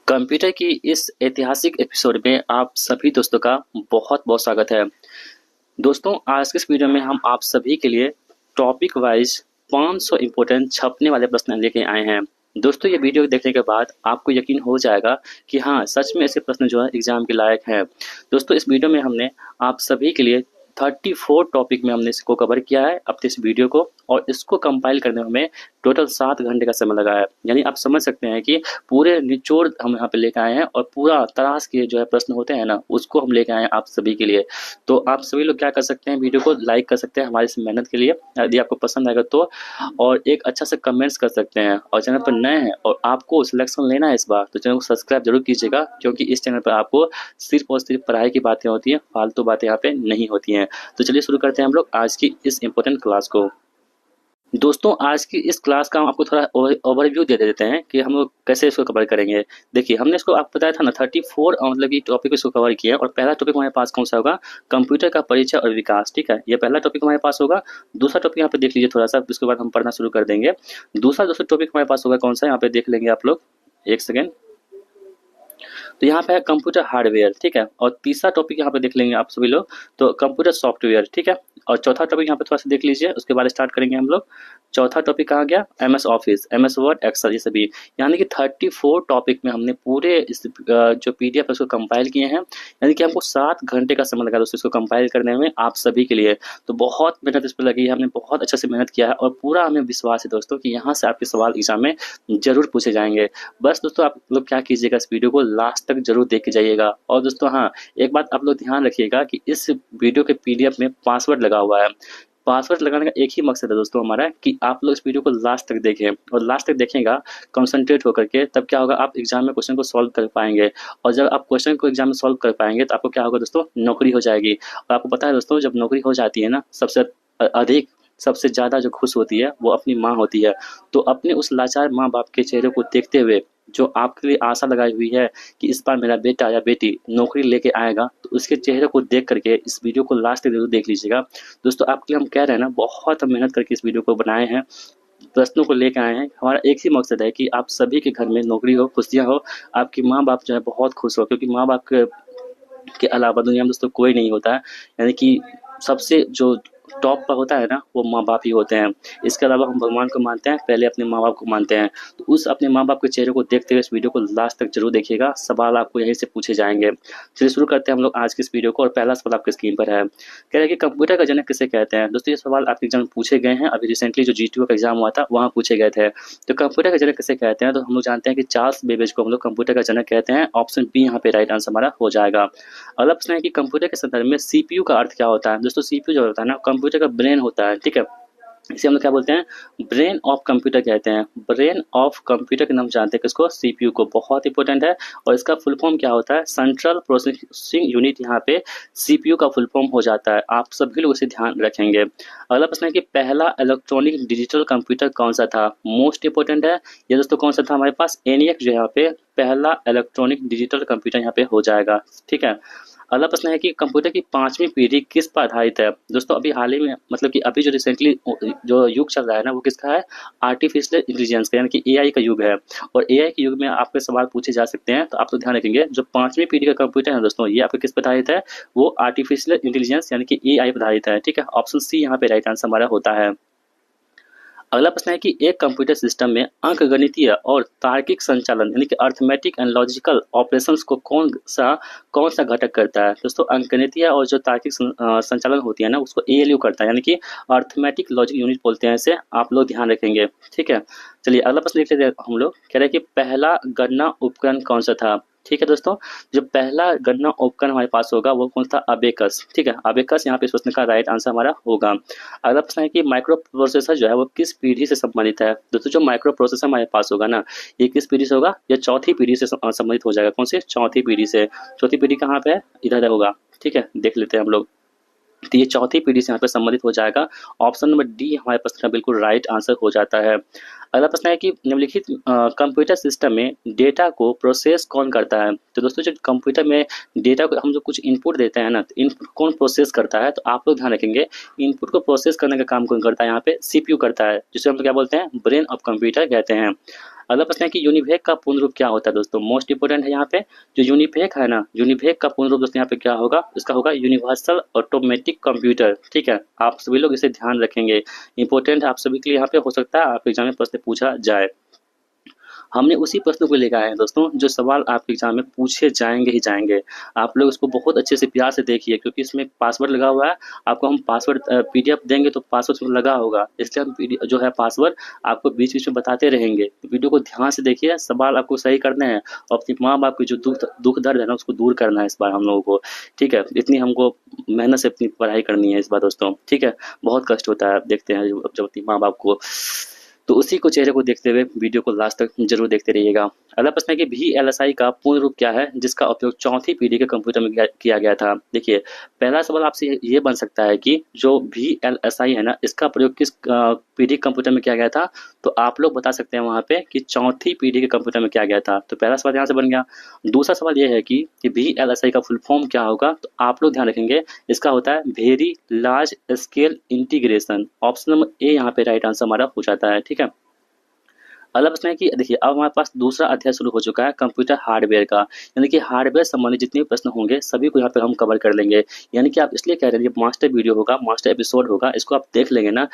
Computer की इस ऐतिहासिक एपिसोड में आप सभी दोस्तों का बहुत बहुत स्वागत है। दोस्तों, आज के इस वीडियो में हम आप सभी के लिए टॉपिक वाइज 500 इम्पोर्टेंट छपने वाले प्रश्न लेके आए हैं। दोस्तों, ये वीडियो देखने के बाद आपको यकीन हो जाएगा कि हाँ, सच में ऐसे प्रश्न जो है एग्जाम के लायक हैं। दोस्तों, इस वीडियो में हमने आप सभी के लिए 34 टॉपिक में हमने इसको कवर किया है अपने इस वीडियो को, और इसको कंपाइल करने में हमें टोटल 7 घंटे का समय लगा है। यानी आप समझ सकते हैं कि पूरे निचोड़ हम यहाँ पे लेकर आए हैं और पूरा तराश के जो है प्रश्न होते हैं ना, उसको हम लेकर आए हैं आप सभी के लिए। तो आप सभी लोग क्या कर सकते हैं, वीडियो को लाइक कर सकते हैं हमारी इस मेहनत के लिए यदि आपको पसंद आएगा तो, और एक अच्छा सा कमेंट्स कर सकते हैं। और चैनल पर नए हैं और आपको सिलेक्शन लेना है इस बार, तो चैनल को सब्सक्राइब जरूर कीजिएगा, क्योंकि इस चैनल पर आपको सिर्फ और सिर्फ पढ़ाई की बातें होती हैं, फालतू बातें यहाँ पे नहीं होती हैं। तो चलिए शुरू करते हैं हम लोग आज की इस इम्पोर्टेंट क्लास को। दोस्तों, आज की इस क्लास का हम आपको थोड़ा ओवरव्यू दे देते हैं कि हम लोग कैसे इसको कवर करेंगे। देखिए, हमने इसको आपको बताया था ना 34 मतलब कि टॉपिक इसको कवर किया है, और पहला टॉपिक हमारे पास कौन सा होगा, कंप्यूटर का परिचय और विकास। ठीक है, ये पहला टॉपिक हमारे पास होगा। दूसरा टॉपिक यहाँ पे देख लीजिए थोड़ा सा, उसके बाद हम पढ़ना शुरू कर देंगे। दूसरा टॉपिक हमारे पास होगा कौन सा, यहाँ पे देख लेंगे आप लोग, एक सेकेंड। तो यहाँ पे है कंप्यूटर हार्डवेयर। ठीक है, और तीसरा टॉपिक यहाँ पे देख लेंगे आप सभी लोग, तो कंप्यूटर सॉफ्टवेयर। ठीक है, और चौथा टॉपिक यहाँ पे थोड़ा सा देख लीजिए, उसके बाद स्टार्ट करेंगे हम लोग। चौथा टॉपिक कहाँ गया, MS office, MS word, excel, ये सभी। यानी कि 34 टॉपिक में हमने पूरे इस जो पीडीएफ है उसको कंपाइल किए हैं। यानी कि हमको 7 घंटे का समय लगा दोस्तों इसको कंपाइल करने में आप सभी के लिए। तो बहुत मेहनत इस पर लगी है, हमने बहुत अच्छे से मेहनत किया है, और पूरा हमें विश्वास है दोस्तों कि यहाँ से आपके सवाल एग्जाम में जरूर पूछे जाएंगे। बस दोस्तों, आप लोग क्या कीजिएगा, इस वीडियो को लास्ट तक जरूर देख के जाइएगा। और दोस्तों हाँ, एक बात आप लोग ध्यान रखिएगा कि इस वीडियो के पीडीएफ में पासवर्ड लगा हुआ है। पासवर्ड लगाने का एक ही मकसद है दोस्तों हमारा, कि आप लोग इस वीडियो को लास्ट तक देखें, और लास्ट तक देखेगा कंसंट्रेट होकर के, तब क्या होगा, आप एग्जाम में क्वेश्चन को सॉल्व कर पाएंगे। और जब आप क्वेश्चन को एग्जाम में सॉल्व कर पाएंगे तो आपको क्या होगा दोस्तों, नौकरी हो जाएगी। और आपको पता है दोस्तों, जब नौकरी हो जाती है ना, सबसे ज़्यादा जो खुश होती है वो अपनी माँ होती है। तो अपने उस लाचार माँ बाप के चेहरे को देखते हुए, जो आपके लिए आशा लगाई हुई है कि इस बार मेरा बेटा या बेटी नौकरी लेके आएगा, तो उसके चेहरे को देख करके इस वीडियो को लास्ट तक जरूर देख लीजिएगा। दोस्तों, आपके लिए हम कह रहे हैं ना, बहुत हम मेहनत करके इस वीडियो को बनाए हैं, प्रश्नों को लेकर आए हैं। हमारा एक ही मकसद है कि आप सभी के घर में नौकरी हो, खुशियाँ हो, आपकी माँ बाप जो है बहुत खुश हो, क्योंकि माँ बाप के अलावा दुनिया में दोस्तों कोई नहीं होता है। यानी कि सबसे जो टॉप पर होता है ना, वो माँ बाप ही होते हैं। इसके अलावा हम भगवान को मानते हैं, पहले अपने माँ बाप को मानते हैं। तो उस अपने माँ बाप के चेहरे को देखते हुए इस वीडियो को लास्ट तक जरूर देखिएगा, सवाल आपको यहीं से पूछे जाएंगे। चलिए शुरू करते हैं हम लोग आज की इस वीडियो को, और पहला सवाल आपकी स्क्रीन पर है। कह रहे हैं कि कंप्यूटर का जनक किसे कहते हैं। दोस्तों, ये सवाल आपके एग्जाम में पूछे गए हैं, अभी रिसेंटली जो जीटीओ का एग्जाम हुआ था वहाँ पूछे गए थे। तो कंप्यूटर का जनक किसे कहते हैं, तो हम लोग जानते हैं कि चार्ल्स बेबेज को हम लोग कंप्यूटर का जनक कहते हैं। ऑप्शन बी यहाँ पे राइट आंसर हमारा हो जाएगा। अगला प्रश्न है कि कंप्यूटर के संदर्भ में सीपीयू का अर्थ क्या होता है। दोस्तों, सीपीयू जो होता है ना, कंप्यूटर का ब्रेन होता है। ठीक है, इसे हम लोग क्या बोलते हैं, ब्रेन ऑफ कंप्यूटर कहते हैं। ब्रेन ऑफ कंप्यूटर के नाम जानते हैं किसको, सीपीयू को। बहुत इंपॉर्टेंट है। और इसका फुल फॉर्म क्या होता है, सेंट्रल प्रोसेसिंग यूनिट, यहाँ पे सीपीयू का फुल फॉर्म हो जाता है। आप सभी लोग इसे ध्यान रखेंगे। अगला प्रश्न है कि पहला इलेक्ट्रॉनिक डिजिटल कंप्यूटर कौन सा था। मोस्ट इंपॉर्टेंट है ये दोस्तों, कौन सा था हमारे पास, एनियक जो यहाँ पे पहला इलेक्ट्रॉनिक डिजिटल कंप्यूटर यहाँ पे हो जाएगा। ठीक है, अगला प्रश्न है कि कंप्यूटर की 5वीं पीढ़ी किस पर आधारित है। दोस्तों, अभी हाल ही में, मतलब कि अभी जो रिसेंटली जो युग चल रहा है ना, वो किसका है, आर्टिफिशियल इंटेलिजेंस का, यानी कि एआई का युग है। और एआई के युग में आपके सवाल पूछे जा सकते हैं। तो आप तो ध्यान रखेंगे, जो 5वीं पीढ़ी का कंप्यूटर है दोस्तों, ये आपके किस पर आधारित है, वो आर्टिफिशियल इंटेलिजेंस यानी कि एआई पर आधारित है। ठीक है, ऑप्शन सी यहाँ पे राइट आंसर हमारा होता है। अगला प्रश्न है कि एक कंप्यूटर सिस्टम में अंकगणितीय और तार्किक संचालन यानी कि अर्थमेटिक एंड लॉजिकल ऑपरेशंस को कौन सा घटक करता है। दोस्तों, अंकगणितीय और जो तार्किक संचालन होती है ना, उसको एएलयू करता है, यानी कि अर्थमेटिक लॉजिक यूनिट बोलते हैं इसे। आप लोग ध्यान रखेंगे। ठीक है, चलिए अगला प्रश्न देख लेते हैं हम लोग। कह रहे हैं कि पहला गणना उपकरण कौन सा था। ठीक है दोस्तों, जो पहला गणना उपकरण हमारे पास होगा वो कौन सा, अबेकस। ठीक है, अबेकस यहाँ पे इस प्रश्न का राइट आंसर हमारा होगा। अगला प्रश्न है कि माइक्रो प्रोसेसर जो है वो किस पीढ़ी से संबंधित है। दोस्तों, जो माइक्रो प्रोसेसर हमारे पास होगा ना, ये किस पीढ़ी से होगा, ये चौथी पीढ़ी से संबंधित हो जाएगा। कौन से, चौथी पीढ़ी से। चौथी पीढ़ी कहाँ पे है, इधर होगा। ठीक है, देख लेते हैं हम लोग। तो ये चौथी पीढ़ी से यहाँ पे संबंधित हो जाएगा। ऑप्शन नंबर डी हमारे प्रश्न का बिल्कुल राइट आंसर हो जाता है। अगला प्रश्न है कि निम्नलिखित कंप्यूटर सिस्टम में डेटा को प्रोसेस कौन करता है। तो दोस्तों, जो कंप्यूटर में डेटा को हम जो कुछ इनपुट देते हैं ना, तो इनपुट कौन प्रोसेस करता है। तो आप लोग ध्यान रखेंगे, इनपुट को प्रोसेस करने का काम कौन करता है, यहाँ पे सीपीयू करता है, जिसे हम लोग क्या बोलते हैं, ब्रेन ऑफ कंप्यूटर कहते हैं। अगला प्रश्न है कि यूनिवेक का पूर्ण रूप क्या होता है दोस्तों। मोस्ट इंपोर्टेंट है यहाँ पे, जो यूनिवेक है ना, यूनिवेक का पूर्ण रूप दोस्तों यहाँ पे क्या होगा, इसका होगा यूनिवर्सल ऑटोमेटिक कंप्यूटर। ठीक है, आप सभी लोग इसे ध्यान रखेंगे, इंपॉर्टेंट आप सभी के लिए यहाँ पे हो सकता है आप एग्जाम में प्रश्न पूछा जाए। हमने उसी प्रश्न को लेकर आए हैं दोस्तों, जो सवाल आपके एग्जाम में पूछे जाएंगे ही जाएंगे। आप लोग इसको बहुत अच्छे से प्यार से देखिए, क्योंकि इसमें पासवर्ड लगा हुआ है। आपको हम पासवर्ड पीडीएफ देंगे तो पासवर्ड उसमें लगा होगा, इसलिए हम जो है पासवर्ड आपको बीच बीच में बताते रहेंगे। वीडियो को ध्यान से देखिए, सवाल आपको सही करने हैं और अपनी माँ बाप की जो दुख दर्द है ना, उसको दूर करना है इस बार हम लोगों को। ठीक है, इतनी हमको मेहनत से अपनी पढ़ाई करनी है इस बार दोस्तों। ठीक है, बहुत कष्ट होता है, देखते हैं जब अपनी माँ बाप को, तो उसी को चेहरे को देखते हुए वीडियो को लास्ट तक जरूर देखते रहिएगा। अगला प्रश्न है कि VLSI का पूर्ण रूप क्या है, जिसका उपयोग चौथी पीढ़ी के कंप्यूटर में किया गया था। देखिए, पहला सवाल आपसे ये बन सकता है कि जो VLSI है ना, इसका प्रयोग किस पीढ़ी कंप्यूटर में किया गया था। तो आप लोग बता सकते हैं वहाँ पे कि चौथी पीढ़ी के कंप्यूटर में किया गया था। तो पहला सवाल यहाँ से बन गया। दूसरा सवाल ये है कि VLSI का फुल फॉर्म क्या होगा। तो आप लोग ध्यान रखेंगे, इसका होता है very large scale integration. Option number a यहाँ पे राइट आंसर हमारा हो जाता है। ठीक है, अगला प्रश्न है कि देखिए, अब हमारे पास दूसरा अध्याय शुरू हो चुका है कंप्यूटर हार्डवेयर का, यानी कि हार्डवेयर संबंधित जितने भी प्रश्न होंगे सभी को यहाँ पे हम कवर कर लेंगे। यानी कि आप इसलिए कह रहे हैं, मास्टर वीडियो होगा, मास्टर एपिसोड होगा, इसको आप देख लेंगे ना,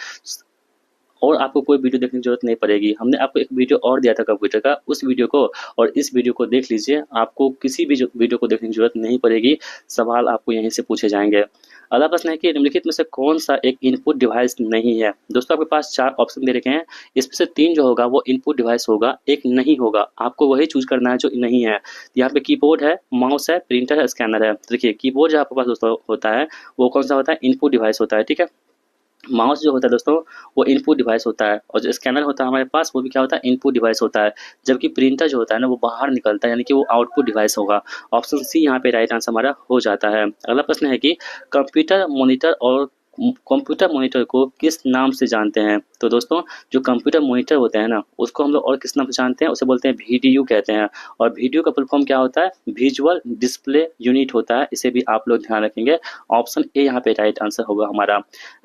और आपको कोई वीडियो देखने की जरूरत नहीं पड़ेगी। हमने आपको एक वीडियो और दिया था कंप्यूटर का, उस वीडियो को और इस वीडियो को देख लीजिए, आपको किसी भी वीडियो को देखने की जरूरत नहीं पड़ेगी, सवाल आपको यहीं से पूछे जाएंगे। अगला प्रश्न है कि निम्नलिखित में से कौन सा एक इनपुट डिवाइस नहीं है। दोस्तों, आपके पास 4 ऑप्शन दे रखे हैं, इसमें से 3 जो होगा वो इनपुट डिवाइस होगा, एक नहीं होगा। आपको वही चूज करना है जो नहीं है। यहाँ पे कीबोर्ड है, माउस है, प्रिंटर है, स्कैनर है। देखिए, कीबोर्ड जो आपके पास दोस्तों होता है वो कौन सा होता है, इनपुट डिवाइस होता है। ठीक है, माउस जो होता है दोस्तों वो इनपुट डिवाइस होता है, और जो स्कैनर होता है हमारे पास वो भी क्या होता है, इनपुट डिवाइस होता है। जबकि प्रिंटर जो होता है ना, वो बाहर निकलता है, यानी कि वो आउटपुट डिवाइस होगा। ऑप्शन सी यहाँ पे राइट आंसर हमारा हो जाता है। अगला प्रश्न है कि कंप्यूटर मॉनिटर और कंप्यूटर मॉनिटर को किस नाम से जानते हैं। तो दोस्तों, जो कंप्यूटर मॉनिटर होते हैं ना, उसको हम लोग और किस नाम से जानते हैं, उसे बोलते हैं VDU कहते हैं। और VDU का फुल फॉर्म क्या होता है, विजुअल डिस्प्ले यूनिट होता है। इसे भी आप लोग ध्यान रखेंगे, ऑप्शन ए यहाँ पे राइट आंसर होगा हमारा।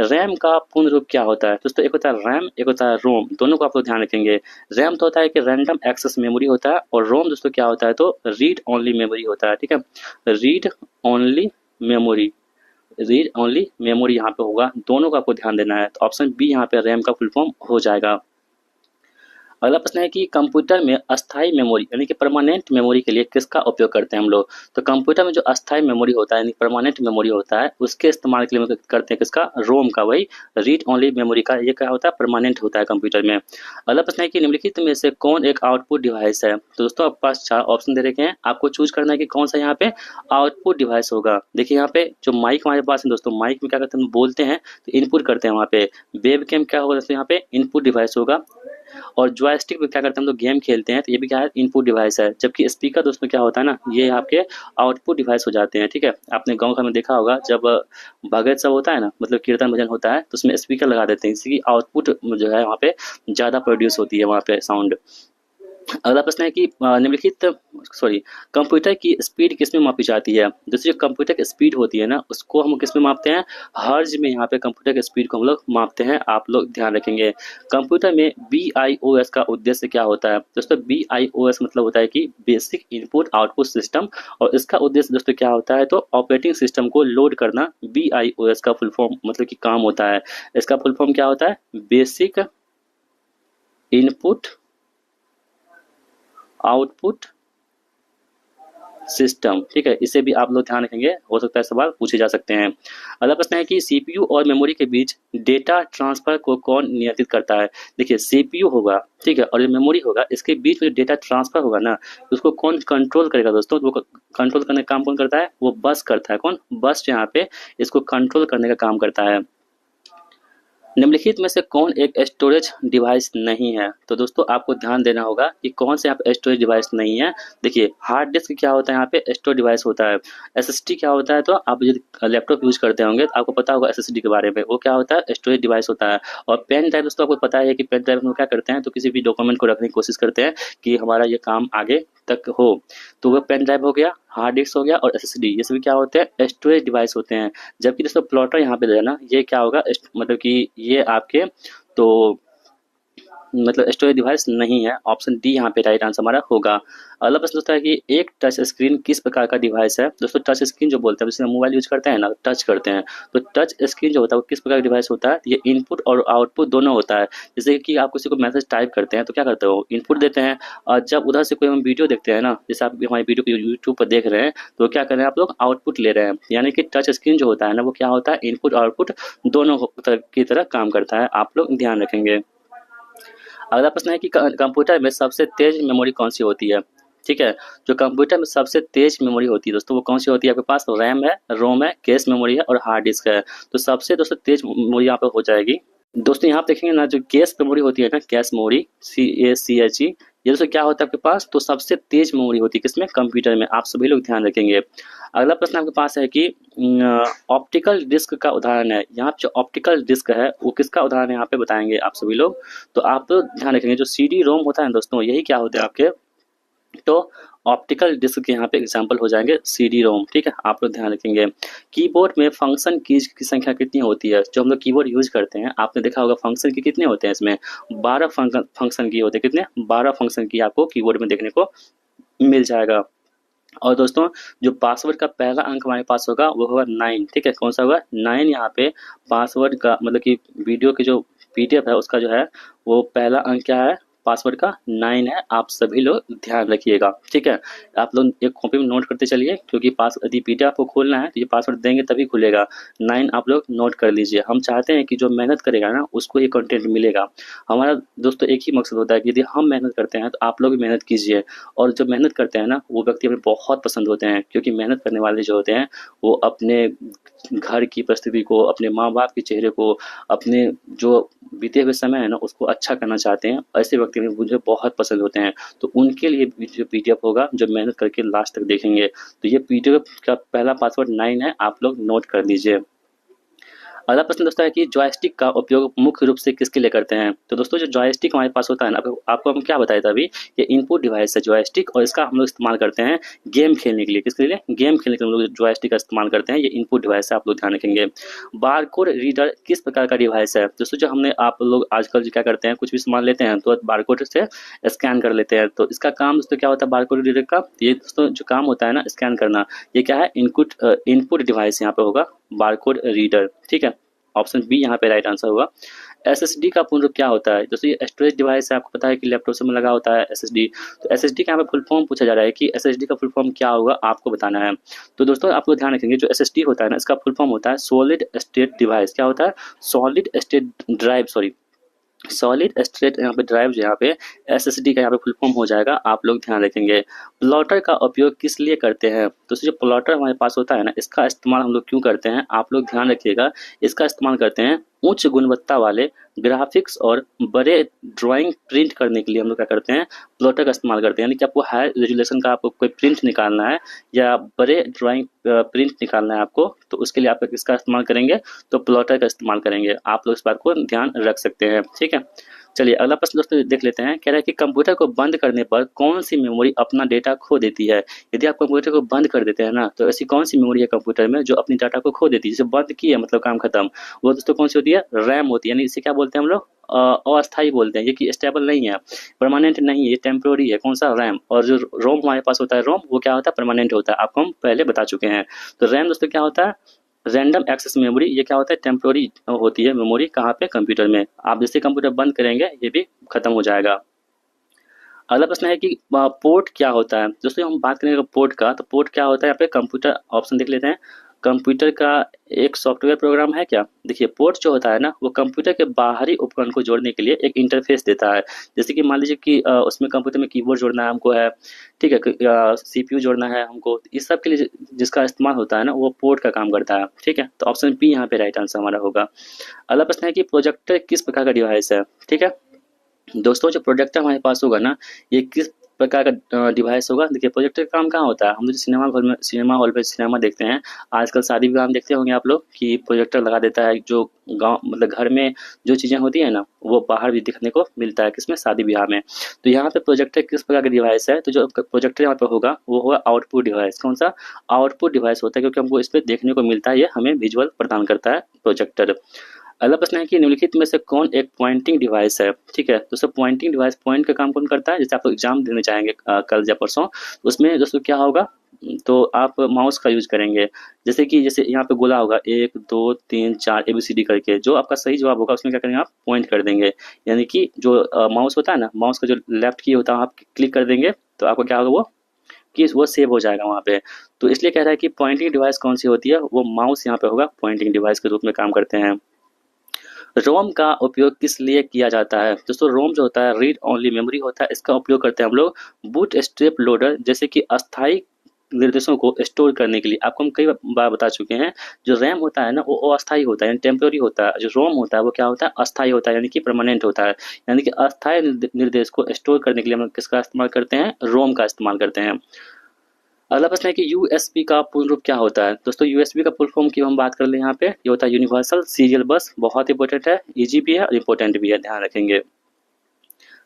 रैम का पूर्ण रूप क्या होता है दोस्तों, एक होता है रैम, एक होता है रोम, दोनों को आप लोग ध्यान रखेंगे। रैम तो होता है कि रैंडम एक्सेस मेमोरी होता है, और रोम दोस्तों क्या होता है, तो रीड ओनली मेमोरी होता है। ठीक है, read only memory, read only memory यहाँ पे होगा, दोनों का आपको ध्यान देना है। तो ऑप्शन बी यहाँ पे रैम का फुल फॉर्म हो जाएगा। अगला प्रश्न है कि कंप्यूटर में अस्थाई मेमोरी यानी कि परमानेंट मेमोरी के लिए किसका उपयोग करते हैं हम लोग। तो कंप्यूटर में जो अस्थाई मेमोरी होता है यानी परमानेंट मेमोरी होता है, उसके इस्तेमाल के लिए हम करते हैं किसका, रोम का, वही रीड ओनली मेमोरी का। ये क्या होता है, परमानेंट होता है कंप्यूटर में। अगला प्रश्न है कि निम्नलिखित में से कौन एक आउटपुट डिवाइस है। तो दोस्तों, आपके पास 4 ऑप्शन दे रखे हैं, आपको चूज करना है कि कौन सा यहाँ पे आउटपुट डिवाइस होगा। देखिए, यहाँ पे जो माइक हमारे पास है दोस्तों, माइक में क्या करते हैं, हम बोलते हैं तो इनपुट करते हैं वहाँ पे। वेब कैम क्या होगा दोस्तों, यहाँ पे इनपुट डिवाइस होगा। और जॉयस्टिक पे क्या करते हैं हम लोग, गेम खेलते हैं, तो ये भी क्या है, इनपुट डिवाइस है। जबकि स्पीकर दोस्तों क्या होता है ना, ये आपके आउटपुट डिवाइस हो जाते हैं। ठीक है, आपने गांव घर में देखा होगा, जब भगत सब होता है ना, मतलब कीर्तन भजन होता है, तो उसमें स्पीकर लगा देते हैं, इसकी आउटपुट जो है वहाँ पे ज़्यादा प्रोड्यूस होती है वहाँ पे साउंड। अगला प्रश्न है कि निम्नलिखित कंप्यूटर की स्पीड किस में मापी जाती है। दूसरी, कंप्यूटर की स्पीड होती है ना, उसको हम किस में मापते हैं, हर्ज में। यहाँ पे कंप्यूटर की स्पीड को हम लोग मापते हैं, आप लोग ध्यान रखेंगे। कंप्यूटर में BIOS का उद्देश्य क्या होता है दोस्तों। BIOS मतलब होता है कि बेसिक इनपुट आउटपुट सिस्टम, और इसका उद्देश्य दोस्तों क्या होता है, तो ऑपरेटिंग सिस्टम को लोड करना। BIOS का फुल फॉर्म मतलब कि काम होता है, इसका फुल फॉर्म क्या होता है, बेसिक इनपुट आउटपुट सिस्टम। ठीक है, इसे भी आप लोग ध्यान रखेंगे, हो सकता है सवाल पूछे जा सकते हैं। अगला प्रश्न है कि CPU और मेमोरी के बीच डेटा ट्रांसफर को कौन नियंत्रित करता है। देखिए, CPU होगा, ठीक है, और जो मेमोरी होगा, इसके बीच में जो डेटा ट्रांसफर होगा ना, उसको कौन कंट्रोल करेगा दोस्तों। वो कंट्रोल करने का काम कौन करता है, वो बस करता है। कौन, बस यहाँ पे इसको कंट्रोल करने का काम करता है। निम्नलिखित में से कौन एक स्टोरेज डिवाइस नहीं है। तो दोस्तों, आपको ध्यान देना होगा कि कौन से यहाँ पे स्टोरेज डिवाइस नहीं है। देखिए, हार्ड डिस्क क्या होता है, यहाँ पे स्टोरेज डिवाइस होता है। SSD क्या होता है, तो आप यदि लैपटॉप यूज करते होंगे तो आपको पता होगा SSD के बारे में, वो क्या होता है, स्टोरेज डिवाइस होता है। और पेन ड्राइव दोस्तों, आपको पता है कि पेन ड्राइव में क्या करते हैं, तो किसी भी डॉक्यूमेंट को रखने की कोशिश करते हैं कि हमारा ये काम आगे तक हो। तो वो पेन ड्राइव हो गया, हार्ड डिस्क हो गया, और SSD, ये सभी क्या होते हैं, स्टोरेज डिवाइस होते हैं। जबकि दोस्तों प्लॉटर यहाँ पे जो है ना, ये क्या होगा, मतलब कि ये आपके तो मतलब स्टोरेज डिवाइस नहीं है। ऑप्शन डी यहाँ पे राइट आंसर हमारा होगा। अगला प्रश्न होता है कि एक टच स्क्रीन किस प्रकार का डिवाइस है। दोस्तों टच स्क्रीन जो बोलते हैं, जिसमें मोबाइल यूज करते हैं ना, टच करते हैं, तो टच स्क्रीन जो होता है वो किस प्रकार का डिवाइस होता है। ये इनपुट और आउटपुट दोनों होता है। जैसे कि आप किसी को मैसेज टाइप करते हैं तो क्या करते हो, इनपुट देते हैं, और जब उधर से कोई हम वीडियो देखते हैं ना, जैसे आप हमारी वीडियो को यूट्यूब पर देख रहे हैं, तो क्या कर रहे हैं आप लोग, आउटपुट ले रहे हैं। यानी कि टच स्क्रीन जो होता है ना, वो क्या होता है, इनपुट और आउटपुट दोनों की तरह काम करता है। आप लोग ध्यान रखेंगे। अगला प्रश्न है कि कंप्यूटर में सबसे तेज मेमोरी कौन सी होती है। ठीक है, जो कंप्यूटर में सबसे तेज मेमोरी होती है दोस्तों, वो कौन सी होती है आपके पास, रैम है, रोम है, कैश मेमोरी है और हार्ड डिस्क है। तो सबसे दोस्तों तेज मेमोरी यहाँ पे हो जाएगी। दोस्तों यहाँ पे देखेंगे ना, जो कैश मेमोरी होती है ना, कैश मेमोरी, CACHE, ये दोस्तों क्या होता है आपके पास, तो सबसे तेज मेमोरी होती है किसमें, कंप्यूटर में। आप सभी लोग ध्यान रखेंगे। अगला प्रश्न आपके पास है कि ऑप्टिकल डिस्क का उदाहरण है। यहाँ पे जो ऑप्टिकल डिस्क है वो किसका उदाहरण है, यहाँ पे बताएंगे आप सभी लोग। तो आप लोग ध्यान रखेंगे, जो CD रोम होता है दोस्तों, यही क्या होते हैं आपके, तो ऑप्टिकल डिस्क के यहाँ पे एग्जाम्पल हो जाएंगे CD रोम। ठीक है, आप लोग ध्यान रखेंगे। कीबोर्ड में फंक्शन कीज की संख्या कितनी होती है। जो हम लोग कीबोर्ड यूज करते हैं, आपने देखा होगा फंक्शन की कितने होते हैं, इसमें 12 फंक्शन की होते हैं। कितने, 12 फंक्शन की आपको कीबोर्ड में देखने को मिल जाएगा। और दोस्तों जो पासवर्ड का पहला अंक हमारे पास होगा वो होगा 9। ठीक है, कौन सा होगा, 9। यहाँ पे पासवर्ड का मतलब कि वीडियो की जो PDF है उसका जो है वो पहला अंक क्या है, पासवर्ड का 9 है। आप सभी लोग ध्यान रखिएगा। ठीक है, आप लोग एक कॉपी में नोट करते चलिए, क्योंकि पास यदि PDF आपको खोलना है तो ये पासवर्ड देंगे तभी खुलेगा। 9 आप लोग नोट कर लीजिए। हम चाहते हैं कि जो मेहनत करेगा ना उसको ये कंटेंट मिलेगा। हमारा दोस्तों एक ही मकसद होता है कि यदि हम मेहनत करते हैं तो आप लोग भी मेहनत कीजिए। और जो मेहनत करते हैं ना वो व्यक्ति हमें बहुत पसंद होते हैं, क्योंकि मेहनत करने वाले जो होते हैं वो अपने घर की परिस्थिति को, अपने माँ बाप के चेहरे को, अपने जो बीते हुए समय है ना उसको अच्छा करना चाहते हैं। ऐसे व्यक्ति मुझे बहुत पसंद होते हैं। तो उनके लिए जो PDF होगा, जो मेहनत करके लास्ट तक देखेंगे, तो ये PDF का पहला पासवर्ड 9 है। आप लोग नोट कर लीजिए। अगला प्रश्न दोस्तों है कि जॉयस्टिक का उपयोग मुख्य रूप से किसके लिए करते हैं। तो दोस्तों जो जॉयस्टिक हमारे पास होता है ना, आपको हम क्या बताया था अभी, ये इनपुट डिवाइस है जॉयस्टिक, और इसका हम लोग इस्तेमाल करते हैं गेम खेलने के लिए। किसके लिए, गेम खेलने के लिए हम लोग जॉयस्टिक का इस्तेमाल करते हैं। ये इनपुट डिवाइस है, आप लोग ध्यान रखेंगे। बारकोड रीडर किस प्रकार का डिवाइस है। दोस्तों जो हमने, आप लोग आजकल जो क्या करते हैं, कुछ भी सामान लेते हैं तो बारकोड से स्कैन कर लेते हैं। तो इसका काम दोस्तों क्या होता है, बारकोड रीडर का ये दोस्तों जो काम होता है ना, स्कैन करना, ये क्या है, इनपुट डिवाइस यहाँ पे होगा, बारकोड रीडर। ठीक है, ऑप्शन बी यहाँ पे राइट आंसर होगा। SSD का पूर्ण रूप क्या होता है। दोस्तों ये स्टोरेज डिवाइस है, आपको पता है कि लैपटॉप से में लगा होता है SSD। तो SSD का यहाँ पे फुल फॉर्म पूछा जा रहा है कि SSD का फुल फॉर्म क्या होगा, आपको बताना है। तो दोस्तों आपको ध्यान रखेंगे, जो SSD होता है ना, इसका फुल फॉर्म होता है सॉलिड स्टेट डिवाइस। क्या होता है, solid state drive, sorry solid state यहाँ पे ड्राइव, यहाँ पे SSD का यहाँ पे फुल फॉर्म हो जाएगा। आप लोग ध्यान रखेंगे। प्लॉटर का उपयोग किस लिए करते हैं। तो जो प्लॉटर हमारे पास होता है ना, इसका इस्तेमाल हम लोग क्यों करते हैं, आप लोग ध्यान रखिएगा। इसका इस्तेमाल करते हैं उच्च गुणवत्ता वाले ग्राफिक्स और बड़े ड्राइंग प्रिंट करने के लिए। हम लोग क्या करते हैं, प्लॉटर का इस्तेमाल करते हैं। यानी कि आपको हाई रेजोल्यूशन का आपको कोई प्रिंट निकालना है या बड़े ड्राइंग प्रिंट निकालना है आपको, तो उसके लिए आप इसका इस्तेमाल करेंगे, तो प्लॉटर का इस्तेमाल करेंगे। आप लोग इस बात को ध्यान रख सकते हैं। ठीक है, चलिए अगला प्रश्न दोस्तों देख लेते हैं। कह रहा है कि कंप्यूटर को बंद करने पर कौन सी मेमोरी अपना डेटा खो देती है। यदि आप कंप्यूटर को बंद कर देते हैं ना, तो ऐसी कौन सी मेमोरी है कंप्यूटर में जो अपनी डाटा को खो देती है। जैसे बंद की है मतलब काम खत्म, वो दोस्तों कौन सी होती है, रैम होती है। यानी इसे क्या बोलते हैं हम लोग, अस्थायी बोलते हैं। ये कि स्टेबल नहीं है, परमानेंट नहीं है, ये टेम्प्रोरी है। कौन सा, रैम। और जो रोम हमारे पास होता है, रोम, वो क्या होता है, परमानेंट होता है। आपको हम पहले बता चुके हैं। तो रैम दोस्तों क्या होता है, रैंडम एक्सेस मेमोरी। ये क्या होता है, टेम्प्रोरी होती है मेमोरी। कहाँ पे, कंप्यूटर में। आप जैसे कंप्यूटर बंद करेंगे ये भी खत्म हो जाएगा। अगला प्रश्न है कि पोर्ट क्या होता है। दोस्तों हम बात करेंगे पोर्ट का, तो पोर्ट क्या होता है, यहाँ पे कंप्यूटर ऑप्शन देख लेते हैं। कंप्यूटर का एक सॉफ्टवेयर प्रोग्राम है क्या। देखिए पोर्ट जो होता है ना, वो कंप्यूटर के बाहरी उपकरण को जोड़ने के लिए एक इंटरफेस देता है। जैसे कि मान लीजिए कि उसमें कंप्यूटर में कीबोर्ड जोड़ना है हमको है, ठीक है, CPU जोड़ना है हमको, इस सब के लिए जिसका इस्तेमाल होता है ना, वो पोर्ट का काम करता है। ठीक है, तो ऑप्शन बी यहाँ पे राइट आंसर हमारा होगा। अगला प्रश्न है कि प्रोजेक्टर किस प्रकार का डिवाइस है। ठीक है दोस्तों, जो प्रोजेक्टर हमारे पास होगा ना, ये किस प्रकार का डिवाइस होगा। देखिए प्रोजेक्टर का काम कहाँ होता है, हम लोग सिनेमा हॉल में सिनेमा देखते हैं। आजकल शादी विवाह में देखते होंगे आप लोग कि प्रोजेक्टर लगा देता है। जो गांव मतलब घर में जो चीज़ें होती है ना, वो बाहर भी दिखने को मिलता है, किसमें, शादी विवाह में। तो यहाँ पे प्रोजेक्टर किस प्रकार का डिवाइस है, तो जो प्रोजेक्टर यहाँ पे होगा वो होगा आउटपुट डिवाइस। कौन सा, आउटपुट डिवाइस होता है, क्योंकि हमको इस पर देखने को मिलता है, ये हमें विजुअल प्रदान करता है प्रोजेक्टर। अगला प्रश्न है कि निम्नलिखित में से कौन एक पॉइंटिंग डिवाइस है। ठीक है दोस्तों, पॉइंटिंग डिवाइस पॉइंट का काम कौन करता है। जैसे आप लोग एग्जाम देने जाएंगे कल या परसों, तो उसमें दोस्तों क्या होगा, तो आप माउस का यूज करेंगे। जैसे यहाँ पे गोला होगा 1 2 3 4 ABCD करके, जो आपका सही जवाब होगा उसमें क्या करेंगे, आप पॉइंट कर देंगे। यानी कि जो माउस होता है ना, माउस का जो लेफ्ट की होता है आप क्लिक कर देंगे तो आपको क्या होगा, वो कि वो सेव हो जाएगा वहाँ पे। तो इसलिए कह रहा है कि पॉइंटिंग डिवाइस कौन सी होती है, वो माउस यहाँ पे होगा, पॉइंटिंग डिवाइस के रूप में काम करते हैं। रोम का उपयोग किस लिए किया जाता है। दोस्तों रोम जो होता है रीड ओनली मेमोरी होता है, इसका उपयोग करते हैं हम लोग बूट स्ट्रैप लोडर जैसे कि अस्थायी निर्देशों को स्टोर करने के लिए। आपको हम कई बार बता चुके हैं, जो रैम होता है ना वो अस्थायी होता है, यानी टेम्पोररी होता है। जो रोम होता है वो क्या होता है, अस्थायी होता है, यानी कि परमानेंट होता है। यानी कि अस्थायी निर्देश को स्टोर करने के लिए हम लोग किसका इस्तेमाल करते हैं, रोम का इस्तेमाल करते हैं। अगला प्रश्न है कि यूएसबी का पूर्ण रूप क्या होता है। दोस्तों यूएसबी का फुल फॉर्म की हम बात कर ले यहाँ पे, ये होता है यूनिवर्सल सीरियल बस। बहुत इंपॉर्टेंट है, इजी भी है और इम्पोर्टेंट भी है, ध्यान रखेंगे।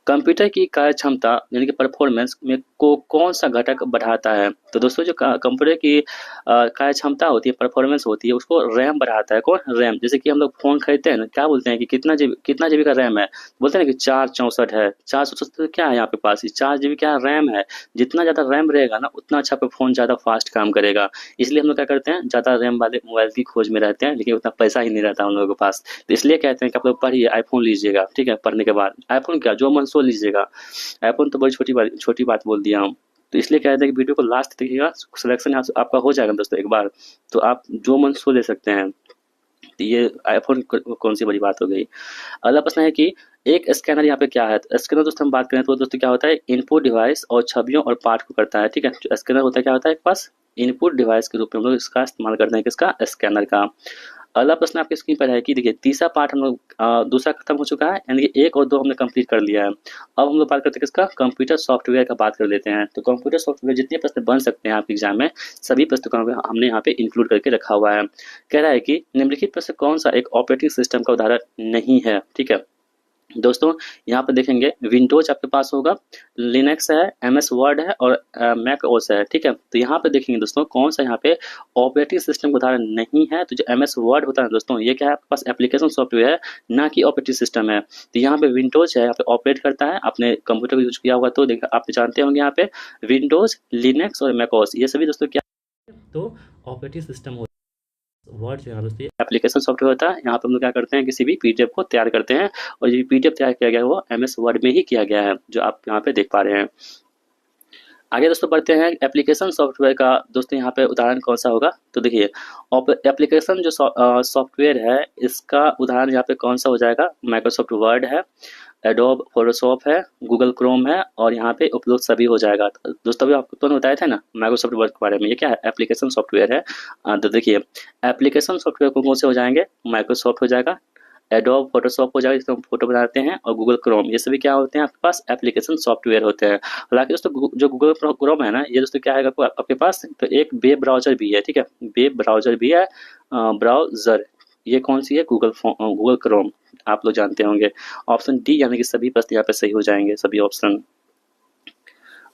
कंप्यूटर की कार्य क्षमता यानी कि परफॉर्मेंस में को कौन सा घटक बढ़ाता है। तो दोस्तों जो कंप्यूटर की कार्य क्षमता होती है, परफॉर्मेंस होती है, उसको रैम बढ़ाता है। कौन, रैम। जैसे कि हम लोग फोन खरीदते हैं ना, क्या बोलते हैं कि कितना जीबी का रैम है, बोलते हैं कि 464 है। 464 तो क्या है यहाँ पे पास, 4 GB क्या रैम है। जितना ज्यादा रैम रहेगा ना उतना अच्छा पे फोन ज्यादा फास्ट काम करेगा। इसलिए हम लोग क्या करते हैं, ज्यादा रैम वाले मोबाइल की खोज में रहते हैं, लेकिन उतना पैसा ही नहीं रहता हम लोगों के पास। तो इसलिए कहते हैं कि आप लोग पढ़िए, आईफोन लीजिएगा। ठीक है, पढ़ने के बाद आईफोन क्या, जो मन सो लीजिएगा। आईफोन तो बड़ी छोटी बात बोल दिया हम। तो इसलिए कहते हैं कि वीडियो को लास्ट तक देखिएगा, सिलेक्शन आपका हो जाएगा दोस्तों एक बार, तो आप जो मन सो ले सकते हैं। तो ये आईफोन कौन सी बड़ी बात हो गई। अगला प्रश्न है कि एक स्कैनर यहाँ पे क्या है। तो स्कैनर दोस्तों हम बात करें तो दोस्तों क्या होता है, इनपुट डिवाइस और छवियों और पाठ को करता है। ठीक है, जो स्कैनर होता है क्या होता है, एक पास इनपुट डिवाइस के रूप में हम लोग इसका इस्तेमाल करते हैं, किसका, स्कैनर का। अगला प्रश्न आपकी स्क्रीन पर है कि देखिए तीसरा पार्ट हम लोग दूसरा खत्म हो चुका है, यानी कि 1 और 2 हमने कंप्लीट कर लिया है। अब हम लोग बात करते हैं किसका, कंप्यूटर सॉफ्टवेयर का बात कर लेते हैं। तो कंप्यूटर सॉफ्टवेयर जितने प्रश्न बन सकते हैं आपके एग्जाम में, सभी प्रश्नों का हमने यहाँ पे इंक्लूड करके रखा हुआ है। कह रहा है कि निम्नलिखित प्रश्न कौन सा एक ऑपरेटिंग सिस्टम का उदाहरण नहीं है। ठीक है दोस्तों, यहाँ पे देखेंगे विंडोज आपके पास होगा, लिनक्स है, MS वर्ड है और मैक ओएस है। ठीक है, तो यहाँ पे देखेंगे दोस्तों कौन सा यहाँ पे ऑपरेटिंग सिस्टम का उदाहरण नहीं है। तो जो MS वर्ड होता है दोस्तों, ये क्या है, आपके पास एप्लीकेशन सॉफ्टवेयर है, ना कि ऑपरेटिंग सिस्टम है। तो यहाँ पे विंडोज है, यहाँ पे ऑपरेट करता है, आपने कंप्यूटर यूज किया होगा तो देखा, आप जानते होंगे यहाँ पे विंडोज, लिनक्स और मैक ओएस, ये सभी दोस्तों क्या, तो ऑपरेटिंग सिस्टम वर्ड जो है दोस्तों एप्लीकेशन सॉफ्टवेयर होता है। यहाँ पे हम लोग क्या करते हैं, किसी भी PDF को तैयार करते हैं, और ये PDF तैयार किया गया है वो MS वर्ड में ही किया गया है, जो आप यहाँ पे देख पा रहे हैं। आगे दोस्तों बढ़ते हैं, एप्लीकेशन सॉफ्टवेयर का दोस्तों यहाँ पे उदाहरण कौन सा होगा। तो देखिए एप्लीकेशन जो सॉफ्टवेयर है, इसका उदाहरण यहाँ पे कौन सा हो जाएगा, माइक्रोसॉफ्ट वर्ड है, एडोब फोटोशॉप है, गूगल क्रोम है, और यहाँ पे उपलब्ध सभी हो जाएगा। दोस्तों अभी आपको तो बताया था ना माइक्रोसॉफ्ट वर्ड के बारे में, ये क्या है, एप्लीकेशन सॉफ्टवेयर है। तो देखिए एप्लीकेशन सॉफ्टवेयर कौन से हो जाएंगे, माइक्रोसॉफ्ट हो जाएगा, एडोब फोटोशॉप हो जाएगा जिसमें हम फोटो बनाते हैं, और गूगल क्रोम, ये सभी क्या होते हैं, आपके पास एप्लीकेशन सॉफ्टवेयर होते हैं। हालांकि दोस्तों जो गूगल क्रोम है ना, ये दोस्तों क्या है आपके पास, तो एक वेब ब्राउजर भी है। ठीक है, वेब ब्राउजर भी है, ब्राउजर, ये कौन सी है, गूगल क्रोम, आप लोग जानते होंगे। ऑप्शन डी यानी कि सभी प्रश्न यहाँ पे सही हो जाएंगे, सभी ऑप्शन।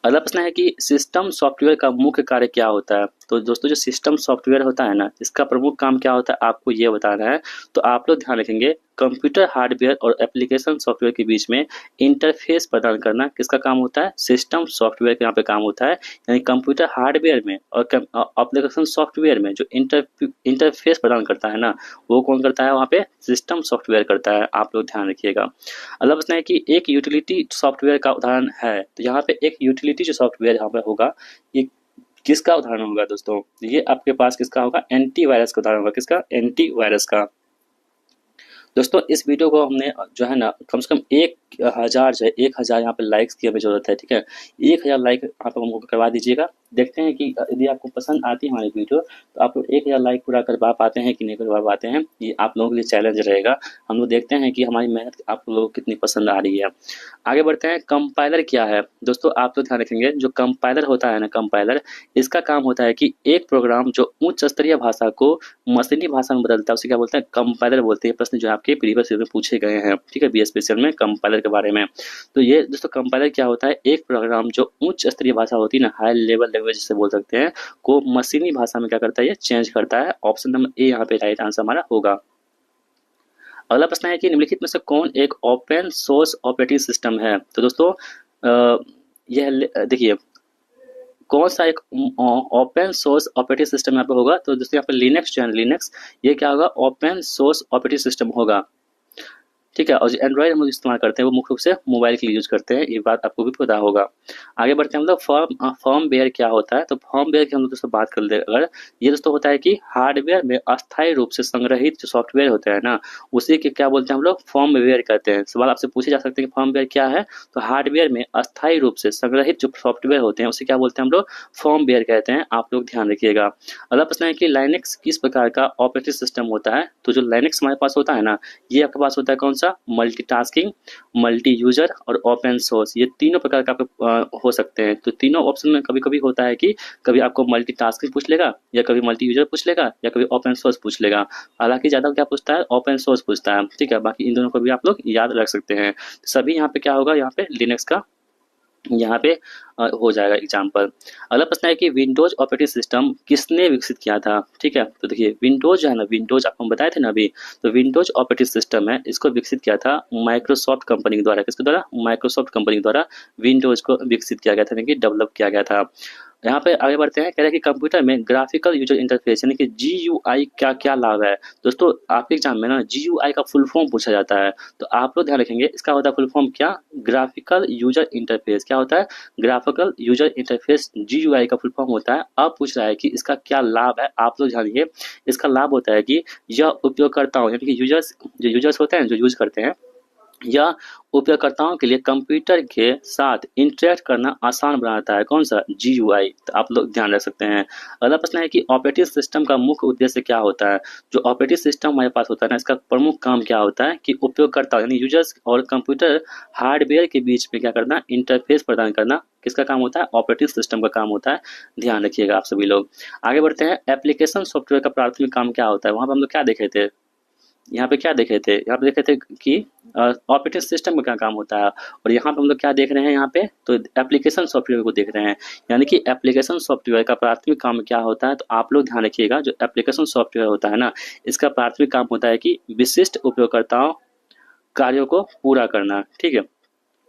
अगला प्रश्न है कि सिस्टम सॉफ्टवेयर का मुख्य कार्य क्या होता है। तो दोस्तों जो सिस्टम सॉफ्टवेयर होता है ना, इसका प्रमुख काम क्या होता है, आपको ये बताना है। तो आप लोग ध्यान रखेंगे, कंप्यूटर हार्डवेयर और एप्लीकेशन सॉफ्टवेयर के बीच में इंटरफेस प्रदान करना किसका काम होता है, सिस्टम सॉफ्टवेयर का यहाँ पे काम होता है। यानी कंप्यूटर हार्डवेयर में और एप्लीकेशन सॉफ्टवेयर में जो इंटरफेस प्रदान करता है ना, वो कौन करता है, वहाँ पे सिस्टम सॉफ्टवेयर करता है। आप लोग ध्यान रखिएगा। अगला प्रश्न है कि एक यूटिलिटी सॉफ्टवेयर का उदाहरण है। तो यहाँ पे एक यूटिलिटी जो सॉफ्टवेयर यहाँ पे होगा, ये किसका उदाहरण होगा दोस्तों, ये आपके पास किसका होगा, एंटीवायरस का उदाहरण होगा, किसका, एंटीवायरस का। दोस्तों इस वीडियो को हमने जो है ना कम से कम 1000 जो है 1000 यहाँ पे लाइक्स की हमें जरूरत है। ठीक है, 1000 लाइक आप हमको करवा दीजिएगा। देखते हैं कि यदि आपको पसंद आती है हमारी वीडियो, तो आप लोग 1000 लाइक पूरा करवा पाते हैं कि नहीं करवा पाते हैं, ये आप लोगों के लिए चैलेंज रहेगा। हम लोग देखते हैं कि हमारी मेहनत आप लोगों को कितनी पसंद आ रही है। आगे बढ़ते हैं, कंपाइलर क्या है। दोस्तों आप लोग ध्यान रखेंगे, जो कंपाइलर होता है ना, कंपाइलर, इसका काम होता है कि एक प्रोग्राम जो उच्च स्तरीय भाषा को मशीनी भाषा में बदलता है, उसे क्या बोलते हैं, कंपाइलर बोलते हैं। प्रश्न जो आपके प्रीवियस ईयर में पूछे गए हैं, ठीक है, बी स्पेशल में कंपाइलर के बारे में। तो ये दोस्तों कंपाइलर क्या होता है, एक प्रोग्राम जो उच्च स्तरीय भाषा होती है ना, हाई लेवल लैंग्वेज से बोल सकते हैं, को मशीनी भाषा में क्या करता है, ये चेंज करता है। ऑप्शन नंबर ए यहाँ पे राइट आंसर हमारा होगा। अगला प्रश्न है कि निम्नलिखित में से कौन एक ओपन सोर्स ऑपरेटिंग सिस्टम है। तो दोस्तों यह देखिए कौन सा एक ओपन सोर्स ऑपरेटिंग सिस्टम यहाँ पे होगा। तो दोस्तों यहाँ पे लिनक्स जो है लिनक्स, ये क्या होगा, ओपन सोर्स ऑपरेटिंग सिस्टम होगा, ठीक है। और जो एंड्रॉइड हम लोग इस्तेमाल करते हैं वो मुख्य रूप से मोबाइल के लिए यूज करते हैं, ये बात आपको भी पता होगा। आगे बढ़ते हैं हम लोग फर्मवेयर क्या होता है। तो फर्मवेयर की हम लोग दोस्तों बात कर ले अगर, ये दोस्तों होता है कि हार्डवेयर में अस्थायी रूप से संग्रहित जो सॉफ्टवेयर होते हैं ना, उसी के क्या बोलते हैं हम लोग, फर्मवेयर कहते हैं। सवाल आपसे पूछे जा सकते हैं कि फर्मवेयर क्या है। तो हार्डवेयर में अस्थायी रूप से संग्रहित जो सॉफ्टवेयर होते हैं उसे क्या बोलते हैं हम लोग, फर्मवेयर कहते हैं। आप लोग ध्यान रखिएगा। अगला प्रश्न है कि लाइनेक्स किस प्रकार का ऑपरेटिंग सिस्टम होता है। तो जो लाइनेक्स हमारे पास होता है ना, ये आपके पास होता है कौन सा, मल्टीटास्किंग, मल्टी यूजर और ओपन सोर्स। ये तीनों प्रकार का आपके हो सकते हैं। तो तीनों ऑप्शन में कभी कभी होता है कि कभी आपको मल्टीटास्किंग पूछ लेगा, या कभी मल्टी यूजर पूछ लेगा, या कभी ओपन सोर्स पूछ लेगा। हालांकि ज्यादा क्या पूछता है, ओपन सोर्स पूछता है, ठीक है। बाकी इन दोनों को भी आप लोग याद रख सकते हैं। सभी यहाँ पे क्या होगा, यहाँ पे लिनक्स का यहाँ पे हो जाएगा एग्जाम्पल। अगला प्रश्न है कि विंडोज ऑपरेटिंग सिस्टम किसने विकसित किया था, ठीक है। तो देखिए विंडोज जो है ना, विंडोज आपको बताए थे ना अभी, तो विंडोज ऑपरेटिंग सिस्टम है, इसको विकसित किया था माइक्रोसॉफ्ट कंपनी के द्वारा। किसके द्वारा, माइक्रोसॉफ्ट कंपनी के द्वारा विंडोज को विकसित किया गया था, यानी कि डेवलप किया गया था। यहाँ पे आगे बढ़ते हैं, कह रहे हैं कि कंप्यूटर में ग्राफिकल यूजर इंटरफेस यानी कि GUI क्या क्या लाभ है। दोस्तों आपके एग्जाम में ना GUI का फुल फॉर्म पूछा जाता है, तो आप लोग ध्यान रखेंगे इसका होता है फुल फॉर्म क्या, ग्राफिकल यूजर इंटरफेस। क्या होता है, ग्राफिकल यूजर इंटरफेस GUI का फुल फॉर्म होता है। अब पूछ रहा है कि इसका क्या लाभ है, आप लोग जानिए। इसका लाभ होता है कि यह उपयोगकर्ताओं यानी कि यूजर्स होते हैं जो यूज करते हैं, या उपयोगकर्ताओं के लिए कंप्यूटर के साथ इंटरेक्ट करना आसान बनाता है। कौन सा, GUI। तो आप लोग ध्यान रख सकते हैं। अगला प्रश्न है कि ऑपरेटिंग सिस्टम का मुख्य उद्देश्य क्या होता है। जो ऑपरेटिंग सिस्टम हमारे पास होता है ना, इसका प्रमुख काम क्या होता है कि उपयोगकर्ता यानी यूजर्स और कंप्यूटर हार्डवेयर के बीच में क्या करना, इंटरफेस प्रदान करना। किसका काम होता है, ऑपरेटिंग सिस्टम का काम होता है। ध्यान रखिएगा आप सभी लोग। आगे बढ़ते हैं, एप्लीकेशन सॉफ्टवेयर का प्राथमिक काम क्या होता है। वहां पर हम लोग क्या देखे थे, यहाँ पे क्या देखे थे, यहाँ पे देखे थे कि ऑपरेटिंग सिस्टम में क्या काम होता है। और यहाँ पे हम लोग क्या देख रहे हैं, यहाँ पे तो एप्लीकेशन सॉफ्टवेयर को देख रहे हैं, यानी कि एप्लीकेशन सॉफ्टवेयर का प्राथमिक काम क्या होता है। तो आप लोग ध्यान रखिएगा, जो एप्लीकेशन सॉफ्टवेयर होता है ना, इसका प्राथमिक काम होता है कि विशिष्ट उपयोगकर्ताओं कार्यों को पूरा करना, ठीक है।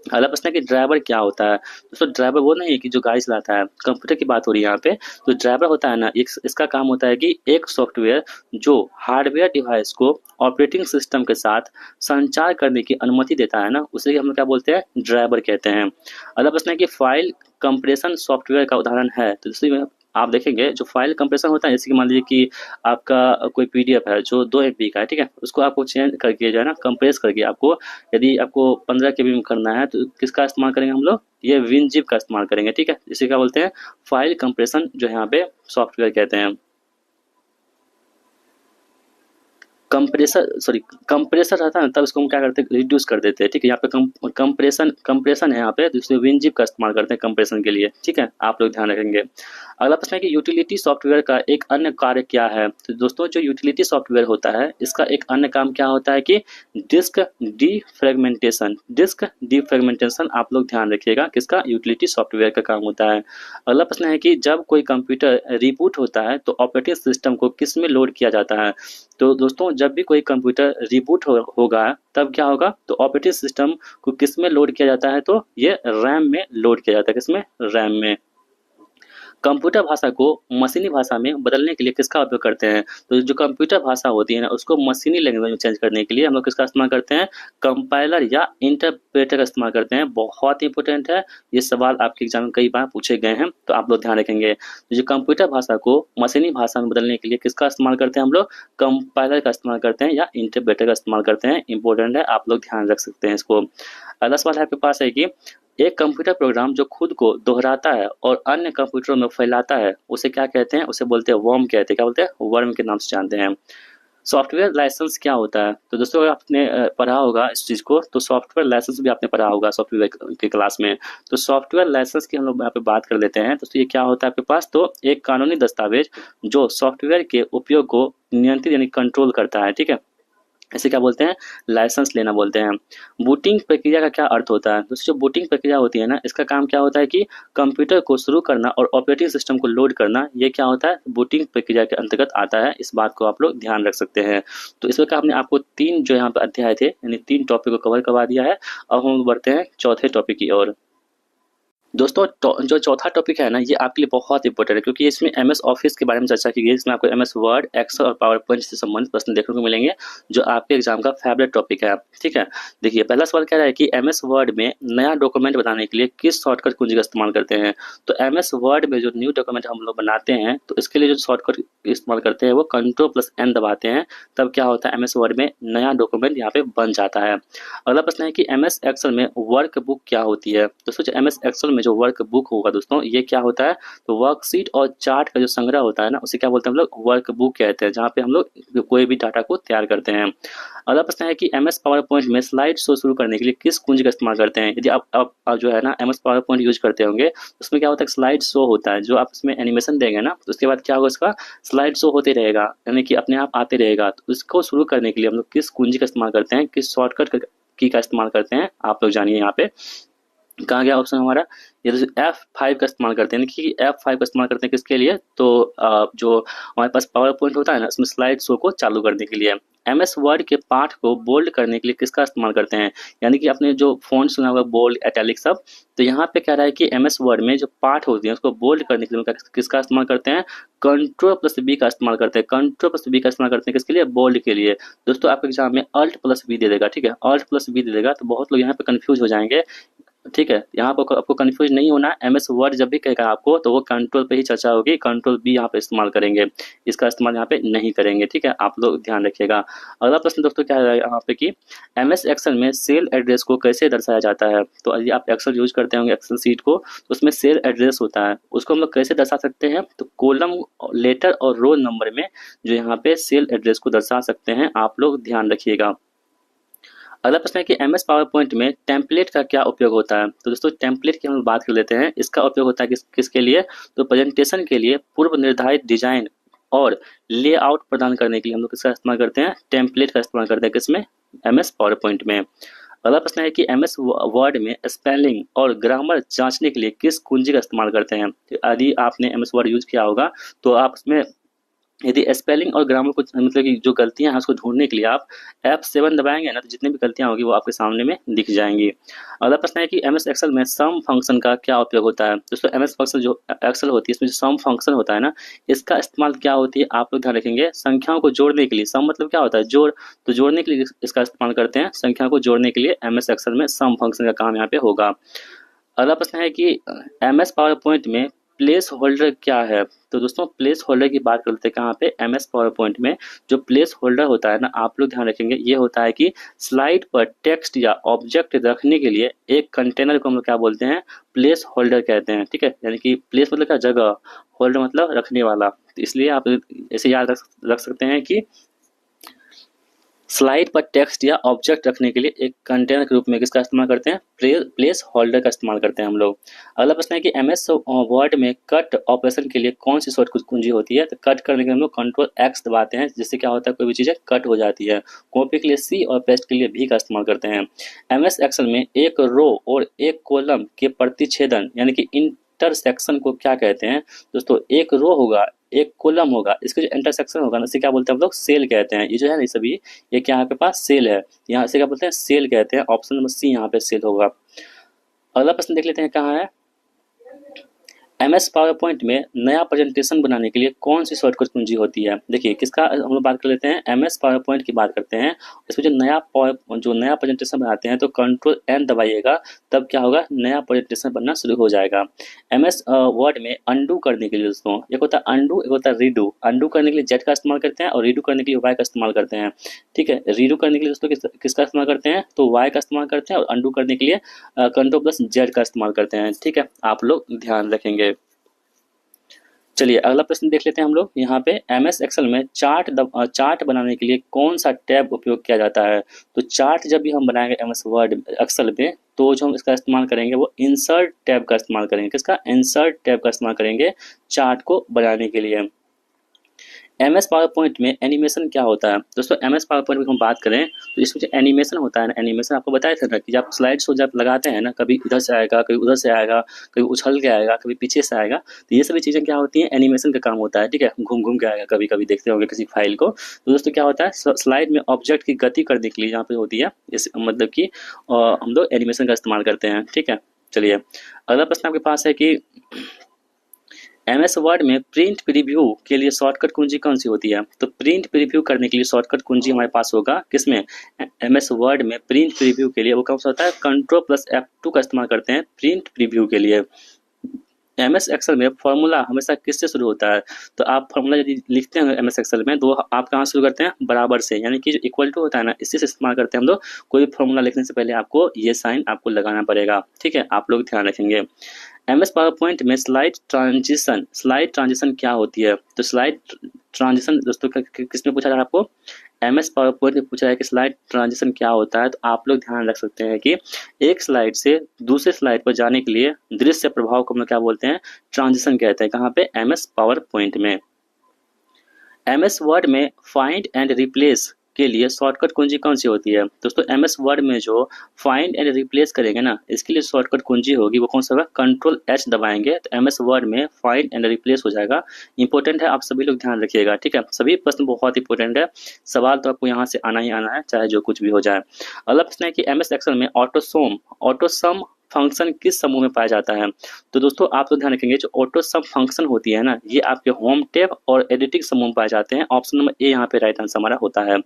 अगला प्रश्न है कि ड्राइवर क्या होता है। दोस्तों ड्राइवर वो नहीं है कि जो गाड़ी चलाता है, कंप्यूटर की बात हो रही है यहाँ पे। तो ड्राइवर होता है ना, इसका काम होता है कि एक सॉफ्टवेयर जो हार्डवेयर डिवाइस को ऑपरेटिंग सिस्टम के साथ संचार करने की अनुमति देता है ना, उसे हम लोग क्या बोलते हैं, ड्राइवर कहते हैं। अगला प्रश्न है कि फाइल कंप्रेशन सॉफ्टवेयर का उदाहरण है। तो दोस्तों आप देखेंगे जो फाइल कंप्रेशन होता है, जैसे कि मान लीजिए कि आपका कोई PDF है जो 2 MB का है, ठीक है, उसको आपको चेंज करके जो है ना, कंप्रेस करके आपको, यदि आपको 15 KB में करना है तो किसका इस्तेमाल करेंगे हम लोग, ये WinZip का इस्तेमाल करेंगे, ठीक है। इसे क्या बोलते हैं, फाइल कंप्रेशन जो यहाँ पे सॉफ्टवेयर कहते हैं। कंप्रेसर रहता है ना, तब इसको हम क्या करते हैं, रिड्यूस कर देते हैं, ठीक है। यहाँ पे कंप्रेशन है, यहाँ पे दूसरे WinZip का इस्तेमाल करते हैं कंप्रेशन के लिए, ठीक है। आप लोग ध्यान रखेंगे। अगला प्रश्न है कि यूटिलिटी सॉफ्टवेयर का एक अन्य कार्य क्या है। तो दोस्तों जो यूटिलिटी सॉफ्टवेयर होता है, इसका एक अन्य काम क्या होता है कि डिस्क डीफ्रेगमेंटेशन। आप लोग ध्यान रखिएगा, किसका, यूटिलिटी सॉफ्टवेयर का काम होता है। अगला प्रश्न है कि जब कोई कंप्यूटर रिबूट होता है तो ऑपरेटिंग सिस्टम को किस में लोड किया जाता है। तो दोस्तों जब भी कोई कंप्यूटर रिबूट होगा तब क्या होगा, तो ऑपरेटिंग सिस्टम को किस में लोड किया जाता है, तो ये रैम में लोड किया जाता है। किसमें, रैम में। कंप्यूटर भाषा को मशीनी भाषा में बदलने के लिए किसका उपयोग करते हैं। तो जो कंप्यूटर भाषा होती है ना, उसको मशीनी लैंग्वेज में चेंज करने के लिए हम लोग किसका इस्तेमाल करते हैं, कंपाइलर या इंटरप्रेटर का इस्तेमाल करते हैं। बहुत इंपॉर्टेंट है, ये सवाल आपके एग्जाम में कई बार पूछे गए हैं, तो आप लोग ध्यान रखेंगे। तो जो कंप्यूटर भाषा को मशीनी भाषा में बदलने के लिए किसका इस्तेमाल करते हैं हम लोग, कंपाइलर का इस्तेमाल करते हैं या इंटरप्रेटर का इस्तेमाल करते हैं। इंपॉर्टेंट है, आप लोग ध्यान रख सकते हैं इसको। अगला सवाल आपके पास है कि एक कंप्यूटर प्रोग्राम जो खुद को दोहराता है और अन्य कंप्यूटरों में फैलाता है उसे क्या कहते हैं, उसे बोलते हैं वर्म कहते हैं। क्या बोलते हैं, वर्म के नाम से जानते हैं। सॉफ्टवेयर लाइसेंस क्या होता है। तो दोस्तों आपने पढ़ा होगा इस चीज़ को, तो सॉफ्टवेयर लाइसेंस भी आपने पढ़ा होगा सॉफ्टवेयर के क्लास में। तो सॉफ्टवेयर लाइसेंस की हम लोग यहाँ पे बात कर लेते हैं। तो ये क्या होता है आपके पास, तो एक कानूनी दस्तावेज जो सॉफ्टवेयर के उपयोग को नियंत्रित यानी कंट्रोल करता है, ठीक है। इसे क्या बोलते हैं, लाइसेंस लेना बोलते हैं। बूटिंग प्रक्रिया का क्या अर्थ होता है दोस्तों, जो बूटिंग प्रक्रिया होती है ना, इसका काम क्या होता है कि कंप्यूटर को शुरू करना और ऑपरेटिंग सिस्टम को लोड करना, ये क्या होता है, बूटिंग प्रक्रिया के अंतर्गत आता है। इस बात को आप लोग ध्यान रख सकते हैं। तो इस प्रकार हमने आपको 3 जो यहाँ पे अध्याय थे यानी 3 टॉपिक को कवर करवा दिया है। अब हम बढ़ते हैं चौथे टॉपिक की ओर। दोस्तों जो चौथा टॉपिक है ना, ये आपके लिए बहुत इंपॉर्टेंट है, क्योंकि इसमें एमएस ऑफिस के बारे में चर्चा की गई है। इसमें आपको एमएस वर्ड, एक्सेल और पावर पॉइंट से संबंधित प्रश्न देखने को मिलेंगे, जो आपके एग्जाम का फेवरेट टॉपिक है। ठीक है, देखिए पहला सवाल कह रहा है कि एमएस वर्ड में नया डॉक्यूमेंट बनाने के लिए किस शॉर्टकट कुंजी का इस्तेमाल करते हैं। तो एमएस वर्ड में जो न्यू डॉक्यूमेंट हम लोग बनाते हैं, तो इसके लिए जो शॉर्टकट इस्तेमाल करते हैं वो Ctrl+N दबाते हैं, तब क्या होता है, एमएस वर्ड में नया डॉक्यूमेंट यहाँ पे बन जाता है। अगला प्रश्न है कि एमएस एक्सेल में वर्क बुक क्या होती है। दोस्तों जो एमएस एक्सेल में जो वर्क बुक होगा दोस्तों, ये क्या होता है, तो वर्कशीट और चार्ट का जो संग्रह होता है ना, उसे क्या बोलते हैं हम लोग, वर्क बुक कहते हैं, जहाँ पे हम लोग कोई भी डाटा को तैयार करते हैं। अगला प्रश्न है कि एमएस पावर पॉइंट में स्लाइड शो शुरू करने के लिए किस कुंजी का इस्तेमाल करते हैं। यदि आप जो है ना एमएस पावर पॉइंट यूज करते होंगे, उसमें क्या होता है, स्लाइड शो होता है, जो आप उसमें एनिमेशन देंगे ना, तो उसके बाद क्या होगा, उसका स्लाइड शो होते रहेगा, यानी कि अपने आप आते रहेगा। तो उसको शुरू करने के लिए हम लोग किस कुंजी का इस्तेमाल करते हैं, किस शॉर्टकट की का इस्तेमाल करते हैं, आप लोग जानिए। यहाँ पे कहाँ गया ऑप्शन हमारा, ये F5 का इस्तेमाल करते हैं। कि F5 का इस्तेमाल करते हैं किसके लिए, तो जो हमारे पास पावर पॉइंट होता है ना, उसमें स्लाइड शो को चालू करने के लिए। एमएस वर्ड के पाठ को बोल्ड करने के लिए किसका इस्तेमाल करते हैं, यानी कि आपने जो फोन सुना होगा बोल्ड, इटैलिक सब, तो यहाँ पे कह रहा है कि एमएस वर्ड में जो पाठ होती है उसको बोल्ड करने के लिए किसका इस्तेमाल करते हैं, Ctrl+B का इस्तेमाल करते हैं। Ctrl+B का इस्तेमाल करते हैं किसके लिए, बोल्ड के लिए। दोस्तों आपके एग्जाम में Alt+B दे देगा, ठीक है, Alt+B दे देगा, तो बहुत लोग यहाँ पे कंफ्यूज हो जाएंगे। ठीक है, यहाँ पर आपको कंफ्यूज नहीं होना। एमएस वर्ड जब भी कहेगा आपको, तो वो कंट्रोल पे ही चर्चा होगी, Ctrl+B यहाँ पे इस्तेमाल करेंगे, इसका इस्तेमाल यहाँ पे नहीं करेंगे। ठीक है, आप लोग ध्यान रखिएगा। अगला प्रश्न दोस्तों क्या है यहाँ पे कि एमएस एक्सेल में सेल एड्रेस को कैसे दर्शाया जाता है। तो यदि आप एक्सेल यूज करते होंगे, एक्सेल सीट को, तो उसमें सेल एड्रेस होता है, उसको हम लोग कैसे दर्शा सकते हैं, तो कॉलम, लेटर और रोल नंबर में जो यहाँ पे सेल एड्रेस को दर्शा सकते हैं, आप लोग ध्यान रखिएगा। अगला प्रश्न है कि एमएस पावर पॉइंट में टेम्पलेट का क्या उपयोग होता है। तो दोस्तों टेम्पलेट की हम बात कर लेते हैं। इसका उपयोग होता है किसके लिए, तो प्रेजेंटेशन के लिए पूर्व निर्धारित डिजाइन और लेआउट प्रदान करने के लिए हम लोग किसका इस्तेमाल करते हैं, टेम्पलेट का इस्तेमाल करते हैं, किसमें, एमएस पावर पॉइंट में। अगला प्रश्न है कि एमएस वर्ड में स्पेलिंग और ग्रामर जांचने के लिए किस कुंजी का इस्तेमाल करते हैं। यदि आपने एमएस वर्ड यूज किया होगा, तो आप उसमें यदि स्पेलिंग और ग्रामर को मतलब कि जो गलतियां हैं उसको ढूंढने के लिए आप F7 दबाएंगे ना, तो जितनी भी गलतियां होगी वो आपके सामने में दिख जाएंगी। अगला प्रश्न है कि एमएस एक्सेल में सम फंक्शन का क्या उपयोग होता है। दोस्तों एमएस फंक्शन जो एक्सेल होती है, इसमें जो सम फंक्शन होता है ना, इसका इस्तेमाल क्या होती है, आप लोग ध्यान रखेंगे, संख्याओं को जोड़ने के लिए। सम मतलब क्या होता है, जोड़, तो जोड़ने के लिए इसका इस्तेमाल करते हैं, संख्या को जोड़ने के लिए एमएस एक्सेल में सम फंक्शन का काम यहाँ पे होगा। अगला प्रश्न है कि एमएस पावर पॉइंट में प्लेस होल्डर क्या है। तो दोस्तों प्लेस होल्डर की बात करते हैं कहाँ पे, एमएस पावर पॉइंट में जो प्लेस होल्डर होता है ना, आप लोग ध्यान रखेंगे, ये होता है कि स्लाइड पर टेक्स्ट या ऑब्जेक्ट रखने के लिए एक कंटेनर को हम लोग क्या बोलते हैं, प्लेस होल्डर कहते हैं। ठीक है, यानी कि प्लेस मतलब क्या, जगह, होल्डर मतलब रखने वाला, तो इसलिए आप ऐसे याद रख सकते हैं कि स्लाइड पर टेक्स्ट या ऑब्जेक्ट रखने के लिए एक कंटेनर के रूप में किसका इस्तेमाल करते हैं, प्लेस होल्डर का इस्तेमाल करते हैं हम लोग। अगला प्रश्न है कि एमएस वर्ड में कट ऑपरेशन के लिए कौन सी शॉर्टकट कुंजी होती है। तो कट करने के लिए हम लोग Ctrl+X दबाते हैं, जिससे क्या होता है, कोई भी चीज़ें कट हो जाती है। कॉपी के लिए C और पेस्ट के लिए V का इस्तेमाल करते हैं। एमएस एक्सेल में एक रो और एक कॉलम के प्रतिच्छेदन यानी कि इंटरसेक्शन को क्या कहते हैं। दोस्तों एक रो होगा, एक कॉलम होगा, इसके जो इंटरसेक्शन होगा ना, इसे क्या बोलते हैं हम लोग, सेल कहते हैं। ये जो है ना सभी, ये क्या यहाँ पे पास सेल है, यहाँ से क्या बोलते हैं, सेल कहते हैं। ऑप्शन नंबर C यहाँ पे सेल होगा। अगला प्रश्न देख लेते हैं कहाँ है, एमएस पावर पॉइंट में नया प्रेजेंटेशन बनाने के लिए कौन सी शॉर्टकट कुंजी होती है। देखिए किसका हम लोग बात कर लेते हैं, एमएस पावर पॉइंट की बात करते हैं। इसमें जो नया प्रेजेंटेशन बनाते हैं, तो Ctrl+N दबाइएगा, तब क्या होगा, नया प्रेजेंटेशन बनना शुरू हो जाएगा। एमएस वर्ड में अंडू करने के लिए दोस्तों, एक होता है अंडू, एक होता है रीडू। अंडू करने के लिए Z का इस्तेमाल करते हैं और रीडू करने के लिए Y का इस्तेमाल करते हैं। ठीक है, रीडू करने के लिए दोस्तों किसका इस्तेमाल करते हैं, तो Y का इस्तेमाल करते हैं, और अंडू करने के लिए Ctrl+Z का इस्तेमाल करते हैं। ठीक है, आप लोग ध्यान रखेंगे। चलिए अगला प्रश्न देख लेते हैं हम लोग। यहाँ पे एमएस एक्सेल में चार्ट बनाने के लिए कौन सा टैब उपयोग किया जाता है। तो चार्ट जब भी हम बनाएंगे एमएस वर्ड एक्सेल में, तो जो हम इसका इस्तेमाल करेंगे वो इंसर्ट टैब का इस्तेमाल करेंगे। किसका, इंसर्ट टैब का इस्तेमाल करेंगे चार्ट को बनाने के लिए। एमएस पावर पॉइंट में एनिमेशन क्या होता है दोस्तों? एमएस पावर पॉइंट में हम बात करें तो इसमें जो एनिमेशन होता है ना, एनिमेशन आपको बताया था ना कि जब स्लाइड शो जब लगाते हैं ना, कभी इधर से आएगा, कभी उधर से आएगा, कभी उछल के आएगा, कभी पीछे से आएगा, तो ये सभी चीज़ें क्या होती हैं, एनिमेशन का काम होता है। ठीक है, घूम घूम के आएगा, कभी कभी देखते होंगे किसी फाइल को। तो दोस्तों क्या होता है, स्लाइड में ऑब्जेक्ट की गति करने के लिए यहाँ पे होती है इस मतलब कि हम लोग एनिमेशन का इस्तेमाल करते हैं। ठीक है, चलिए अगला प्रश्न आपके पास है कि एमएस वर्ड में प्रिंट प्रीव्यू के लिए शॉर्टकट कुंजी कौन सी होती है? तो प्रिंट प्रीव्यू करने के लिए शॉर्टकट कुंजी हमारे पास होगा किसमें, एमएस वर्ड में प्रिंट प्रीव्यू के लिए वो कौन सा होता है, Ctrl+F2 का इस्तेमाल करते हैं प्रिंट प्रीव्यू के लिए। एमएस एक्सेल में फॉर्मूला हमेशा किससे शुरू होता है? तो आप फॉर्मूला यदि लिखते हैं एमएस एक्सेल में तो आप कहाँ शुरू करते हैं, बराबर से, यानी कि जो इक्वल टू होता है ना, इसी से इस्तेमाल करते हैं हम लोग। कोई फॉर्मूला लिखने से पहले आपको ये साइन आपको लगाना पड़ेगा। ठीक है, आप लोग ध्यान रखेंगे। एमएस पावर पॉइंट में स्लाइड ट्रांजिशन क्या होती है? तो स्लाइड ट्रांजिशन दोस्तों किसमें पूछा जा रहा है आपको, एमएस पावर पॉइंट में पूछा है कि स्लाइड ट्रांजिशन क्या होता है। तो आप लोग ध्यान रख सकते हैं कि एक स्लाइड से दूसरे स्लाइड पर जाने के लिए दृश्य प्रभाव को हम लोग क्या बोलते हैं, ट्रांजिशन कहते हैं। कहाँ पे, एमएस पावर पॉइंट में। एमएस वर्ड में फाइंड एंड रिप्लेस के लिए शॉर्टकट कुंजी कौन सी होती है? दोस्तों एमएस वर्ड में जो फाइंड एंड रिप्लेस करेंगे ना, इसके लिए शॉर्टकट कुंजी होगी वो कौन सा होगा, Ctrl+H दबाएंगे तो एमएस वर्ड में फाइंड एंड रिप्लेस हो जाएगा। इंपॉर्टेंट है, आप सभी लोग ध्यान रखिएगा। ठीक है, सभी प्रश्न बहुत इंपॉर्टेंट है, सवाल तो आपको यहाँ से आना ही आना है, चाहे जो कुछ भी हो जाए। अगला प्रश्न है कि एमएस एक्सेल में ऑटोसम फंक्शन किस समूह में पाया जाता है? तो दोस्तों आप तो ध्यान रखेंगे, जो ऑटो सम फंक्शन होती है ना, ये आपके होम टैब और एडिटिंग समूह में पाए जाते हैं। ऑप्शन नंबर ए यहाँ पे राइट आंसर हमारा होता है।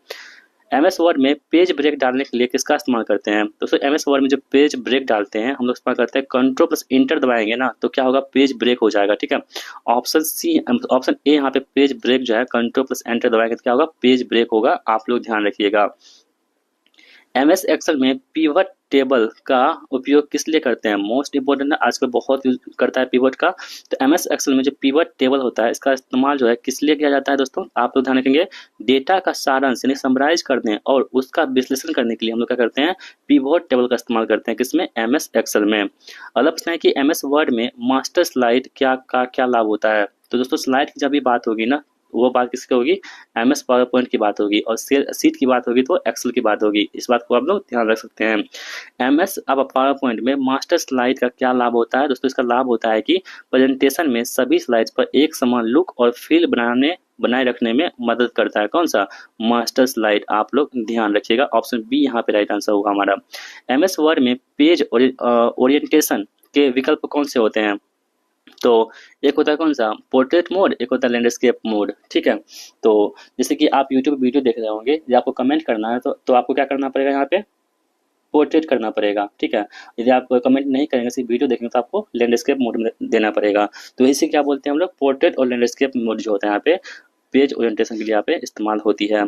एमएस वर्ड में पेज ब्रेक डालने के लिए किसका इस्तेमाल करते हैं? दोस्तों एमएस वर्ड में जो पेज ब्रेक डालते हैं हम लोग इस्तेमाल करते हैं Ctrl+Enter दबाएंगे ना तो क्या होगा, पेज ब्रेक हो जाएगा। ठीक है, ऑप्शन ए यहाँ पे पेज ब्रेक जो है Ctrl+Enter दबाएंगे तो क्या होगा, पेज ब्रेक होगा। आप लोग ध्यान रखिएगा। एमएस एक्सेल में पिवट टेबल का उपयोग किस लिए करते हैं? मोस्ट इंपोर्टेंट है, आजकल बहुत यूज करता है पिवट का। तो एमएस एक्सेल में जो पिवट टेबल होता है इसका इस्तेमाल जो है किस लिए किया जाता है दोस्तों? आप लोग ध्यान रखेंगे, डेटा का सारांश यानी समराइज करने और उसका विश्लेषण करने के लिए हम लोग क्या करते हैं, पिवट टेबल का इस्तेमाल करते हैं। किसमें, एमएस एक्सेल में। अगला प्रश्न है कि एमएस वर्ड में मास्टर स्लाइड क्या लाभ होता है? तो दोस्तों स्लाइड की जब भी बात होगी ना, वो बात किसकी होगी, एमएस पावर पॉइंट की बात होगी, और सीट की बात होगी तो एक्सेल की बात होगी। इस बात को आप लोग ध्यान रख सकते हैं। एमएस अब पावर पॉइंट में मास्टर स्लाइड का क्या लाभ होता है? दोस्तों इसका लाभ होता है कि प्रेजेंटेशन में सभी स्लाइड्स पर एक समान लुक और फील बनाए रखने में मदद करता है। कौन सा, मास्टर स्लाइड। आप लोग ध्यान रखिएगा, ऑप्शन बी यहाँ पे राइट आंसर होगा हमारा। एमएस वर्ड में पेज ओरिएंटेशन के विकल्प कौन से होते हैं? तो एक होता है कौन सा, पोर्ट्रेट मोड, एक होता है लैंडस्केप मोड। ठीक है, तो जैसे कि आप यूट्यूब वीडियो देख रहे होंगे, यदि आपको कमेंट करना है तो आपको क्या करना पड़ेगा, यहाँ पे पोर्ट्रेट करना पड़ेगा। ठीक है, यदि आप कमेंट नहीं करेंगे, सिर्फ वीडियो देखेंगे तो आपको लैंडस्केप मोड में देना पड़ेगा। तो इसे क्या बोलते हैं हम लोग, पोर्ट्रेट और लैंडस्केप मोड जो होता है यहाँ पे पेज ओरिएंटेशन के लिए यहाँ पे इस्तेमाल होती है।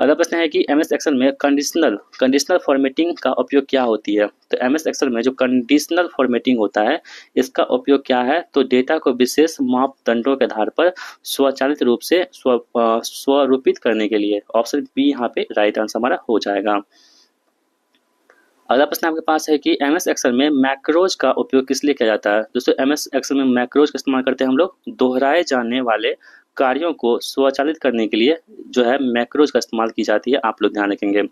अगला प्रश्न है कि एमएस एक्सेल में कंडीशनल फॉर्मेटिंग का उपयोग क्या होती है? तो एमएस एक्सेल में जो कंडीशनल फॉर्मेटिंग होता है इसका उपयोग क्या है? तो डेटा को विशेष मापदंडों के आधार पर स्वचालित रूप से स्वरूपित करने के लिए। ऑप्शन बी यहाँ पे राइट आंसर हमारा हो जाएगा। अगला प्रश्न आपके पास है कि एमएस एक्सेल में मैक्रोज का उपयोग किस लिए किया जाता है? दोस्तों एमएस एक्सेल में मैक्रोज का इस्तेमाल करते हैं हम लोग दोहराए जाने वाले कार्यों को स्वचालित करने के लिए जो है मैक्रोज का इस्तेमाल की जाती है। आप लोग ध्यान रखेंगे।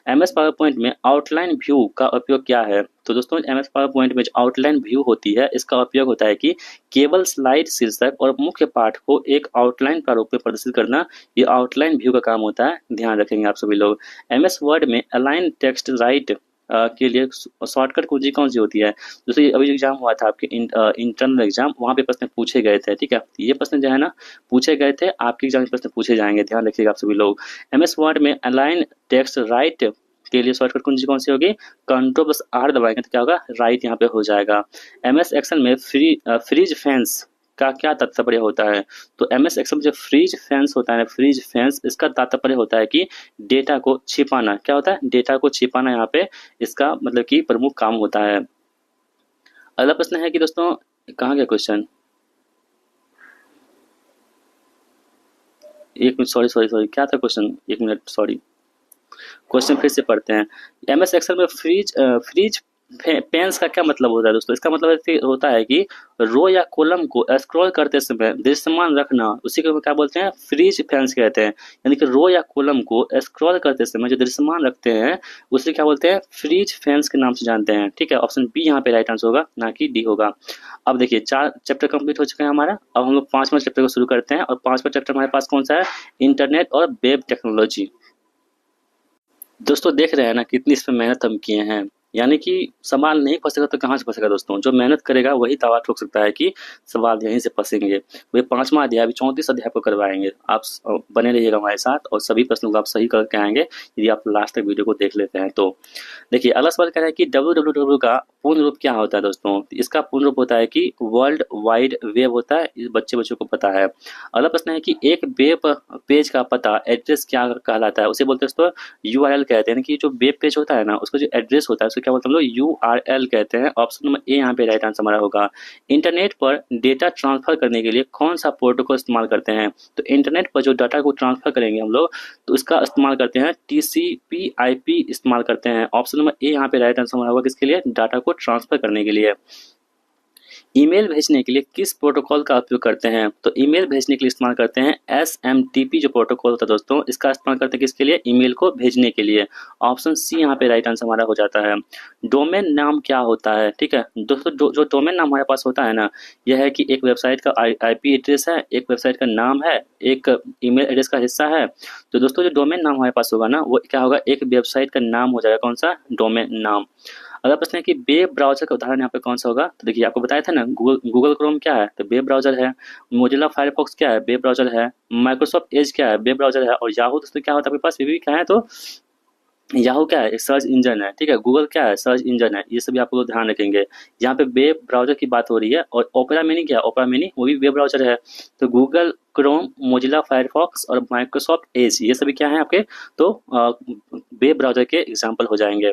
एमएस पावर पॉइंट में आउटलाइन व्यू का उपयोग क्या है? तो दोस्तों एमएस पावर पॉइंट में जो आउटलाइन व्यू होती है इसका उपयोग होता है कि केवल स्लाइड शीर्षक और मुख्य पाठ को एक आउटलाइन प्रारूप में प्रदर्शित करना, ये आउटलाइन व्यू का काम होता है। ध्यान रखेंगे आप सभी लोग। एमएस वर्ड में अलाइन टेक्स्ट राइट के लिए शॉर्टकट कुंजी कौन सी होती है? जैसे अभी एग्जाम हुआ था आपके इंटरनल एग्जाम, वहाँ पे प्रश्न पूछे गए थे। ठीक है, ये प्रश्न जो है ना पूछे गए थे, आपके एग्जाम में प्रश्न पूछे जाएंगे, ध्यान रखिएगा आप सभी लोग। एमएस वर्ड में अलाइन टेक्स्ट राइट के लिए शॉर्टकट कुंजी कौन सी होगी? Ctrl+R दबाएंगे तो क्या होगा, राइट यहाँ पे हो जाएगा। एमएस एक्सेल में फ्रीज फैंस का क्या तात्पर्य होता है? तो एमएस एक्सेल में जो फ्रीज फैंस होता है, फ्रीज फैंस, इसका तात्पर्य होता है कि डेटा को छिपाना। क्या होता है, डेटा को छिपाना यहाँ पे इसका मतलब कि प्रमुख काम होता है। अगला प्रश्न है कि दोस्तों कहाँ गया क्वेश्चन, एक मिनट, सॉरी क्या था क्वेश्चन, एक मिनट सॉरी, क्वेश्चन फिर से पढ़ते हैं। एमएस एक्सेल में फ्रीज पेंस का क्या मतलब होता है दोस्तों? इसका मतलब होता है कि रो या कॉलम को स्क्रॉल करते समय दृश्यमान रखना, उसी को क्या बोलते हैं, फ्रीज पेंस कहते हैं। यानी कि रो या कॉलम को स्क्रॉल करते समय जो दृश्यमान रखते हैं उसे क्या बोलते हैं, फ्रीज पेंस के नाम से जानते हैं। ठीक है, ऑप्शन बी यहाँ पे राइट आंसर होगा, ना कि डी होगा। अब देखिए 4 चैप्टर कंप्लीट हो चुका है हमारा। अब हम लोग 5वां चैप्टर को शुरू करते हैं, और 5वां चैप्टर हमारे पास कौन सा है, इंटरनेट और वेब टेक्नोलॉजी। दोस्तों देख रहे हैं ना कितनी इसमें मेहनत हम किए हैं। यानी कि सवाल नहीं फंसेगा तो कहाँ से फंसेगा दोस्तों, जो मेहनत करेगा वही दावा ठोक सकता है कि सवाल यहीं से फंसेंगे। वे 5वां अध्याय, अभी 34 अध्याय को करवाएंगे। आप बने रहिएगा हमारे साथ, और सभी प्रश्नों को आप सही करके आएंगे यदि आप लास्ट तक वीडियो को देख लेते हैं तो। देखिए अगला सवाल कह रहा है कि www का पूर्ण रूप क्या होता है दोस्तों? इसका पूर्ण रूप होता है कि वर्ल्ड वाइड वेब होता है, इस बच्चों को पता है। अगला प्रश्न है कि एक वेब पेज का पता, एड्रेस क्या कहलाता है? उसे बोलते हैं दोस्तों यूआरएल कहते हैं। कि जो वेब पेज होता है ना, उसका जो एड्रेस होता है उसको क्या बोलते हैं हम लोग, यूआरएल कहते हैं। ऑप्शन नंबर ए यहाँ पे राइट आंसर हमारा होगा। इंटरनेट पर डेटा ट्रांसफर करने के लिए कौन सा प्रोटोकॉल इस्तेमाल करते हैं? तो इंटरनेट पर जो डाटा को ट्रांसफर करेंगे हम लोग, तो उसका इस्तेमाल करते हैं टीसीपी/आईपी इस्तेमाल करते हैं। ऑप्शन नंबर ए यहाँ पे राइट आंसर हमारा होगा, किसके लिए, डाटा को ट्रांसफर करने के लिए। ईमेल भेजने के लिए किस प्रोटोकॉल का उपयोग करते हैं? तो ईमेल भेजने के लिए इस्तेमाल करते हैं एसएमटीपी जो प्रोटोकॉल होता है दोस्तों, इसका इस्तेमाल करते हैं किसके लिए, ईमेल को भेजने के लिए। ऑप्शन सी यहाँ पे राइट आंसर हमारा हो जाता है। डोमेन नाम क्या होता है? ठीक है दोस्तों, जो डोमेन नाम हमारे पास होता है ना, यह है कि एक वेबसाइट का आईपी एड्रेस है, एक वेबसाइट का नाम है, एक ईमेल एड्रेस का हिस्सा है। तो दोस्तों जो डोमेन नाम हमारे पास होगा ना, वो क्या होगा, एक वेबसाइट का नाम हो जाएगा। कौन सा, डोमेन नाम। अगला प्रश्न है कि वेब ब्राउज़र का उदाहरण यहाँ पे कौन सा होगा? तो देखिए आपको बताया था ना, गूगल क्रोम क्या है, तो वेब ब्राउज़र है। मोजिला फायरफॉक्स क्या है, वेब ब्राउज़र है। माइक्रोसॉफ्ट एज क्या है, वेब ब्राउज़र है। और याहू दोस्तों क्या होता है आपके पास, भी क्या है, तो याहू क्या है, एक सर्च इंजन है। ठीक है, गूगल क्या है, सर्च इंजन है। ये सभी आप लोग ध्यान रखेंगे। यहाँ पे वेब ब्राउज़र की बात हो रही है। और ओपेरा मिनी क्या है, ओपेरा मिनी वो भी वेब ब्राउज़र है। तो गूगल क्रोम, मोजिला फायरफॉक्स और माइक्रोसॉफ्ट एज, ये सभी क्या है आपके, तो वेब ब्राउज़र के एग्जाम्पल हो जाएंगे।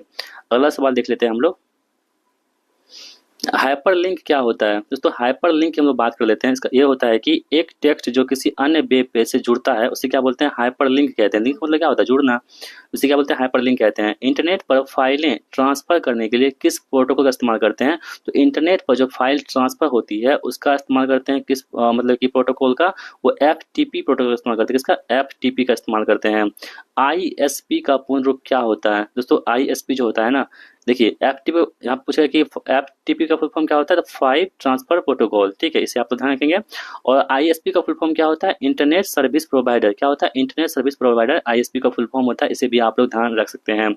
अगला सवाल देख लेते हैं हम लोग। हाइपरलिंक क्या होता है दोस्तों? हाइपरलिंक की हम लोग बात कर लेते हैं। इसका ये होता है कि एक टेक्स्ट जो किसी अन्य वेब पेज से जुड़ता है उसे क्या बोलते हैं, हाइपरलिंक कहते हैं। लिंक मतलब क्या होता है, जुड़ना, उसे क्या बोलते हैं, हाइपरलिंक कहते हैं। इंटरनेट पर फाइलें ट्रांसफर करने के लिए किस प्रोटोकॉल का इस्तेमाल करते हैं? तो इंटरनेट पर जो फाइल ट्रांसफर होती है उसका इस्तेमाल करते हैं किस मतलब कि प्रोटोकॉल का, वो एफटीपी प्रोटोकॉल का इस्तेमाल करते हैं। किसका, एफटीपी का इस्तेमाल करते हैं। आईएसपी का पूर्ण रूप क्या होता है दोस्तों? आईएसपी जो होता है ना, देखिए एफटीपी, यहाँ पूछा कि एफटीपी का फुल फॉर्म क्या होता है, तो फाइल ट्रांसफर प्रोटोकॉल। ठीक है, इसे आप ध्यान रखेंगे। और आईएसपी का फुल फॉर्म क्या होता है, इंटरनेट सर्विस प्रोवाइडर। क्या होता है, इंटरनेट सर्विस प्रोवाइडर, आईएसपी का फुल फॉर्म होता है। इसे भी आप लोग ध्यान रख सकते हैं।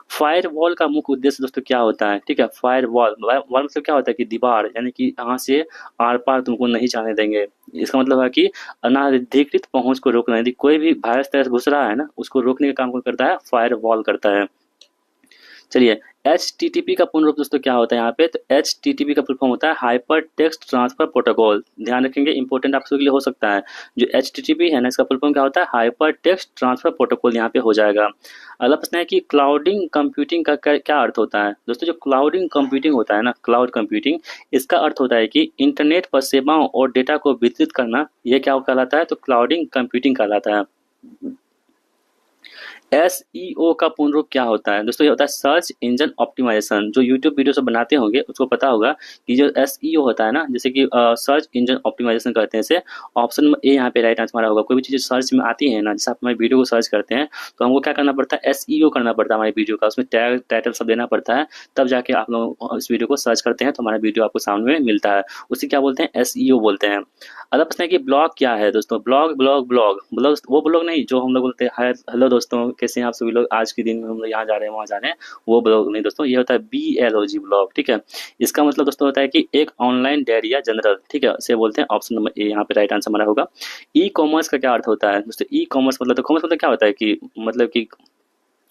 फायरवॉल का मुख्य उद्देश्य दोस्तों क्या होता है? ठीक है, फायरवॉल, वॉल मतलब क्या होता है कि दीवार, यानी कि यहाँ से आर पार तुमको नहीं जाने देंगे। इसका मतलब है कि अनाधिकृत पहुंच को रोकना, यदि कोई भी वायरस तरह घुस रहा है ना, उसको रोकने का काम कौन करता है, फायरवॉल करता है। चलिए HTTP का पूर्ण रूप दोस्तों क्या होता है यहाँ पे, तो HTTP का फुल फॉर्म होता है हाइपर टेक्स्ट ट्रांसफर प्रोटोकॉल। ध्यान रखेंगे, इंपॉर्टेंट आप सबके लिए हो सकता है। जो HTTP है ना, इसका फुल फॉर्म क्या होता है, हाइपर टेक्स्ट ट्रांसफर प्रोटोकॉल यहाँ पे हो जाएगा। अगला प्रश्न है कि क्लाउडिंग कंप्यूटिंग का क्या अर्थ होता है दोस्तों? जो क्लाउडिंग कंप्यूटिंग होता है ना, क्लाउड कंप्यूटिंग, इसका अर्थ होता है कि इंटरनेट पर सेवाओं और डेटा को वितरित करना। यह क्या कहलाता है, तो क्लाउडिंग कंप्यूटिंग कहलाता है। एसईओ का पूर्ण रूप क्या होता है दोस्तों? ये होता है सर्च इंजन ऑप्टिमाइजेशन। जो यूट्यूब वीडियो सब बनाते होंगे उसको पता होगा कि जो एसईओ होता है ना, जैसे कि सर्च इंजन ऑप्टिमाइजेशन कहते हैं इसे। ऑप्शन नंबर ए यहाँ पे राइट आंसर हमारा होगा। कोई भी चीज़ सर्च में आती है ना, जैसे आप हमारी वीडियो को सर्च करते हैं तो हमको क्या करना पड़ता है, एसईओ करना पड़ता है हमारी वीडियो का। उसमें टैग टाइटल सब देना पड़ता है, तब जाके आप लोग इस वीडियो को सर्च करते हैं तो हमारा वीडियो आपको सामने में मिलता है। उसे क्या बोलते हैं, एसईओ बोलते हैं। अगला प्रश्न है कि ब्लॉग क्या है दोस्तों? ब्लॉग वो ब्लॉग नहीं जो हम लोग बोलते हैं हेलो दोस्तों कैसे हैं आप सभी लोग, आज के दिन में हम लोग यहाँ जा रहे हैं वहाँ जा रहे हैं, वो ब्लॉग नहीं दोस्तों। ये होता है BLOG ब्लॉग। ठीक है, इसका मतलब दोस्तों होता है कि एक ऑनलाइन डायरी या जनरल। ठीक है, इसे बोलते हैं। ऑप्शन नंबर ए यहाँ पे राइट आंसर हमारा होगा। ई कॉमर्स का क्या अर्थ होता है दोस्तों? ई कॉमर्स मतलब, तो कॉमर्स मतलब क्या होता है कि मतलब कि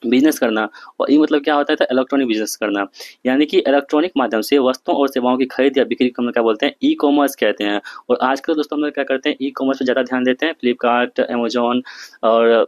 बिजनेस करना। और ई मतलब क्या होता है, तो इलेक्ट्रॉनिक बिजनेस करना, यानी कि इलेक्ट्रॉनिक माध्यम से वस्तुओं और सेवाओं की खरीद या बिक्री को हम लोग क्या बोलते हैं, ई कॉमर्स कहते हैं। और आजकल दोस्तों हम लोग क्या करते हैं, ई कॉमर्स पर ज़्यादा ध्यान देते हैं। फ्लिपकार्ट, अमेजोन और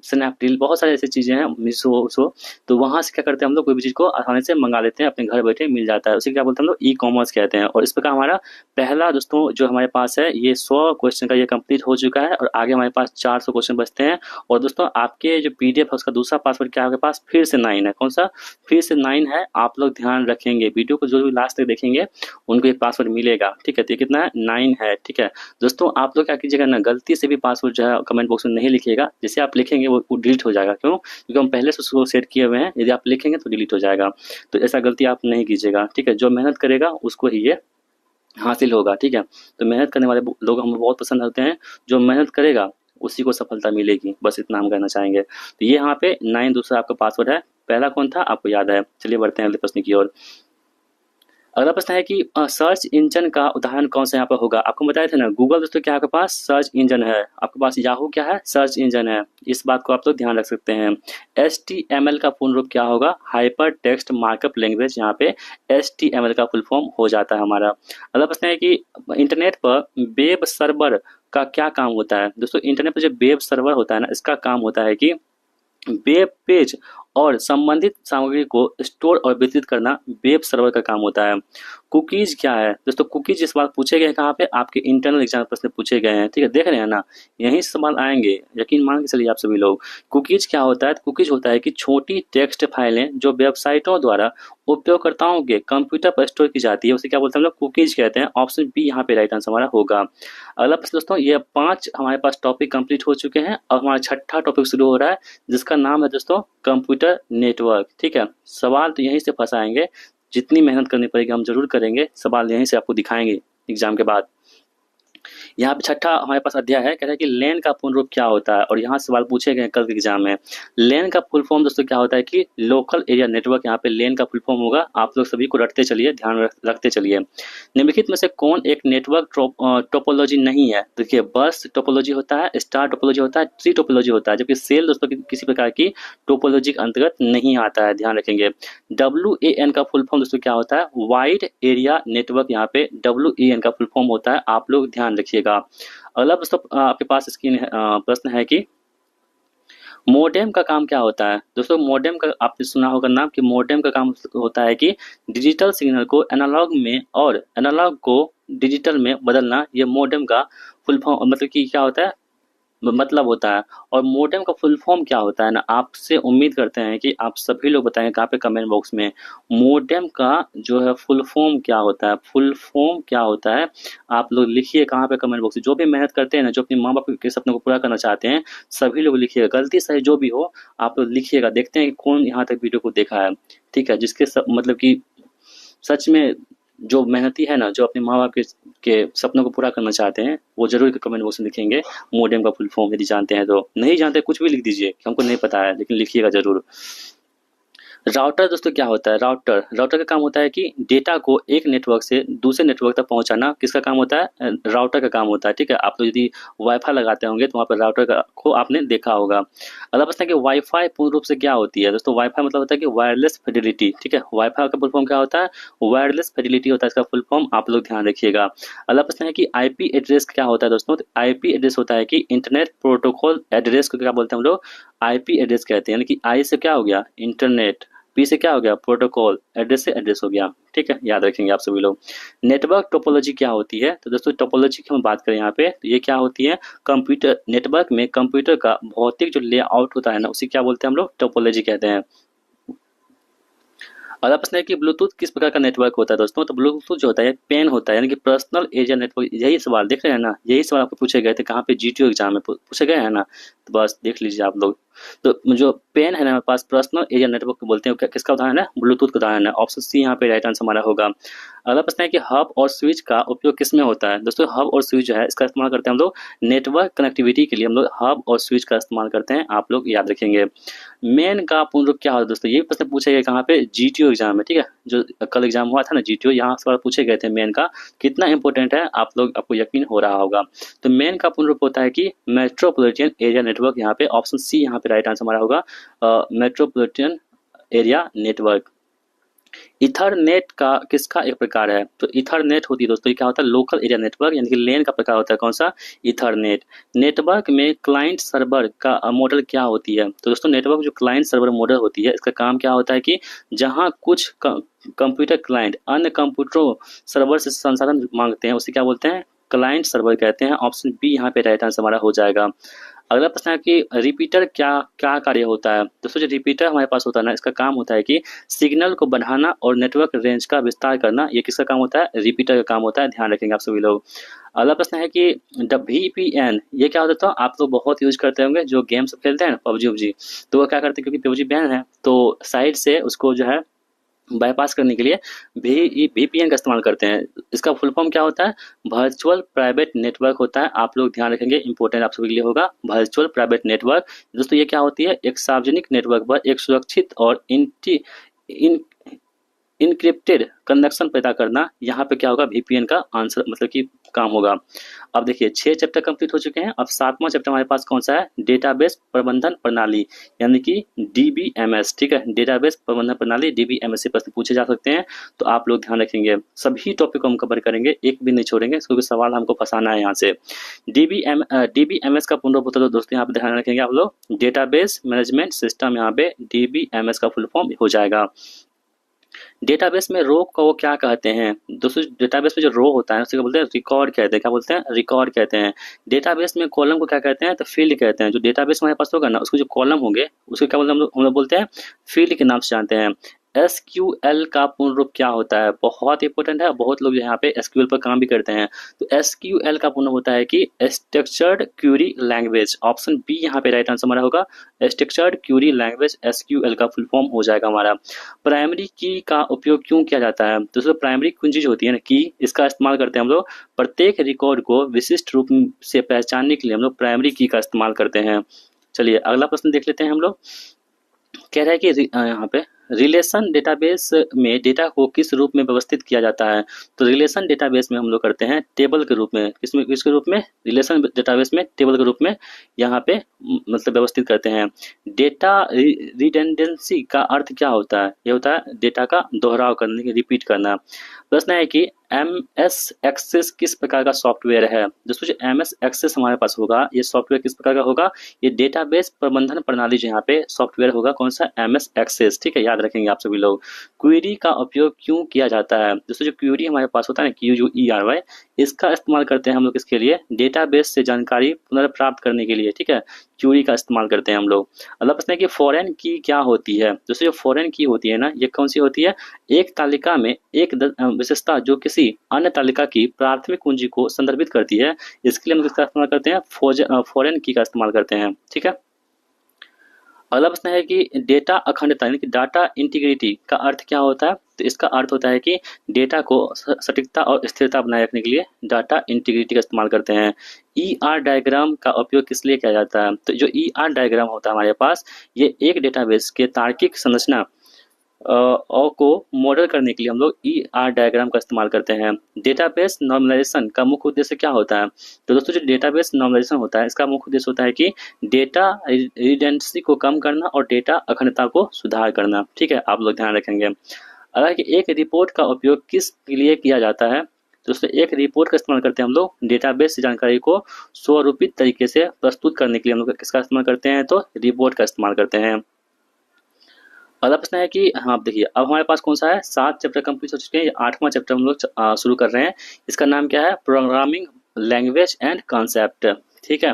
स्नैपडील, बहुत सारी ऐसी चीज़ें हैं, मीशो, तो वहाँ से क्या करते हैं हम लोग, कोई भी चीज़ को आसानी से मंगा लेते हैं, अपने घर बैठे मिल जाता है। उसे क्या बोलते हैं हम लोग, ई-कॉमर्स कहते हैं। और इस प्रकार हमारा पहला दोस्तों जो हमारे पास है, ये 100 क्वेश्चन का ये कंप्लीट हो चुका है और आगे हमारे पास 400 क्वेश्चन बचते हैं। और दोस्तों आपके जो पीडीएफ है उसका दूसरा पासवर्ड क्या है आपके पास, फिर से 9 है। कौन सा, फिर से 9 है। आप लोग ध्यान रखेंगे, वीडियो को जो भी लास्ट तक देखेंगे उनको एक पासवर्ड मिलेगा, ठीक है। तो ये कितना है, 9 है, ठीक है। दोस्तों आप लोग क्या कीजिएगा ना, गलती से भी पासवर्ड जो है कमेंट बॉक्स में नहीं लिखिएगा, जैसे आप लिखेंगे वो डिलीट हो जाएगा। क्यों, क्योंकि हम पहले से उसको सेट किए हुए हैं, यदि आप लिखेंगे तो डिलीट हो जाएगा। तो ऐसा गलती आप नहीं कीजिएगा, ठीक है। जो मेहनत करेगा उसको ही ये हासिल होगा, ठीक है। तो मेहनत करने वाले लोग हमें बहुत पसंद होते हैं, जो मेहनत करेगा उसी को सफलता मिलेगी, बस इतना हम कहना चाहेंगे। तो ये यहाँ पे 9 दूसरा आपका पासवर्ड है। पहला कौन था आपको याद है। चलिए बढ़ते हैं अगले प्रश्न की ओर। अगला प्रश्न है कि सर्च इंजन का उदाहरण कौन सा यहाँ पर होगा। आपको बताया था ना, गूगल दोस्तों क्या आपके पास सर्च इंजन है, आपके पास याहू क्या है, सर्च इंजन है। इस बात को आप लोग ध्यान रख सकते हैं। HTML का पूर्ण रूप क्या होगा, हाइपर टेक्स्ट मार्कअप लैंग्वेज। यहाँ पे HTML का फुल फॉर्म हो जाता है हमारा। अगला प्रश्न है कि इंटरनेट पर वेब सर्वर का क्या काम होता है। दोस्तों इंटरनेट पर जो वेब सर्वर होता है ना, इसका काम होता है कि वेब पेज और संबंधित सामग्री को स्टोर और वितरित करना वेब सर्वर का काम होता है। कुकीज क्या है दोस्तों, कुकीज इस बार पूछे गए कहाँ पे, आपके इंटरनल एग्जाम प्रश्न पूछे गए हैं, ठीक है। देख रहे हैं ना, यही सवाल आएंगे, यकीन मान के चलिए आप सभी लोग। कुकीज क्या होता है, कुकीज होता है कि छोटी टेक्स्ट फाइलें जो वेबसाइटों द्वारा उपयोगकर्ताओं के कंप्यूटर पर स्टोर की जाती है, उसे क्या बोलते हैं हम लोग, कुकीज कहते हैं। ऑप्शन बी यहाँ पे राइट आंसर हमारा होगा। अगला प्रश्न दोस्तों, ये 5 हमारे पास टॉपिक कंप्लीट हो चुके हैं और हमारा 6ठा टॉपिक शुरू हो रहा है, जिसका नाम है दोस्तों कंप्यूटर नेटवर्क, ठीक है। सवाल तो यहीं से फंसाएंगे, जितनी मेहनत करनी पड़ेगी हम जरूर करेंगे, सवाल यहीं से आपको दिखाएंगे एग्जाम के बाद। यहाँ पे 6ठा हमारे पास अध्याय है, कहता है कि लैन का पूर्ण रूप क्या होता है, और यहाँ सवाल पूछे गए कल के एग्जाम में। लैन का फुल फॉर्म दोस्तों क्या होता है कि लोकल एरिया नेटवर्क, यहाँ पे लैन का फुल फॉर्म होगा। आप लोग सभी को रटते चलिए, ध्यान रखते चलिए। निम्नलिखित में से कौन एक नेटवर्क टोपोलॉजी नहीं है। देखिए, बस टोपोलॉजी होता है, स्टार टोपोलॉजी होता है, ट्री टोपोलॉजी होता है, जबकि सेल दोस्तों किसी प्रकार की टोपोलॉजी के अंतर्गत नहीं आता है, ध्यान रखेंगे। WAN का फुल फॉर्म दोस्तों क्या होता है, वाइड एरिया नेटवर्क, यहाँ पे WAN का फुल फॉर्म होता है, आप लोग ध्यान रखिएगा। अगला दोस्तों आपके पास इसकी प्रश्न है कि मोडेम का काम क्या होता है। दोस्तों मोडेम का आपने सुना होगा नाम, कि मोडेम का काम होता है कि डिजिटल सिग्नल को एनालॉग में और एनालॉग को डिजिटल में बदलना। ये मोडेम का फुल फॉर्म मतलब कि क्या होता है, मतलब होता है। और मोडेम का फुल फॉर्म क्या होता है ना, आपसे उम्मीद करते हैं कि आप सभी लोग बताएंगे कहाँ पे, कमेंट बॉक्स में। मोडेम का जो है फुल फॉर्म क्या होता है, फुल फॉर्म क्या होता है, आप लोग लिखिए कहाँ पे, कमेंट बॉक्स में। जो भी मेहनत करते हैं ना, जो अपने माँ बाप के सपने को पूरा करना चाहते हैं, सभी लोग लिखिएगा, गलती सही जो भी हो आप लोग लिखिएगा। देखते हैं कि कौन यहाँ तक वीडियो को देखा है, ठीक है। जिसके मतलब कि सच में जो मेहनती है ना, जो अपने माँ बाप के सपनों को पूरा करना चाहते हैं, वो जरूर कमेंट बॉक्स में लिखेंगे मोडेम का फुल फॉर्म, यदि जानते हैं तो। नहीं जानते कुछ भी लिख दीजिए, हमको नहीं पता है, लेकिन लिखिएगा जरूर। राउटर दोस्तों क्या होता है, राउटर का काम होता है कि डेटा को एक नेटवर्क से दूसरे नेटवर्क तक पहुंचाना। किसका काम होता है, राउटर का काम होता है, ठीक है। आप लोग यदि वाईफाई लगाते होंगे तो वहाँ पर राउटर को आपने देखा होगा। अगला प्रश्न है कि वाईफाई पूर्ण रूप से क्या होती है। दोस्तों वाईफाई मतलब होता है कि वायरलेस फिडेलिटी, ठीक है। वाईफाई का फुल फॉर्म क्या होता है, वायरलेस फिडेलिटी होता है इसका फुल फॉर्म, आप लोग ध्यान रखिएगा। अगला प्रश्न है कि IP एड्रेस क्या होता है दोस्तों। IP एड्रेस होता है कि इंटरनेट प्रोटोकॉल एड्रेस को क्या बोलते हैं हम लोग, IP एड्रेस कहते हैं। यानी कि I से क्या हो गया, इंटरनेट, P से क्या हो गया, प्रोटोकॉल, एड्रेस से एड्रेस हो गया, ठीक है। याद रखेंगे आप सभी लोग। नेटवर्क टोपोलॉजी क्या होती है, तो दोस्तों टोपोलॉजी की हम बात करें यहाँ पे, तो ये क्या होती है, कंप्यूटर नेटवर्क में कंप्यूटर का भौतिक जो लेआउट होता है ना, उसे क्या बोलते हैं हम लोग, टोपोलॉजी कहते हैं। अगला प्रश्न है कि ब्लूटूथ किस प्रकार का नेटवर्क होता है दोस्तों। तो ब्लूटूथ जो होता है पेन होता है, यानी कि पर्सनल एरिया नेटवर्क। यही सवाल देख रहे हैं ना, यही सवाल आपको पूछे गए थे कहाँ पे, GTO एग्जाम में पूछे गए हैं ना, तो बस देख लीजिए आप लोग। तो जो पेन है ना हमारे पास, पर्सनल एरिया नेटवर्क को बोलते हैं, किसका उदाहरण है, ब्लूटूथ का उदाहरण है। ऑप्शन सी यहाँ पे राइट आंसर हमारा होगा। अगला प्रश्न है कि हब और स्विच का उपयोग किसमें होता है। दोस्तों हब और स्विच जो है इसका इस्तेमाल करते हैं हम लोग नेटवर्क कनेक्टिविटी के लिए, हम लोग हब और स्विच का इस्तेमाल करते हैं, आप लोग याद रखेंगे। मेन का पूर्ण रूप क्या होता है दोस्तों, ये प्रश्न पूछे गए कहाँ पे, GTO एग्जाम में, ठीक है। जो कल एग्जाम हुआ था ना GTO, यहाँ सवाल पूछे गए थे मेन का। कितना इंपॉर्टेंट है आप लोग, आपको यकीन हो रहा होगा। तो मेन का पूर्ण रूप होता है कि मेट्रोपॉलिटन एरिया नेटवर्क, यहाँ पे ऑप्शन सी यहाँ पे राइट आंसर हमारा होगा, मेट्रोपॉलिटन एरिया नेटवर्क। इथरनेट का किसका एक प्रकार है? तो इथरनेट होती है दोस्तों, ये क्या होता है? लोकल एरिया नेटवर्क, यानी कि लेन का प्रकार होता है। कौन सा? इथरनेट। नेटवर्क में क्लाइंट सर्वर का मॉडल क्या होती है? तो दोस्तों नेटवर्क जो क्लाइंट सर्वर मॉडल होती है, इसका काम क्या होता है कि जहां कुछ कंप्यूटर क्लाइंट अन्य कंप्यूटरों सर्वर से संसाधन मांगते हैं, उसे क्या बोलते हैं? क्लाइंट सर्वर कहते हैं। ऑप्शन बी यहाँ पे राइट आंसर हमारा हो जाएगा। अगला प्रश्न है कि रिपीटर क्या क्या कार्य होता है? दोस्तों जो रिपीटर हमारे पास होता है ना, इसका काम होता है कि सिग्नल को बढ़ाना और नेटवर्क रेंज का विस्तार करना। ये किसका काम होता है? रिपीटर का काम होता है। ध्यान रखेंगे आप सभी लोग। अगला प्रश्न है कि VPN ये क्या होता है? तो आप लोग बहुत यूज करते होंगे, जो गेम सब खेलते हैं पबजी उबजी, तो वो क्या करते हैं, क्योंकि पबजी बैन है तो साइड से उसको जो है बाईपास करने के लिए VPN का इस्तेमाल करते हैं। इसका फुल फॉर्म क्या होता है? वर्चुअल प्राइवेट नेटवर्क होता है। आप लोग ध्यान रखेंगे, इंपॉर्टेंट आप सभी के लिए होगा वर्चुअल प्राइवेट नेटवर्क। दोस्तों ये क्या होती है? एक सार्वजनिक नेटवर्क पर एक सुरक्षित और इनक्रिप्टेड कनेक्शन पैदा करना। यहाँ पे क्या होगा? VPN का आंसर मतलब कि काम होगा। अब देखिए 6 चैप्टर कंप्लीट हो चुके हैं। अब 7वां चैप्टर हमारे पास कौन सा है? डेटाबेस प्रबंधन प्रणाली, यानी कि DBMS। ठीक है, डेटाबेस प्रबंधन प्रणाली DBMS से प्रश्न पूछे जा सकते हैं, तो आप लोग ध्यान रखेंगे। सभी टॉपिक को हम कवर करेंगे, एक भी नहीं छोड़ेंगे, क्योंकि सवाल हमको फंसाना है यहाँ से। DBMS का पूर्ण रूप होता है दोस्तों, यहाँ पे ध्यान रखेंगे आप लोग, डेटाबेस मैनेजमेंट सिस्टम। यहाँ पे DBMS का फुल फॉर्म हो जाएगा। डेटाबेस में रो को क्या कहते हैं? दोस्तों डेटाबेस में जो रो होता है उसे क्या बोलते हैं? रिकॉर्ड कहते हैं। क्या बोलते हैं? रिकॉर्ड कहते हैं। डेटाबेस में कॉलम को क्या कहते हैं? तो फील्ड कहते हैं। जो डेटाबेस हमारे पास होगा ना, उसको जो कॉलम होंगे उसको क्या बोलते हैं? हम लोग बोलते हैं फील्ड के नाम से जानते हैं। SQL का पूर्ण रूप क्या होता है? बहुत इंपॉर्टेंट है, बहुत लोग यहाँ पे SQL पर काम भी करते हैं। तो SQL का पूर्ण होता है कि structured query language. Option b यहाँ पे राइट आंसर हमारा होगा, स्ट्रक्चर्ड क्वेरी लैंग्वेज SQL का फुल फॉर्म हो जाएगा हमारा। प्राइमरी की का उपयोग क्यों किया जाता है? दोस्तों प्राइमरी कुंजी जो होती है ना, की, इसका इस्तेमाल करते हैं हम लोग प्रत्येक रिकॉर्ड को विशिष्ट रूप से पहचानने के लिए। हम लोग प्राइमरी की का इस्तेमाल करते हैं। चलिए अगला प्रश्न देख लेते हैं हम लोग। कह रहा है कि यहाँ पे रिलेशन डेटाबेस में डेटा को किस रूप में व्यवस्थित किया जाता है? तो रिलेशन डेटाबेस में हम लोग करते हैं टेबल के रूप में। किसके रूप में? रिलेशन डेटाबेस में टेबल के रूप में यहाँ पे मतलब व्यवस्थित करते हैं। डेटा रिडेंडेंसी का अर्थ क्या होता है? ये होता है डेटा का दोहराव करने की, रिपीट करना। प्रश्न है कि MS एक्सेस किस प्रकार का सॉफ्टवेयर है? दोस्तों जो MS एक्सेस हमारे पास होगा, ये सॉफ्टवेयर किस प्रकार का होगा? ये डेटाबेस प्रबंधन प्रणाली जो यहाँ पे सॉफ्टवेयर होगा, कौन सा? MS access. ठीक है, याद रखेंगे आप सभी लोग। क्वेरी का उपयोग क्यों किया जाता है? दोस्तों जो क्वेरी हमारे पास होता है ना, QUERY, इसका इस्तेमाल करते हैं हम लोग किसके लिए? डेटाबेस से जानकारी पुनर्प्राप्त करने के लिए। ठीक है, क्वेरी का इस्तेमाल करते हैं हम लोग। अगला प्रश्न है कि फॉरेन की क्या होती है? दोस्तों जो फॉरेन की होती है ना, ये कौन सी होती है? एक तालिका में एक विशेषता जो किसी अन्य तालिका की प्राथमिक कुंजी को संदर्भित करती है, इसके लिए हम किसका इस्तेमाल करते हैं? फॉरेन की का इस्तेमाल करते हैं। ठीक है, अगला प्रश्न है कि डेटा अखंडता यानी कि डाटा इंटीग्रिटी का अर्थ क्या होता है? तो इसका अर्थ होता है कि डेटा को सटीकता और स्थिरता बनाए रखने के लिए डाटा इंटीग्रिटी का इस्तेमाल करते हैं। ER डायग्राम का उपयोग किस लिए किया जाता है? तो जो ER डायग्राम होता है हमारे पास, ये एक डेटाबेस के तार्किक संरचना को मॉडल करने के लिए हम लोग ER डायग्राम का इस्तेमाल करते हैं। डेटाबेस नॉर्मलाइजेशन का मुख्य उद्देश्य क्या होता है? तो दोस्तों जो डेटाबेस नॉर्मलाइजेशन होता है, इसका मुख्य उद्देश्य होता है कि डेटा रिडेंडेंसी को कम करना और डेटा अखंडता को सुधार करना। ठीक है, आप लोग ध्यान रखेंगे। अगर कि एक रिपोर्ट का उपयोग किस लिए किया जाता है? दोस्तों एक रिपोर्ट का इस्तेमाल करते हैं हम लोग डेटाबेस से जानकारी को स्वरूपित तरीके से प्रस्तुत करने के लिए। हम लोग किसका इस्तेमाल करते हैं? तो रिपोर्ट का इस्तेमाल करते हैं। अगला प्रश्न है कि हाँ देखिए, अब हमारे पास कौन सा है? 7 चैप्टर कंप्लीट हो चुके हैं। 8वां चैप्टर हम लोग शुरू कर रहे हैं। इसका नाम क्या है? Programming language and concept. ठीक है,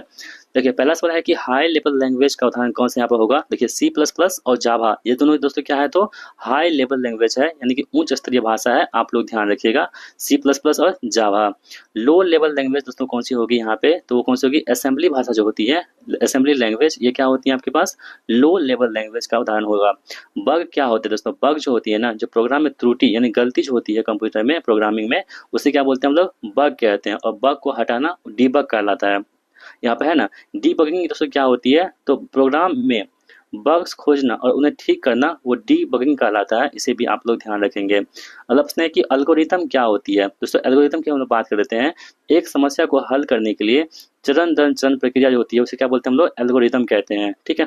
देखिए पहला सवाल है कि हाई लेवल लैंग्वेज का उदाहरण कौन से यहाँ पर होगा? देखिए C++ और जावा, ये दोनों दोस्तों क्या है? तो हाई लेवल लैंग्वेज है, यानी कि उच्च स्तरीय भाषा है। आप लोग ध्यान रखिएगा, C++ और जावा। लो लेवल लैंग्वेज दोस्तों कौन सी होगी यहाँ पे? तो वो कौन सी होगी? असेंबली भाषा जो होती है, असेंबली लैंग्वेज, ये क्या होती है आपके पास? लो लेवल लैंग्वेज का उदाहरण होगा। बग क्या होते हैं दोस्तों? बग जो होती है ना, जो प्रोग्राम में त्रुटि यानी गलती जो होती है कंप्यूटर में, प्रोग्रामिंग में, उसे क्या बोलते हैं हम लोग? बग कहते हैं। और बग को हटाना डीबग कहलाता है। यहाँ पे है ना, डीबगिंग दोस्तों क्या होती है? तो प्रोग्राम में बग्स खोजना और उन्हें ठीक करना, वो डीबगिंग कहलाता है। इसे भी आप लोग ध्यान रखेंगे। अगला प्रश्न है कि एल्गोरिथम क्या होती है? दोस्तों एल्गोरिथम की हम लोग बात कर लेते हैं। एक समस्या को हल करने के लिए चरण दर चरण प्रक्रिया जो होती है, उसे क्या बोलते हैं हम लोग? एल्गोरिथम कहते हैं। ठीक है,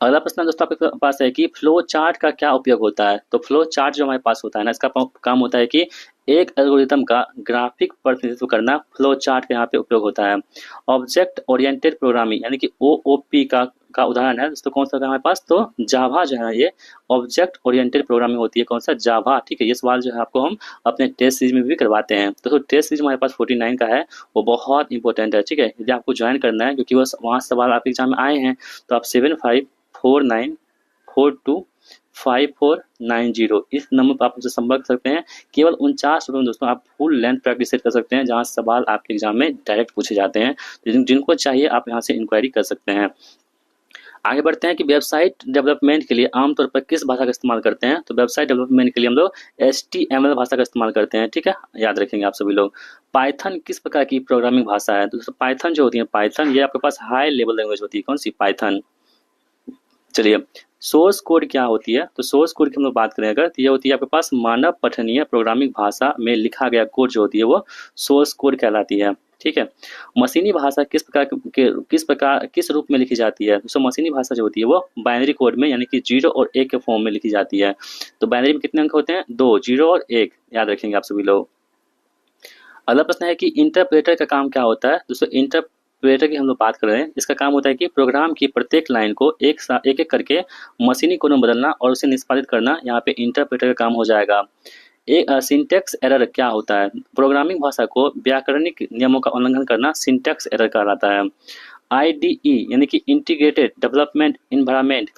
अगला प्रश्न दोस्तों आपके पास है कि फ्लो चार्ट का क्या उपयोग होता है। तो फ्लो चार्ट जो हमारे पास होता है ना, इसका काम होता है कि एक एल्गोरिथम का ग्राफिक प्रतिनिधित्व करना फ्लो चार्ट का यहाँ पे उपयोग होता है। ऑब्जेक्ट ओरिएंटेड प्रोग्रामिंग यानी कि ओओपी का उदाहरण है दोस्तों कौन सा होता है हमारे पास, तो जावा जो है ये ऑब्जेक्ट ओरिएंटेड प्रोग्रामिंग होती है, कौन सा, जावा। ठीक है, ये सवाल जो है आपको हम अपने टेस्ट सीरीज में भी करवाते हैं। तो टेस्ट सीरीज हमारे पास 49 का है, वो बहुत इंपॉर्टेंट है। ठीक है, यदि आपको ज्वाइन करना है क्योंकि वो वहाँ सवाल आपके एग्जाम में आए हैं, तो आप 7549425490 इस नंबर पर आप हमसे संपर्क कर सकते हैं। केवल 49 रुपये में दोस्तों आप फुल लेंथ प्रैक्टिस सेट कर सकते हैं, जहां सवाल आपके एग्जाम में डायरेक्ट पूछे जाते हैं। तो जिनको चाहिए आप यहां से इंक्वायरी कर सकते हैं। आगे बढ़ते हैं कि वेबसाइट डेवलपमेंट के लिए आमतौर पर किस भाषा का इस्तेमाल करते हैं। तो वेबसाइट डेवलपमेंट के लिए हम लोग HTML भाषा का इस्तेमाल करते हैं। ठीक है, याद रखेंगे आप सभी लोग। पाइथन किस प्रकार की प्रोग्रामिंग भाषा है। तो पाइथन जो होती है, पाइथन ये आपके पास हाई लेवल लैंग्वेज होती है, कौन सी, पाइथन। चलिए, सोर्स कोड क्या होती है। तो सोर्स कोड की हम लोग बात करें अगर, तो ये होती है आपके पास मानव पठनीय प्रोग्रामिंग भाषा में लिखा गया कोड जो होती है वो सोर्स कोड कहलाती है। ठीक है, मशीनी भाषा किस रूप में लिखी जाती है। तो मशीनी भाषा जो होती है वो बाइनरी कोड में यानी कि 0 और 1 के फॉर्म में लिखी जाती है। तो बाइनरी में कितने अंक होते हैं, 2, 0 और 1, याद रखेंगे आप सभी लोग। अगला प्रश्न है कि इंटरप्रेटर का काम क्या होता है। दोस्तों इंटरप्रेटर की हम लोग बात कर रहे हैं, इसका काम होता है कि प्रोग्राम की प्रत्येक लाइन को एक एक करके मशीनी कोड में बदलना और उसे निष्पादित करना, यहाँ पे इंटरप्रेटर का काम हो जाएगा। एक सिंटैक्स एरर क्या होता है। प्रोग्रामिंग भाषा को व्याकरणिक नियमों का उल्लंघन करना सिंटैक्स एरर कहलाता है। IDE यानी कि इंटीग्रेटेड डेवलपमेंट इन्वायरमेंट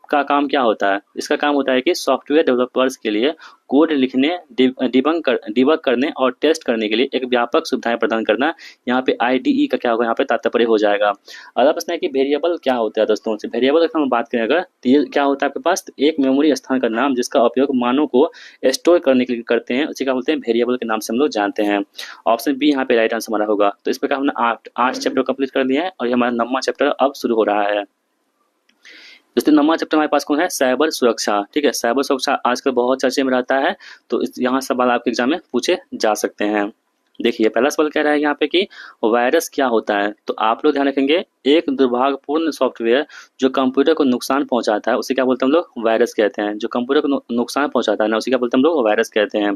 का काम क्या होता है। इसका काम होता है कि सॉफ्टवेयर डेवलपर्स के लिए कोड लिखने, डिबग करने और टेस्ट करने के लिए एक व्यापक सुविधाएं प्रदान करना। यहाँ पे IDE का क्या होगा, यहाँ पे तात्पर्य हो जाएगा। अगला प्रश्न है कि वेरिएबल क्या होता है। दोस्तों से वेरिएबल की हम बात करें अगर, तो ये क्या होता है आपके पास, एक मेमोरी स्थान का नाम जिसका उपयोग मानों को स्टोर करने के लिए करते हैं, उसी का बोलते हैं वेरिएबल के नाम से हम लोग जानते हैं। ऑप्शन बी यहाँ पे राइट आंसर हमारा होगा। तो इस प्रकार हमने आठ चैप्टर कंप्लीट कर लिए हैं और ये हमारा 9वां चैप्टर अब शुरू हो रहा है। दोस्तों 9वां चैप्टर हमारे पास कौन है, साइबर सुरक्षा। ठीक है, साइबर सुरक्षा आजकल बहुत चर्चे में रहता है, तो यहाँ सवाल आपके एग्जाम में पूछे जा सकते हैं। देखिए पहला सवाल कह रहा है यहाँ पे कि वायरस क्या होता है। तो आप लोग ध्यान रखेंगे, एक दुर्भाग्यपूर्ण सॉफ्टवेयर जो कंप्यूटर को नुकसान पहुंचाता है उसे क्या बोलते हैं हम लोग, वायरस कहते हैं। जो कंप्यूटर को नुकसान पहुंचाता है ना, उसे क्या बोलते हैं हम लोग, वायरस कहते हैं।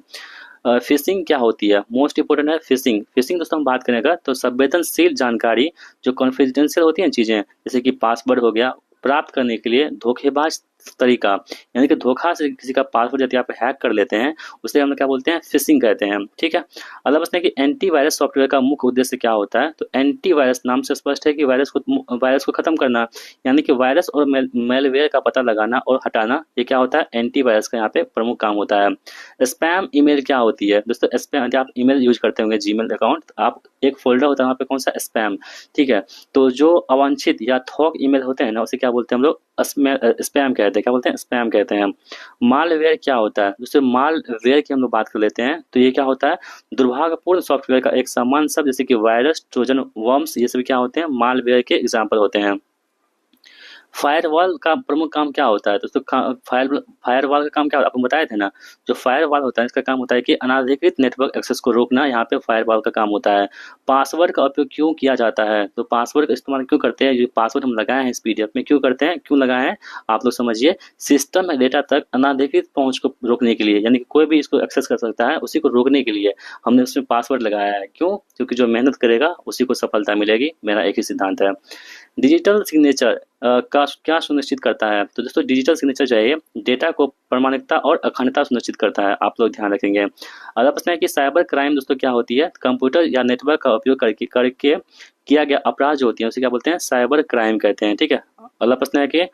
फिशिंग क्या होती है, मोस्ट इंपोर्टेंट है फिशिंग। फिशिंग दोस्तों हम बात करेंगे तो संवेदनशील जानकारी जो कॉन्फिडेंशियल होती है चीजें, जैसे कि पासवर्ड हो गया, प्राप्त करने के लिए धोखेबाज तरीका यानी कि धोखा से किसी का पासवर्ड यदि आप हैक कर लेते हैं, उसे हम क्या बोलते हैं, फिशिंग कहते हैं। ठीक है, अगला प्रश्न है कि एंटीवायरस सॉफ्टवेयर का मुख्य उद्देश्य क्या होता है। तो एंटीवायरस नाम से स्पष्ट है कि वायरस को खत्म करना, यानी कि वायरस और मेलवेयर का पता लगाना और हटाना, ये क्या होता है, एंटीवायरस का यहाँ पे प्रमुख काम होता है। स्पैम ईमेल क्या होती है। दोस्तों स्पैम, यदि आप ईमेल यूज करते होंगे जीमेल अकाउंट, तो आप एक फोल्डर होता है वहाँ पे कौन सा, स्पैम। ठीक है, तो जो अवांछित या थोक ईमेल होते हैं ना, उसे क्या बोलते हैं हम लोग, स्पैम कहते हैं। क्या बोलते हैं, स्पैम कहते हैं। मालवेयर क्या होता है। दोस्तों मालवेयर की हम लोग बात कर लेते हैं, तो ये क्या होता है, दुर्भाग्यपूर्ण सॉफ्टवेयर का एक सामान्य शब्द, जैसे कि वायरस, ट्रोजन, वर्म्स, ये सभी क्या होते हैं, मालवेयर के एग्जाम्पल होते हैं। फायरवॉल का प्रमुख काम क्या होता है। दोस्तों फायरवॉल का काम क्या होता है, आपको बताए थे ना, जो फायरवॉल होता है इसका काम होता है कि अनाधिकृत नेटवर्क एक्सेस को रोकना, यहाँ पे फायरवॉल का काम होता है। पासवर्ड का उपयोग क्यों किया जाता है। तो पासवर्ड का इस्तेमाल क्यों करते हैं, जो पासवर्ड हम लगाए हैं इस PDF में, क्यों करते हैं, क्यों लगाए हैं, आप लोग समझिए। सिस्टम में डेटा तक अनाधिकृत पहुंच को रोकने के लिए, यानी कि कोई भी इसको एक्सेस कर सकता है, उसी को रोकने के लिए हमने उसमें पासवर्ड लगाया है। क्यों, क्योंकि जो मेहनत करेगा उसी को सफलता मिलेगी, मेरा एक ही सिद्धांत है। डिजिटल सिग्नेचर का क्या सुनिश्चित करता है। तो दोस्तों डिजिटल सिग्नेचर जो है डेटा को प्रामाणिकता और अखंडता सुनिश्चित करता है, आप लोग ध्यान रखेंगे। अगला प्रश्न है कि साइबर क्राइम दोस्तों क्या होती है। कंप्यूटर या नेटवर्क का उपयोग करके किया गया अपराध जो होती है उसे क्या बोलते हैं, साइबर क्राइम कहते हैं। ठीक है, अगला प्रश्न है कि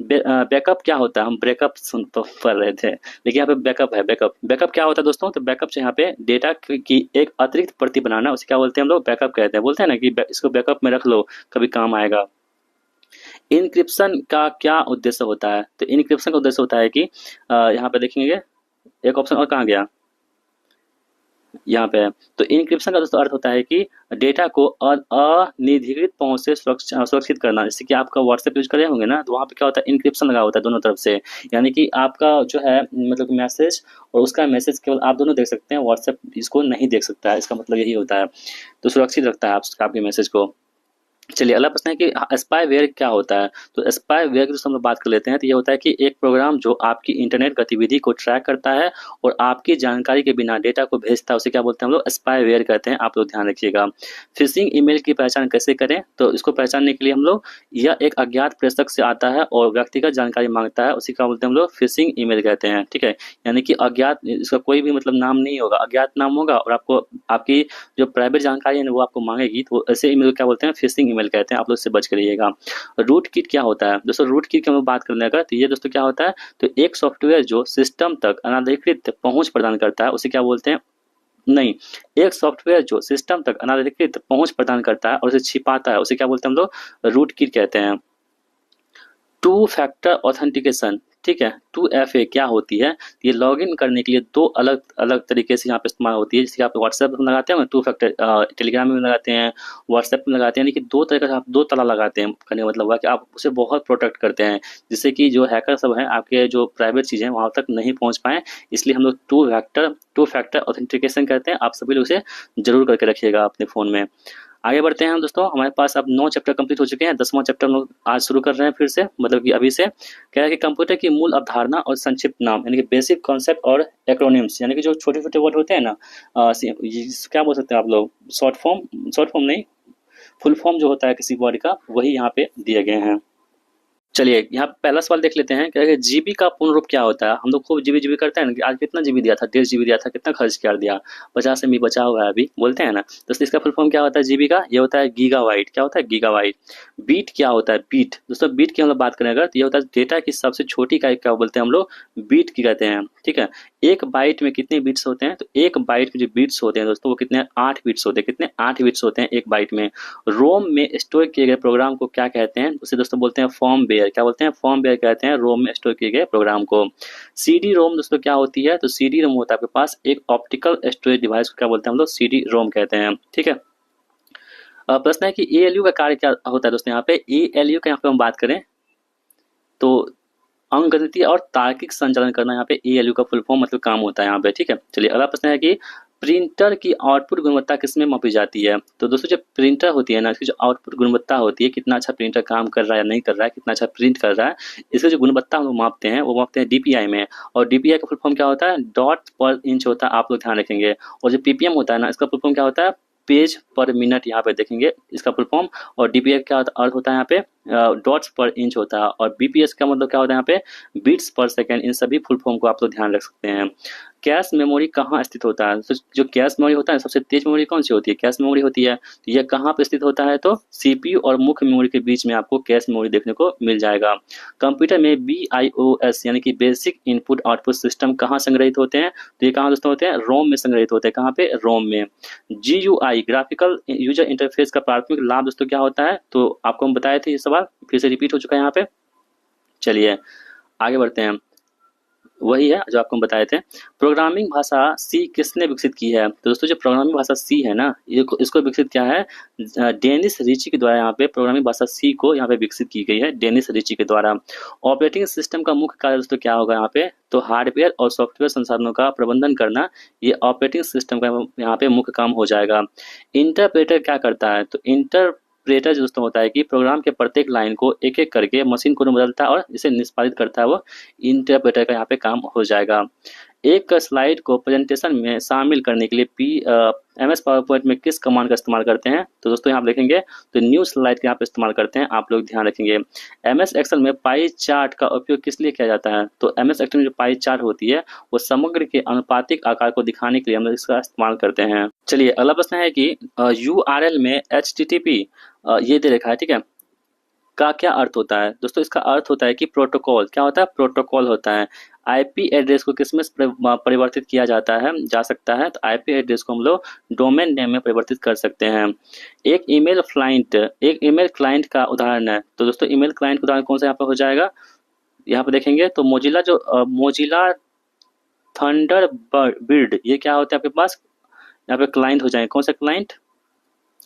बैकअप क्या होता है। हम ब्रेकअप सुन तो पढ़ रहे थे, लेकिन यहाँ पे बैकअप है। बैकअप क्या होता है दोस्तों, तो बैकअप से यहाँ पे डेटा की एक अतिरिक्त प्रति बनाना, उसे क्या बोलते हैं हम लोग, बैकअप कहते हैं। बोलते हैं ना कि इसको बैकअप में रख लो, कभी काम आएगा। इनक्रिप्शन का क्या उद्देश्य होता है। तो इनक्रिप्शन का उद्देश्य होता है कि यहाँ पे देखेंगे एक ऑप्शन और कहाँ गया, यहाँ पे है। तो इनक्रिप्शन का दोस्तों अर्थ होता है कि डेटा को अनिधिकृत पहुंच से सुरक्षित करना। जैसे कि आपका व्हाट्सएप यूज कर रहे होंगे ना, तो वहाँ पे क्या होता है, इनक्रिप्शन लगा होता है दोनों तरफ से, यानी कि आपका जो है मतलब मैसेज और उसका मैसेज केवल आप दोनों देख सकते हैं, व्हाट्सएप इसको नहीं देख सकता है, इसका मतलब यही होता है। तो सुरक्षित रखता है आपके मैसेज को। चलिए अगला प्रश्न है कि स्पाईवेयर क्या होता है। तो स्पाईवेयर की हम लोग बात कर लेते हैं। तो ये होता है कि एक प्रोग्राम जो आपकी इंटरनेट गतिविधि को ट्रैक करता है और आपकी जानकारी के बिना डेटा को भेजता है, उसे क्या बोलते हैं हम लोग, स्पाईवेयर कहते हैं। आप लोग ध्यान रखिएगा। फिशिंग ईमेल की पहचान कैसे करें। तो इसको पहचानने के लिए हम लोग, यह एक अज्ञात प्रेषक से आता है और व्यक्तिगत जानकारी मांगता है, उसी का बोलते हैं हम लोग फिशिंग ईमेल कहते हैं। ठीक है, यानी कि अज्ञात, इसका कोई भी मतलब नाम नहीं होगा, अज्ञात नाम होगा और आपको आपकी जो प्राइवेट जानकारी है ना वो आपको मांगेगी, तो ऐसे ईमेल क्या बोलते हैं, फिशिंग ईमेल कहते हैं। आप लोग इससे बच करिएगा। रूट किट क्या होता है दोस्तों। रूट किट की हम लोग बात करने का, तो ये दोस्तों क्या होता है, तो एक सॉफ्टवेयर जो सिस्टम तक अनधिकृत पहुंच प्रदान करता है, उसे क्या बोलते हैं, नहीं, एक सॉफ्टवेयर जो सिस्टम तक अनधिकृत पहुंच प्रदान करता है और उसे छिपाता है, उसे क्या बोलते हैं हम लोग, रूट किट कहते हैं। टू फैक्टर ऑथेंटिकेशन, ठीक है, 2FA क्या होती है। ये लॉगिन करने के लिए दो अलग अलग तरीके से यहाँ पे इस्तेमाल होती है। जैसे आप व्हाट्सएप में लगाते हैं 2 फैक्टर, टेलीग्राम में लगाते हैं, व्हाट्सएप में लगाते हैं, यानी कि दो तरह का आप दो ताला लगाते हैं। कहने का मतलब हुआ कि आप उसे बहुत प्रोटेक्ट करते हैं, जिससे कि जो हैकर सब हैं आपके जो प्राइवेट चीज़ें हैं वहाँ तक नहीं पहुँच पाएँ। इसलिए हम लोग टू फैक्टर ऑथेंटिकेशन करते हैं। आप सभी लोग इसे जरूर करके रखिएगा अपने फ़ोन में। आगे बढ़ते हैं हम दोस्तों। हमारे पास अब 9 चैप्टर कंप्लीट हो चुके हैं। 10वां चैप्टर हम लोग आज शुरू कर रहे हैं फिर से, मतलब कि अभी से। क्या है कि कंप्यूटर की मूल अवधारणा और संक्षिप्त नाम, यानी कि बेसिक कॉन्सेप्ट और एक्रोनिम्स, यानी कि जो छोटे छोटे वर्ड होते हैं ना, क्या बोल सकते हैं आप लोग, शॉर्ट फॉर्म नहीं, फुल फॉर्म जो होता है किसी वर्ड का, वही यहाँ पे दिए गए हैं। चलिए यहाँ पहला सवाल देख लेते हैं। क्या है जीबी का पूर्ण रूप क्या होता है। हम लोग खूब जीबी जीबी करते हैं ना कि आज कितना जीबी दिया था, 1.5 GB दिया था, कितना खर्च कर दिया, 50 MB बचा हुआ है अभी, बोलते हैं ना। तो इसका फुल फॉर्म क्या होता है जीबी का, ये होता है गीगाबाइट। क्या होता है, गीगाबाइट। बीट क्या होता है, बीट दोस्तों, बीट की हम लोग बात करें अगर, तो ये होता है डेटा की सबसे छोटी इकाई, क्या बोलते हैं हम लोग, बीट की कहते हैं। ठीक है, एक बाइट में कितने बीट्स होते हैं, तो एक बाइट में जो बीट्स होते हैं दोस्तों वो कितने, 8 बीट्स होते हैं। कितने, 8 बीट्स होते हैं एक बाइट में। रोम में स्टोर किए गए प्रोग्राम को क्या कहते हैं, उसे दोस्तों बोलते हैं फर्मवेयर। क्या बोलते हैं, फर्मवेयर कहते हैं रोम में स्टोर किए गए प्रोग्राम को। सीडी रोम दोस्तों क्या होती है, तो सीडी रोम होता है आपके पास एक ऑप्टिकल स्टोरेज डिवाइस को क्या बोलते हैं हम लोग, सीडी रोम कहते हैं। ठीक है, प्रश्न है कि एएलयू का कार्य क्या होता है दोस्तों। यहाँ पे एएलयू का यहाँ पे हम बात करें तो अंकगणितीय और तार्किक संचालन करना, यहाँ पे एएलयू का फुल फॉर्म मतलब काम होता है यहाँ पे। ठीक है, चलिए अगला प्रश्न है कि प्रिंटर की आउटपुट गुणवत्ता किसमें मापी जाती है। तो दोस्तों जो प्रिंटर होती है ना, इसकी जो आउटपुट गुणवत्ता होती है, कितना अच्छा प्रिंटर काम कर रहा है या नहीं कर रहा है, कितना अच्छा प्रिंट कर रहा है, इसकी जो गुणवत्ता हम लोग मापते हैं वो मापते हैं डीपीआई में। और डीपीआई का फुल फॉर्म क्या होता है, डॉट पर इंच होता है, आप लोग ध्यान रखेंगे। और जो पीपीएम होता है ना, इसका फुल फॉर्म क्या होता है, पेज पर मिनट, यहाँ पे देखेंगे इसका फुल फॉर्म। और डीपीआई का अर्थ होता है यहाँ पे डॉट्स पर इंच होता है। और बीपीएस का मतलब क्या होता है यहाँ पे, बीट्स पर सेकेंड। इन सभी फुल फॉर्म को आप लोग ध्यान रख सकते हैं। कैश मेमोरी कहाँ स्थित होता है। तो जो कैश मेमोरी होता है, सबसे तेज मेमोरी कौन सी होती है, कैश मेमोरी होती है। तो यह कहाँ पे स्थित होता है, तो सीपीयू और मुख्य मेमोरी के बीच में आपको कैश मेमोरी देखने को मिल जाएगा। कंप्यूटर में बीआईओएस यानी कि बेसिक इनपुट आउटपुट सिस्टम कहाँ संग्रहित होते हैं, तो ये कहाँ दोस्तों होते हैं, रोम में संग्रहित होते हैं। कहाँ पे, रोम में। जीयूआई ग्राफिकल यूजर इंटरफेस का प्राथमिक लाभ दोस्तों क्या होता है, तो आपको हम बताए थे ये सवाल, फिर से रिपीट हो चुका है यहाँ पे। चलिए आगे बढ़ते हैं। वही है जो आपको हम बताए थे। प्रोग्रामिंग भाषा सी किसने विकसित की है। तो दोस्तों जो प्रोग्रामिंग भाषा सी है ना, ये इसको विकसित किया है डेनिस रिची के द्वारा। यहाँ पे प्रोग्रामिंग भाषा सी को यहाँ पे विकसित की गई है डेनिस रिची के द्वारा। ऑपरेटिंग सिस्टम का मुख्य कार्य दोस्तों क्या होगा यहाँ पे, तो हार्डवेयर और सॉफ्टवेयर संसाधनों का प्रबंधन करना, ये ऑपरेटिंग सिस्टम का यहाँ पे मुख्य काम हो जाएगा। इंटरप्रेटर क्या करता है, तो इंटरप्रेटर जो दोस्तों होता है कि प्रोग्राम के प्रत्येक लाइन को एक एक करके मशीन को बदलता है और इसे निष्पादित करता है, वो इंटरप्रेटर का यहाँ पे काम हो जाएगा। एक स्लाइड को प्रेजेंटेशन में शामिल करने के लिए MS पावर पॉइंट में किस कमांड का इस्तेमाल करते हैं, तो दोस्तों यहाँ देखेंगे तो न्यू स्लाइड का यहाँ पे इस्तेमाल करते हैं। आप लोग ध्यान रखेंगे। MS एक्सेल में पाई चार्ट का उपयोग किस लिए किया जाता है, तो MS एक्सेल में जो पाई चार्ट होती है वो समग्र के अनुपातिक आकार को दिखाने के लिए हम लोग इसका इस्तेमाल करते हैं। चलिए अगला प्रश्न है कि URL में HTTP ये दे रखा है, ठीक है, का क्या अर्थ होता है दोस्तों। इसका अर्थ होता है कि प्रोटोकॉल। क्या होता है, प्रोटोकॉल होता है। आईपी एड्रेस को किसमें परिवर्तित किया जाता है, जा सकता है, तो आईपी एड्रेस को हम लोग डोमेन नेम में परिवर्तित कर सकते हैं। एक ईमेल क्लाइंट का उदाहरण है, तो दोस्तों ईमेल क्लाइंट का उदाहरण कौन सा यहाँ पे हो जाएगा, यहाँ पे देखेंगे तो मोजिला थंडरबर्ड, ये क्या होता है आपके पास, यहाँ पे क्लाइंट हो जाएंगे। कौन सा क्लाइंट,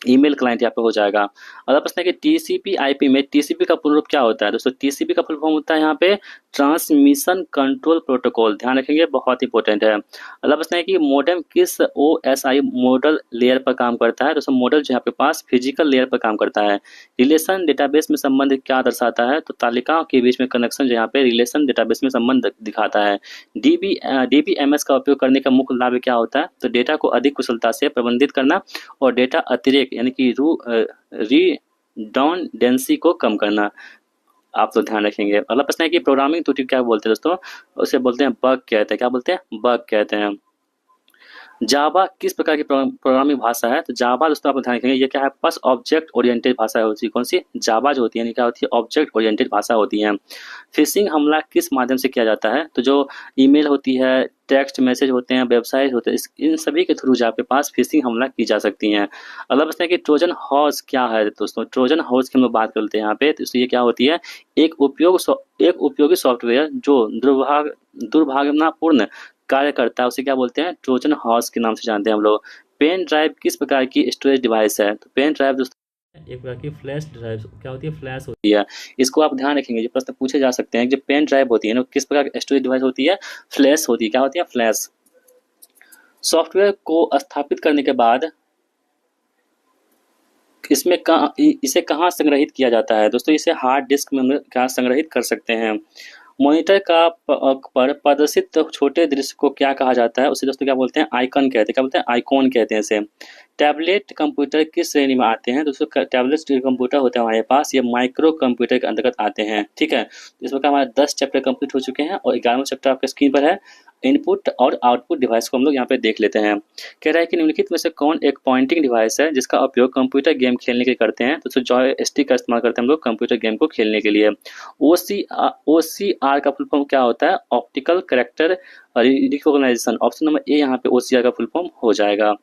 ईमेल क्लाइंट यहाँ पे हो जाएगा। अगला प्रश्न है कि टीसीपी आईपी में टीसीपी का पूर्ण रूप क्या होता है दोस्तों। टीसीपी का फुल फॉर्म होता है यहाँ पे ट्रांसमिशन कंट्रोल प्रोटोकॉल, ध्यान रखेंगे, बहुत इंपॉर्टेंट है। अगला प्रश्न है कि मॉडेम किस OSI मॉडल लेयर पर काम करता है। दोस्तों मॉडल जो है आपके पास फिजिकल लेयर पर काम करता है। रिलेशन डेटाबेस में संबंध क्या दर्शाता है, तो तालिकाओं के बीच में कनेक्शन जो यहाँ पे रिलेशन डेटाबेस में संबंध दिखाता है। DBMS का उपयोग करने का मुख्य लाभ क्या होता है, तो डेटा को अधिक कुशलता से प्रबंधित करना और डेटा अतिरेक यानी कि रिडंडेंसी को कम करना, आप तो ध्यान रखेंगे। अगला प्रश्न है कि प्रोग्रामिंग त्रुटि क्या बोलते हैं दोस्तों, उसे बोलते हैं बग कहते हैं। क्या बोलते हैं, बग कहते हैं। जावा किस प्रकार की प्रोग्रामिंग भाषा है, तो जावा दोस्तों आप ध्यान रखेंगे ये क्या है, पास ऑब्जेक्ट ओरिएंटेड भाषा होती है। कौन सी, जावा जो होती है क्या होती है, ऑब्जेक्ट ओरिएंटेड भाषा होती है। फिशिंग हमला किस माध्यम से किया जाता है, तो जो ईमेल होती है, टेक्स्ट मैसेज होते हैं, वेबसाइट होते हैं, इन सभी के थ्रू आपके पास फिशिंग हमला की जा सकती हैं। अगला प्रश्न है कि ट्रोजन हॉर्स क्या है। दोस्तों ट्रोजन हॉर्स की हम लोग बात करते हैं यहाँ पे, तो ये क्या होती है, एक उपयोगी सॉफ्टवेयर जो दुर्भावनापूर्ण कार्य करता है, उसे क्या बोलते हैं, ट्रोजन हॉर्स के नाम से जानते हैं हम लोग। पेन ड्राइव किस प्रकार की स्टोरेज डिवाइस है, तो पेन ड्राइव दोस्तों एक प्रकार की फ्लैश ड्राइव क्या होती है, फ्लैश होती है। इसको आप ध्यान रखेंगे, जो प्रश्न पूछे जा सकते हैं, जो पेन ड्राइव होती है ना किस प्रकार की स्टोरेज डिवाइस होती है, फ्लैश होती है। क्या होती है, फ्लैश। सॉफ्टवेयर को स्थापित करने के बाद इसे कहाँ संग्रहित किया जाता है, दोस्तों इसे हार्ड डिस्क में हम क्या संग्रहित कर सकते हैं। मॉनिटर का पर प्रदर्शित छोटे दृश्य को क्या कहा जाता है, उसे दोस्तों क्या बोलते हैं, आइकन कहते हैं। क्या बोलते हैं, आइकॉन कहते हैं इसे। टैबलेट कंप्यूटर किस श्रेणी में आते हैं, दोस्तों टैबलेट कंप्यूटर होते हैं हमारे पास, ये माइक्रो कंप्यूटर के अंतर्गत आते हैं। ठीक है, इस प्रकार हमारे 10 चैप्टर कंप्लीट हो चुके हैं और 11वां चैप्टर आपके स्क्रीन पर है। इनपुट और आउटपुट डिवाइस को हम लोग यहाँ पे देख लेते हैं। कह रहा है कि निम्नलिखित में से कौन एक पॉइंटिंग डिवाइस है जिसका उपयोग कंप्यूटर गेम खेलने के लिए करते हैं, तो जॉयस्टिक का इस्तेमाल करते हैं हम लोग कंप्यूटर गेम को खेलने के लिए। OCR का फुल फॉर्म क्या होता है, optical character recognisation. Option number a यहाँ पे OCR का फुल फॉर्म हो जाएगा।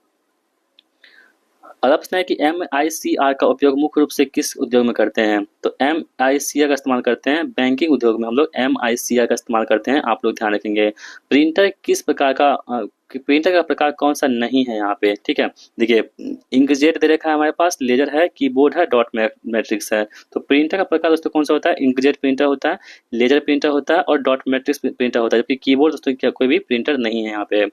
अगला प्रश्न है कि MICR का उपयोग मुख्य रूप से किस उद्योग में करते हैं, तो MICR का इस्तेमाल करते हैं बैंकिंग उद्योग में हम लोग MICR का इस्तेमाल करते हैं, आप लोग ध्यान रखेंगे। प्रिंटर किस प्रकार का प्रिंटर का प्रकार कौन सा नहीं है यहाँ पे, ठीक है। देखिए इंकजेट दे रखा है हमारे पास, लेजर है, कीबोर्ड है, डॉट मैट्रिक्स है। तो प्रिंटर का प्रकार दोस्तों कौन सा होता है, इंकजेट प्रिंटर होता है, लेजर प्रिंटर होता है और डॉट मैट्रिक्स प्रिंटर होता है, जबकि कीबोर्ड दोस्तों क्या कोई भी प्रिंटर नहीं है यहाँ पे।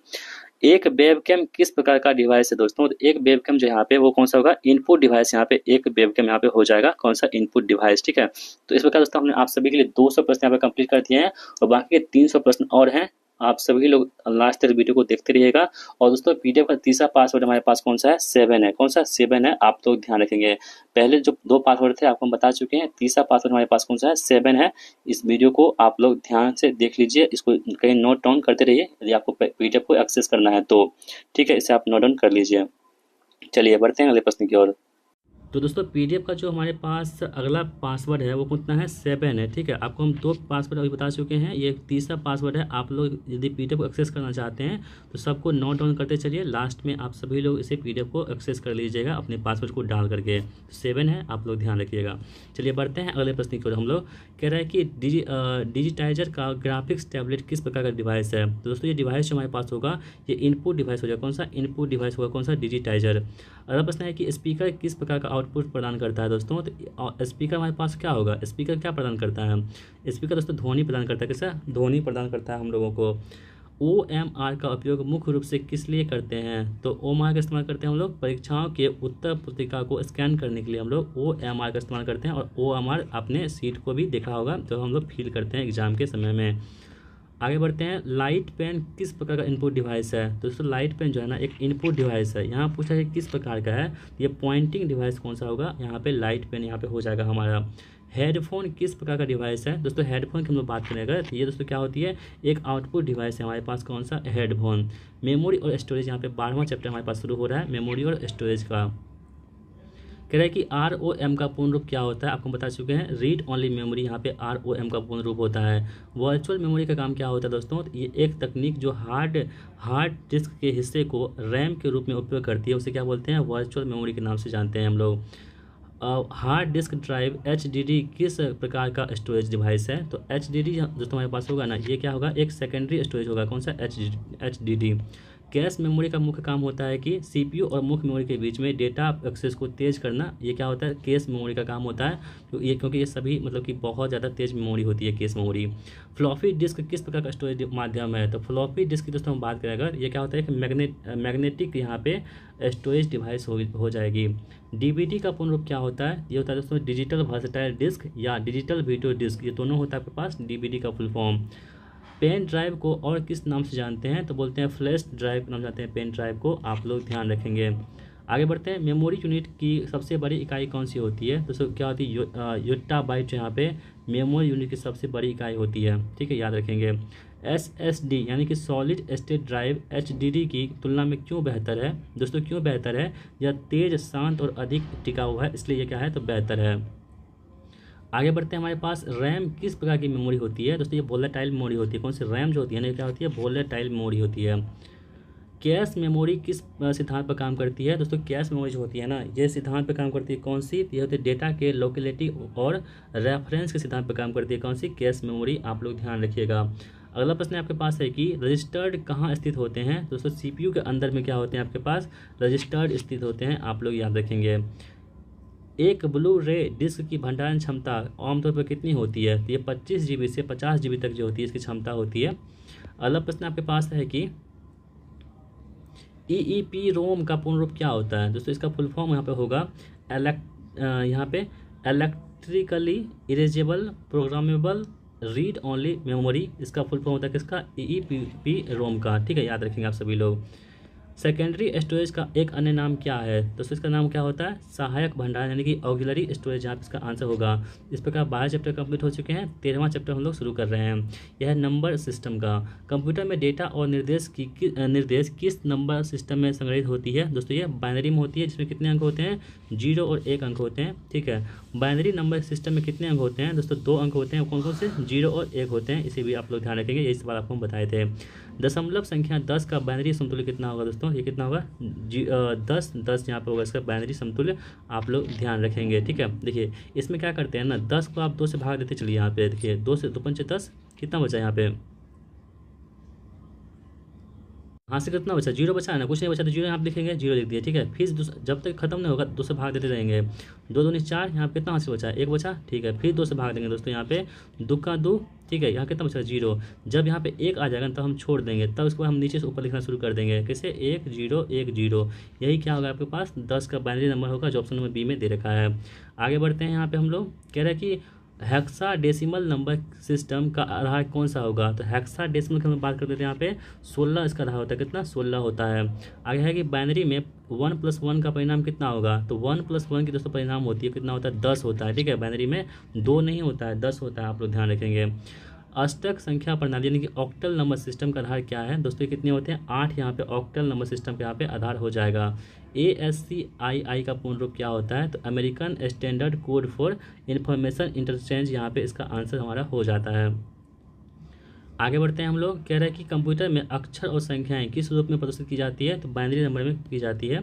एक वेबकैम किस प्रकार का डिवाइस है दोस्तों, तो एक वेबकैम जो यहाँ पे वो कौन सा होगा, इनपुट डिवाइस। यहाँ पे एक वेबकैम यहाँ पे हो जाएगा कौन सा, इनपुट डिवाइस। ठीक है, तो इस प्रकार दोस्तों हमने आप सभी के लिए 200 प्रश्न यहाँ पे कंप्लीट कर दिए हैं और बाकी के 300 प्रश्न और हैं। आप सभी लोग लास्ट तक वीडियो को देखते रहिएगा। और दोस्तों पीडीएफ का तीसरा पासवर्ड हमारे पास कौन सा है, 7 है। कौन सा, 7 है, आप तो ध्यान रखेंगे। पहले जो 2 पासवर्ड थे आपको हम बता चुके हैं, तीसरा पासवर्ड हमारे पास कौन सा है, 7 है। इस वीडियो को आप लोग ध्यान से देख लीजिए, इसको कहीं नोट डाउन करते रहिए यदि आपको पीडीएफ को एक्सेस करना है तो। ठीक है, इसे आप नोट डाउन कर लीजिए। चलिए बढ़ते हैं अगले प्रश्न की ओर। तो दोस्तों पीडीएफ का जो हमारे पास अगला पासवर्ड है वो कितना है, 7 है। ठीक है, आपको हम 2 पासवर्ड अभी बता चुके हैं, ये तीसरा पासवर्ड है। आप लोग यदि पीडीएफ को एक्सेस करना चाहते हैं तो सबको नोट डाउन करते चलिए, लास्ट में आप सभी लोग इसे पीडीएफ को एक्सेस कर लीजिएगा अपने पासवर्ड को डाल करके। 7 है, आप लोग ध्यान रखिएगा। चलिए बढ़ते हैं अगले प्रश्न की ओर। हम लोग कह रहे हैं कि डिजिटाइजर का ग्राफिक्स टैबलेट किस प्रकार का डिवाइस है, तो दोस्तों ये डिवाइस जो हमारे पास होगा ये इनपुट डिवाइस हो जाएगा। कौन सा, इनपुट डिवाइस होगा, कौन सा, डिजिटाइजर। अगला प्रश्न है कि स्पीकर किस प्रकार का आउटपुट प्रदान करता है दोस्तों, तो स्पीकर हमारे पास क्या होगा, स्पीकर क्या प्रदान करता है, स्पीकर दोस्तों ध्वनि प्रदान करता है। कैसा, ध्वनि प्रदान करता है हम लोगों को। OMR का उपयोग मुख्य रूप से किस लिए करते हैं, तो OMR का इस्तेमाल करते हैं हम लोग परीक्षाओं के उत्तर पुस्तिका को स्कैन करने के लिए हम लोग OMR का इस्तेमाल करते हैं। और OMR आपने सीट को भी देखा होगा तो हम लोग फिल करते हैं एग्जाम के समय में। आगे बढ़ते हैं, लाइट पेन किस प्रकार का इनपुट डिवाइस है, तो दोस्तों लाइट पेन जो है ना एक इनपुट डिवाइस है। यहाँ पूछा है किस प्रकार का है, ये पॉइंटिंग डिवाइस कौन सा होगा, यहाँ पे लाइट पेन यहाँ पे हो जाएगा हमारा। हेडफोन किस प्रकार का डिवाइस है, दोस्तों हेडफोन की हम लोग बात करेंगे तो ये दोस्तों क्या होती है, एक आउटपुट डिवाइस है हमारे पास, कौन सा, हेडफोन। मेमोरी और स्टोरेज, यहाँ पे 12वां चैप्टर हमारे पास शुरू हो रहा है मेमोरी और स्टोरेज का। कह रहा है कि ROM का पूर्ण रूप क्या होता है, आपको बता चुके हैं, रीड ओनली मेमोरी। यहाँ पे ROM का पूर्ण रूप होता है। वर्चुअल मेमोरी का काम क्या होता है दोस्तों, तो ये एक तकनीक जो हार्ड डिस्क के हिस्से को रैम के रूप में उपयोग करती है, उसे क्या बोलते हैं, वर्चुअल मेमोरी के नाम से जानते हैं हम लोग। हार्ड डिस्क ड्राइव HDD किस प्रकार का स्टोरेज डिवाइस है, तो HDD जो तुम्हारे पास होगा ना, ये क्या होगा, एक सेकेंडरी स्टोरेज होगा। कौन सा, HDD। कैश मेमोरी का मुख्य काम होता है कि सीपीयू और मुख्य मेमोरी के बीच में डेटा एक्सेस को तेज करना। ये क्या होता है, कैश मेमोरी का काम होता है। तो ये क्योंकि ये सभी मतलब कि बहुत ज़्यादा तेज मेमोरी होती है कैश मेमोरी। फ्लॉपी डिस्क किस प्रकार का स्टोरेज माध्यम है, तो फ्लॉपी डिस्क की दोस्तों हम बात करें अगर, ये क्या होता है कि मैग्नेटिक यहाँ पे स्टोरेज डिवाइस हो जाएगी। डीवीडी का पूर्ण रूप क्या होता है, ये होता है दोस्तों डिजिटल वर्सेटाइल डिस्क या डिजिटल वीडियो डिस्क, ये दोनों होता है आपके पास डीवीडी का फुल फॉर्म। पेन ड्राइव को और किस नाम से जानते हैं, तो बोलते हैं फ्लैश ड्राइव के नाम जानते हैं पेन ड्राइव को, आप लोग ध्यान रखेंगे। आगे बढ़ते हैं, मेमोरी यूनिट की सबसे बड़ी इकाई कौन सी होती है, तो क्या होती है योट्टाबाइट, यहाँ पे मेमोरी यूनिट की सबसे बड़ी इकाई होती है, ठीक है, याद रखेंगे। SSD यानी कि सॉलिड स्टेट ड्राइव HDD की तुलना में क्यों बेहतर है, दोस्तों क्यों बेहतर है, यह तेज, शांत और अधिक टिकाऊ है, इसलिए यह क्या है, तो बेहतर है। आगे बढ़ते हैं, हमारे पास रैम किस प्रकार की मेमोरी होती है, दोस्तों ये वोलेटाइल मेमोरी होती है। कौन सी, रैम जो होती है ना, क्या होती है, वोलेटाइल मेमोरी होती है। कैश मेमोरी किस सिद्धांत पर काम करती है, दोस्तों कैश मेमोरी जो होती है ना, ये सिद्धांत पर काम करती है, कौन सी, ये होती है डेटा के लोकेलिटी और रेफरेंस के सिद्धांत पर काम करती है, कौन सी, कैश मेमोरी, आप लोग ध्यान रखिएगा। अगला प्रश्न आपके पास है कि रजिस्टर्ड कहाँ स्थित होते हैं, दोस्तों सीपीयू के अंदर में क्या होते हैं आपके पास, रजिस्टर्ड स्थित होते हैं, आप लोग याद रखेंगे। एक ब्लू रे डिस्क की भंडारण क्षमता आमतौर पर कितनी होती है, तो ये 25 GB से 50 GB तक जो होती है इसकी क्षमता होती है। अगला प्रश्न आपके पास है कि EEPROM का पूर्ण रूप क्या होता है, दोस्तों इसका फुल फॉर्म यहाँ पे होगा यहाँ पे electrically erasable programmable read only memory, इसका फुल फॉर्म होता है किसका, EEPROM का, ठीक है, याद रखेंगे आप सभी लोग। सेकेंडरी स्टोरेज का एक अन्य नाम क्या है, दोस्तों इसका नाम क्या होता है, सहायक भंडारण यानी कि ऑक्सिलरी स्टोरेज, यहाँ पे इसका आंसर होगा। इस प्रकार 12 चैप्टर कंप्लीट हो चुके हैं, 13वां चैप्टर हम लोग शुरू कर रहे हैं। यह है नंबर सिस्टम का। कंप्यूटर में डेटा और निर्देश किस नंबर सिस्टम में संग्रहित होती है, दोस्तों ये बाइनरी में होती है, जिसमें कितने अंक होते हैं, 0 और 1 अंक होते हैं, ठीक है। बाइनरी नंबर सिस्टम में कितने अंक होते हैं, दोस्तों 2 अंक होते हैं, कौन कौन से, 0 और 1 होते हैं, इसे भी आप लोग ध्यान रखेंगे, यही सवाल आपको हम बताए थे। दशमलव संख्या 10 का बाइनरी समतुल्य कितना होगा, दोस्तों ये कितना होगा, 10 यहाँ पे होगा इसका बाइनरी समतुल्य, आप लोग ध्यान रखेंगे, ठीक है। देखिए इसमें क्या करते हैं ना, 10 को आप 2 से भाग देते चलिए, यहाँ पे देखिए 2 से 2 पंचे 10, कितना बचा यहाँ पे, हाँ से कितना बचा, 0 बचा है ना, कुछ नहीं बचा तो 0 यहाँ पे लिखेंगे, 0 लिख दिया, ठीक है। फिर जब तक खत्म नहीं होगा 2 से भाग देते रहेंगे, 2 दूनी 4, यहाँ पे कितना हाथ से बचा, 1 बचा, ठीक है। फिर 2 से भाग देंगे दोस्तों, यहाँ पे 2 का 2, ठीक है, यहाँ कितना बचा, 0। जब यहाँ पे 1 आ जाएगा तब हम छोड़ देंगे, तब उसको हम नीचे से ऊपर लिखना शुरू कर देंगे, कैसे, 1 0 1 0, यही क्या होगा आपके पास 10 का बाइनरी नंबर होगा, जो ऑप्शन नंबर बी में दे रखा है। आगे बढ़ते हैं, यहाँ पे हम लोग कह रहे हैं कि हेक्साडेसिमल नंबर सिस्टम का आधार कौन सा होगा, तो हेक्साडेसिमल की हम बात करते थे, यहाँ पे 16 इसका आधार होता है, कितना, 16 होता है। आगे है कि बाइनरी में 1 + 1 का परिणाम कितना होगा, तो 1 + 1 की दोस्तों परिणाम होती है, कितना होता है, 10 होता है, ठीक है। बाइनरी में 2 नहीं होता है, 10 होता है, आप लोग ध्यान रखेंगे। अष्टक संख्या प्रणाली यानी कि ऑक्टल नंबर सिस्टम का आधार क्या है, दोस्तों कितने होते हैं, 8 यहाँ पे ऑक्टल नंबर सिस्टम पे यहाँ पे आधार हो जाएगा। ASCII का पूर्ण रूप क्या होता है, तो American standard code for information interchange, यहाँ पे इसका आंसर हमारा हो जाता है। आगे बढ़ते हैं, हम लोग कह रहे हैं कि कंप्यूटर में अक्षर और संख्याएं किस रूप में प्रदर्शित की जाती है, तो बाइनरी नंबर में की जाती है।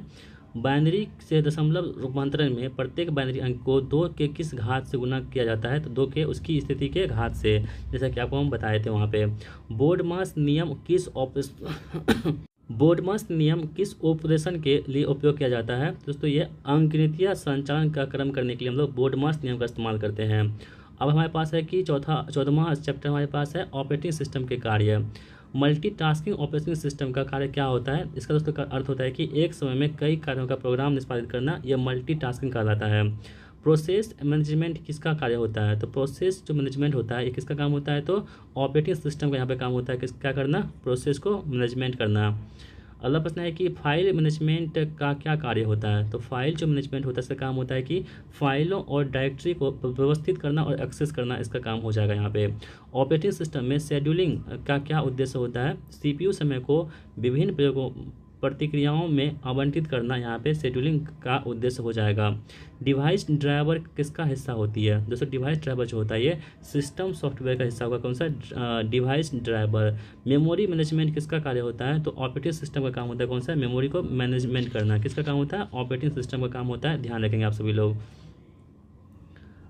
बाइनरी से दशमलव रूपांतरण में प्रत्येक बाइनरी अंक को 2 के किस घात से गुना किया जाता है, तो 2 के उसकी स्थिति के घात से, जैसा कि आपको हम बताए थे वहाँ पे। बोर्डमास नियम किस ऑपरेशन के लिए उपयोग किया जाता है, दोस्तों ये अंकगणितीय संचालन का क्रम करने के लिए हम लोग बोर्डमास नियम का इस्तेमाल करते हैं। अब हमारे पास है कि 14वां चैप्टर हमारे पास है ऑपरेटिंग सिस्टम के कार्य। मल्टीटास्किंग ऑपरेटिंग सिस्टम का कार्य क्या होता है, इसका दोस्तों का अर्थ होता है कि एक समय में कई कार्यों का प्रोग्राम निष्पादित करना, यह मल्टीटास्किंग कहलाता है। प्रोसेस मैनेजमेंट किसका कार्य होता है, तो प्रोसेस जो मैनेजमेंट होता है ये किसका काम होता है, तो ऑपरेटिंग सिस्टम का यहाँ पे काम होता है, क्या करना, प्रोसेस को मैनेजमेंट करना। अगला प्रश्न है कि फाइल मैनेजमेंट का क्या कार्य होता है, तो फाइल जो मैनेजमेंट होता है इसका काम होता है कि फाइलों और डायरेक्टरी को व्यवस्थित करना और एक्सेस करना, इसका काम हो जाएगा यहाँ पे। ऑपरेटिंग सिस्टम में शेड्यूलिंग का क्या उद्देश्य होता है, सीपीयू समय को विभिन्न प्रयोगों प्रतिक्रियाओं में आवंटित करना, यहाँ पे शेड्यूलिंग का उद्देश्य हो जाएगा। डिवाइस ड्राइवर किसका हिस्सा होती है, दोस्तों डिवाइस ड्राइवर जो होता है ये सिस्टम सॉफ्टवेयर का हिस्सा होगा, कौन सा, डिवाइस ड्राइवर। मेमोरी मैनेजमेंट किसका कार्य होता है, तो ऑपरेटिंग सिस्टम का काम होता है, कौन सा, मेमोरी को मैनेजमेंट करना, किसका काम होता है, ऑपरेटिंग सिस्टम का काम होता है, ध्यान रखेंगे आप सभी लोग।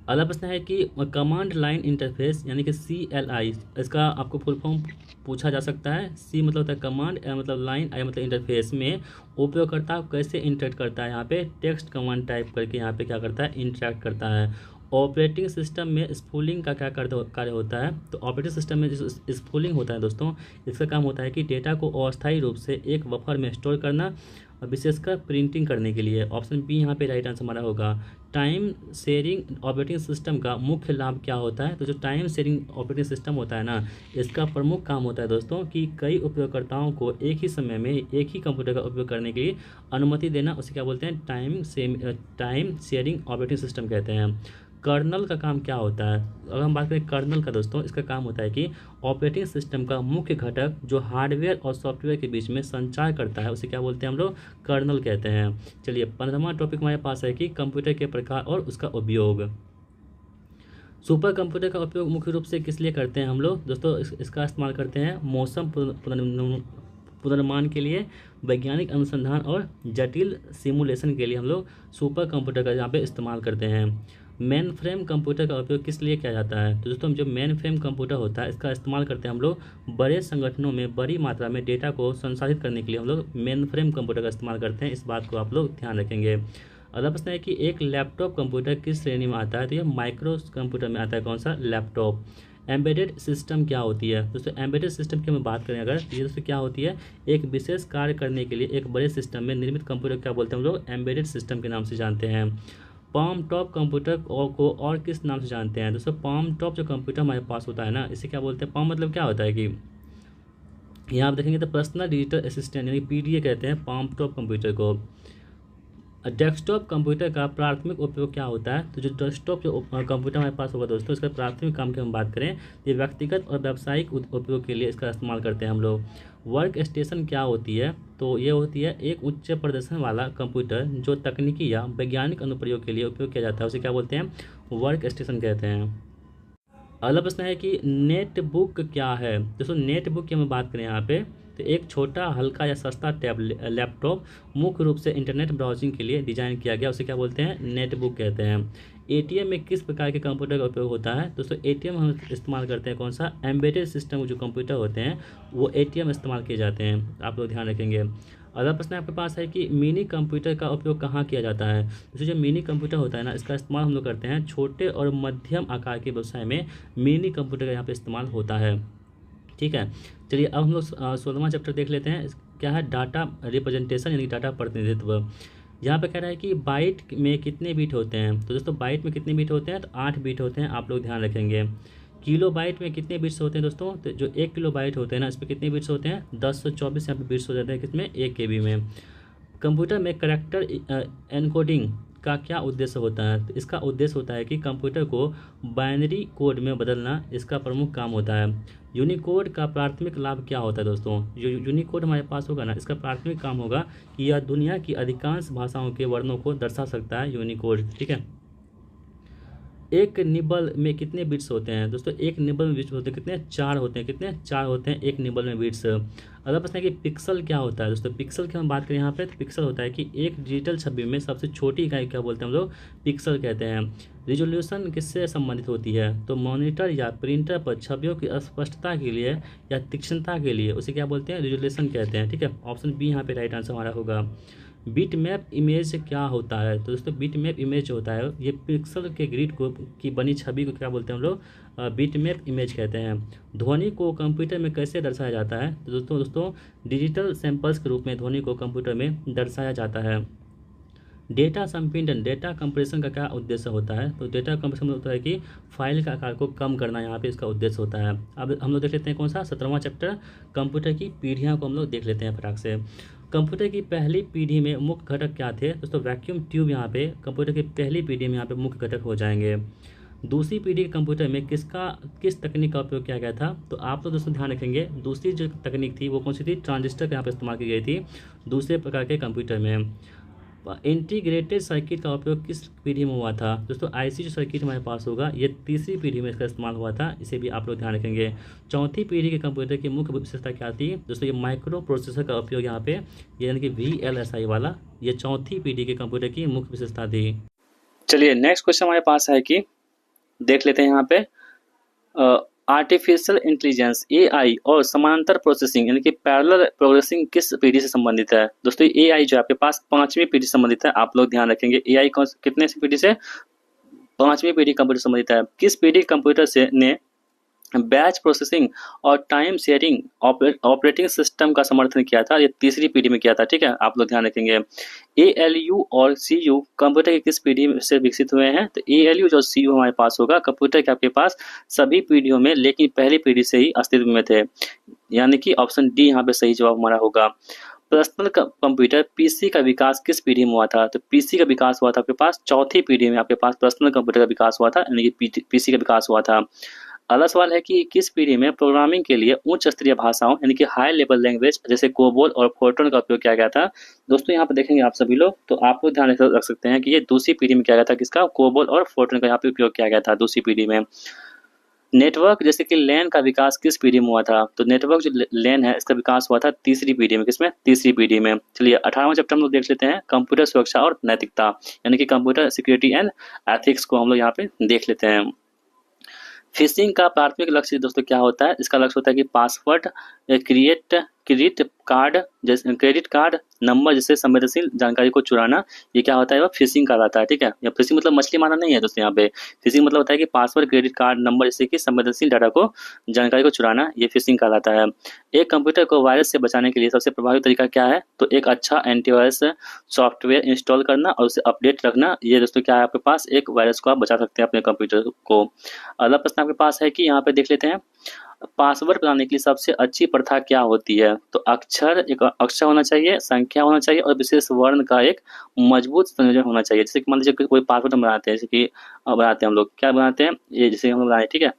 अगला प्रश्न है कि कमांड लाइन इंटरफेस यानी कि CLI, इसका आपको फुल फॉर्म पूछा जा सकता है। C मतलब होता है कमांड, मतलब लाइन, I मतलब इंटरफेस में उपयोगकर्ता कैसे इंटरेक्ट करता है, यहाँ पे टेक्स्ट कमांड टाइप करके यहाँ पे क्या करता है, इंटरेक्ट करता है। ऑपरेटिंग सिस्टम में स्पूलिंग का क्या कार्य होता है, तो ऑपरेटिंग सिस्टम में जो स्पूलिंग होता है दोस्तों, इसका काम होता है कि डेटा को अस्थायी रूप से एक बफर में स्टोर करना, विशेषकर प्रिंटिंग करने के लिए। ऑप्शन बी यहाँ पे राइट आंसर हमारा होगा। टाइम शेयरिंग ऑपरेटिंग सिस्टम का मुख्य लाभ क्या होता है, तो जो टाइम शेयरिंग ऑपरेटिंग सिस्टम होता है ना, इसका प्रमुख काम होता है दोस्तों कि कई उपयोगकर्ताओं को एक ही समय में एक ही कंप्यूटर का उपयोग करने की अनुमति देना, उसे क्या बोलते हैं, टाइम शेयरिंग ऑपरेटिंग सिस्टम कहते हैं। कर्नल का काम क्या होता है, अगर हम बात करें कर्नल का दोस्तों, इसका काम होता है कि ऑपरेटिंग सिस्टम का मुख्य घटक जो हार्डवेयर और सॉफ्टवेयर के बीच में संचार करता है, उसे क्या बोलते हैं हम लोग, कर्नल कहते हैं। चलिए 15वां टॉपिक हमारे पास है कि कंप्यूटर के प्रकार और उसका उपयोग। सुपर कंप्यूटर का उपयोग मुख्य रूप से किस लिए करते हैं हम लोग दोस्तों, इसका इस्तेमाल करते हैं मौसम पुनर्निर्माण के लिए, वैज्ञानिक अनुसंधान और जटिल सिमुलेशन के लिए हम लोग सुपर कंप्यूटर का यहाँ पे इस्तेमाल करते हैं। मेन फ्रेम कंप्यूटर का उपयोग किस लिए किया जाता है, तो दोस्तों जो मेन फ्रेम कंप्यूटर होता है इसका इस्तेमाल करते हैं हम लोग बड़े संगठनों में बड़ी मात्रा में डेटा को संसाधित करने के लिए हम लोग मेन फ्रेम कंप्यूटर का इस्तेमाल करते हैं। इस बात को आप लोग ध्यान रखेंगे। अगला प्रश्न है कि एक लैपटॉप कंप्यूटर किस श्रेणी में आता है, तो ये माइक्रो कंप्यूटर में आता है। कौन सा, लैपटॉप। एम्बेडेड सिस्टम क्या होती है दोस्तों, एम्बेडेड सिस्टम की हम बात करें अगर, ये दोस्तों क्या होती है, एक विशेष कार्य करने के लिए एक बड़े सिस्टम में निर्मित कंप्यूटर क्या बोलते हैं हम लोग, एम्बेडेड सिस्टम के नाम से जानते हैं। पाम टॉप कंप्यूटर को और किस नाम से जानते हैं दोस्तों, पाम टॉप जो कंप्यूटर हमारे पास होता है ना, इसे क्या बोलते हैं, पाम मतलब क्या होता है कि यहाँ आप देखेंगे तो पर्सनल डिजिटल असिस्टेंट यानी PDA कहते हैं पाम टॉप कंप्यूटर को। डेस्कटॉप कंप्यूटर का प्राथमिक उपयोग क्या होता है, तो जो डेस्कटॉप जो कंप्यूटर हमारे पास होगा दोस्तों, इसका प्राथमिक काम की हम बात करें, ये व्यक्तिगत और व्यावसायिक उपयोग के लिए इसका इस्तेमाल करते हैं हम लोग। वर्क स्टेशन क्या होती है, तो ये होती है एक उच्च प्रदर्शन वाला कंप्यूटर जो तकनीकी या वैज्ञानिक अनुप्रयोग के लिए उपयोग किया जाता है, उसे क्या बोलते हैं, वर्क स्टेशन कहते हैं। अगला प्रश्न है कि नेटबुक क्या है दोस्तों, नेटबुक की हम बात करें यहाँ पे, तो एक छोटा हल्का या सस्ता लैपटॉप मुख्य रूप से इंटरनेट ब्राउजिंग के लिए डिजाइन किया गया, उसे क्या बोलते हैं, नेटबुक कहते हैं। ATM में किस प्रकार के कंप्यूटर का उपयोग होता है दोस्तों, ATM हम इस्तेमाल करते हैं कौन सा, एम्बेडेड सिस्टम जो कंप्यूटर होते हैं वो ATM इस्तेमाल किए जाते हैं, आप लोग ध्यान रखेंगे। अगला प्रश्न आपके पास है कि मिनी कंप्यूटर का उपयोग कहाँ किया जाता है, जैसे जो मिनी कंप्यूटर होता है ना, इसका इस्तेमाल हम लोग करते हैं छोटे और मध्यम आकार के व्यवसाय में, मिनी कंप्यूटर का यहाँ पे इस्तेमाल होता है। ठीक है, चलिए अब हम लोग 16वां चैप्टर देख लेते हैं। क्या है, डाटा रिप्रेजेंटेशन यानी डाटा प्रतिनिधित्व। यहाँ पे कह रहा है कि बाइट में कितने बीट होते हैं, तो दोस्तों बाइट में कितने बीट होते हैं, तो 8 बीट होते हैं, आप लोग ध्यान रखेंगे। किलो बाइट में कितने बिट्स होते हैं दोस्तों, तो जो 1 किलो बाइट होते हैं ना, इस पर कितने बिट्स होते हैं, 1024 यहाँ पे बिट्स हो जाते हैं, किसमें, 1 KB में। कंप्यूटर में करैक्टर एनकोडिंग का क्या उद्देश्य होता है, तो इसका उद्देश्य होता है कि कंप्यूटर को बाइनरी कोड में बदलना इसका प्रमुख काम होता है। यूनिकोड का प्राथमिक लाभ क्या होता है दोस्तों, जो यूनिकोड हमारे पास होगा ना, इसका प्राथमिक काम होगा कि यह दुनिया की अधिकांश भाषाओं के वर्णों को दर्शा सकता है, यूनिकोड। ठीक है, एक निबल में कितने बिट्स होते हैं दोस्तों, एक निबल में बिट्स होते हैं कितने, 4 होते हैं, कितने, 4 होते हैं एक निबल में बिट्स। अगला प्रश्न है कि पिक्सल क्या होता है दोस्तों, पिक्सल की हम बात करें यहाँ पे, तो पिक्सल होता है कि एक डिजिटल छवि में सबसे छोटी इकाई क्या बोलते हैं हम लोग, पिक्सल कहते हैं। रिजोल्यूशन किससे संबंधित होती है, तो मॉनिटर या प्रिंटर पर छवियों की स्पष्टता के लिए या तीक्ष्णता के लिए उसे क्या बोलते हैं, रिजोल्यूशन कहते हैं। ठीक है, ऑप्शन बी यहाँ पे राइट आंसर हमारा होगा। बिट मैप इमेज क्या होता है, तो दोस्तों बिट मैप इमेज जो होता है ये पिक्सल के ग्रिड को की बनी छवि को क्या बोलते हैं हम लोग, बिट मैप इमेज कहते हैं। ध्वनि को कंप्यूटर में कैसे दर्शाया जाता है, तो दोस्तों डिजिटल सैंपल्स के रूप में ध्वनि को कंप्यूटर में दर्शाया जाता है। डेटा संपीड़न, डेटा कंप्रेशन का क्या उद्देश्य होता है, तो डेटा कंप्रेशन होता है कि फाइल का आकार को कम करना, यहाँ पे इसका उद्देश्य होता है। अब हम लोग देख लेते हैं कौन सा, 17वां चैप्टर कंप्यूटर की पीढ़ियाँ को हम लोग देख लेते हैं फटाक से। कंप्यूटर की पहली पीढ़ी में मुख्य घटक क्या थे दोस्तों, वैक्यूम ट्यूब यहाँ पे कंप्यूटर की पहली पीढ़ी में यहाँ पे मुख्य घटक हो जाएंगे। दूसरी पीढ़ी के कंप्यूटर में किस तकनीक का उपयोग किया गया था, तो आप लोग दोस्तों ध्यान रखेंगे दूसरी जो तकनीक थी वो कौन सी थी, ट्रांजिस्टर का यहाँ पे इस्तेमाल की गई थी दूसरे प्रकार के कंप्यूटर में। इंटीग्रेटेड सर्किट का उपयोग किस पीढ़ी में हुआ था दोस्तों, IC जो सर्किट हमारे पास होगा ये तीसरी पीढ़ी में इसका इस्तेमाल हुआ था, इसे भी आप लोग ध्यान रखेंगे। चौथी पीढ़ी के कंप्यूटर की मुख्य विशेषता क्या थी दोस्तों, ये माइक्रो प्रोसेसर का उपयोग यहाँ पे, यानी कि VLSI वाला, ये चौथी पीढ़ी के कंप्यूटर की मुख्य विशेषता थी। चलिए नेक्स्ट क्वेश्चन हमारे पास है कि देख लेते हैं यहाँ पे। आर्टिफिशियल इंटेलिजेंस एआई और समानांतर प्रोसेसिंग यानी कि पैरेलल प्रोसेसिंग किस पीढ़ी से संबंधित है? दोस्तों एआई जो आपके पास पांचवी पीढ़ी से संबंधित है, आप लोग ध्यान रखेंगे। एआई कितने सी पीढ़ी से? पांचवी पीढ़ी कंप्यूटर से संबंधित है। किस पीढ़ी कंप्यूटर से ने बैच प्रोसेसिंग और टाइम शेयरिंग ऑपरेटिंग सिस्टम का समर्थन किया था? ये तीसरी पीढ़ी में किया था, ठीक है, आप लोग ध्यान रखेंगे। एएलयू और सीयू कंप्यूटर की किस पीढ़ी से विकसित हुए हैं? तो एएलयू जो सीयू हमारे पास होगा कंप्यूटर के आपके पास सभी पीढ़ियों में, लेकिन पहली पीढ़ी से ही अस्तित्व में थे, यानी कि ऑप्शन डी यहाँ पे सही जवाब हमारा होगा। पर्सनल कंप्यूटर पीसी का विकास किस पीढ़ी में हुआ था? तो पीसी का विकास हुआ था आपके पास चौथी पीढ़ी में, आपके पास पर्सनल कंप्यूटर का विकास हुआ था, यानी कि पीसी का विकास हुआ था। अगला सवाल है कि किस पीढ़ी में प्रोग्रामिंग के लिए उच्च स्तरीय भाषाओं यानी कि हाई लेवल लैंग्वेज जैसे कोबोल और फोर्ट्रन का उपयोग किया गया था? दोस्तों यहाँ पे देखेंगे आप सभी लोग, तो आप लोग ध्यान रख सकते हैं कि ये दूसरी पीढ़ी में किया गया था, किसका? कोबोल और फोर्ट्रन का यहाँ पे उपयोग किया गया था दूसरी पीढ़ी में। नेटवर्क जैसे कि लैन का विकास किस पीढ़ी में हुआ था? तो नेटवर्क जो लैन है इसका विकास हुआ था तीसरी पीढ़ी में, किसमें? तीसरी पीढ़ी में। चलिए 18वां चैप्टर हम लोग देख लेते हैं, कंप्यूटर सुरक्षा और नैतिकता यानी कि कंप्यूटर सिक्योरिटी एंड एथिक्स को हम लोग यहाँ पे देख लेते हैं। फिशिंग का प्राथमिक लक्ष्य दोस्तों क्या होता है? इसका लक्ष्य होता है कि पासवर्ड, क्रेडिट कार्ड नंबर जैसे संवेदनशील जानकारी को चुराना, ये क्या होता है? वो फिशिंग कहलाता है, ठीक है। या फिशिंग मतलब मछली मारना नहीं है दोस्तों, यहाँ पे फिशिंग मतलब होता है कि पासवर्ड, क्रेडिट कार्ड नंबर जैसे कि संवेदनशील डाटा को, जानकारी को चुराना, ये फिशिंग कहलाता है। एक कंप्यूटर को वायरस से बचाने के लिए सबसे प्रभावी तरीका क्या है? तो एक अच्छा एंटीवायरस सॉफ्टवेयर इंस्टॉल करना और उसे अपडेट रखना, ये दोस्तों क्या है आपके पास? एक वायरस को आप बचा सकते हैं अपने कंप्यूटर को। अगला प्रश्न आपके पास है कि यहाँ पे देख लेते हैं, पासवर्ड बनाने के लिए सबसे अच्छी प्रथा क्या होती है? तो एक अक्षर होना चाहिए, संख्या होना चाहिए और विशेष वर्ण का एक मजबूत संयोजन होना चाहिए। जैसे कि मान लीजिए कोई पासवर्ड हम बनाते हैं, जैसे कि बनाते हैं हम लोग, क्या बनाते हैं? ये जैसे हम लोग बनाए, ठीक है,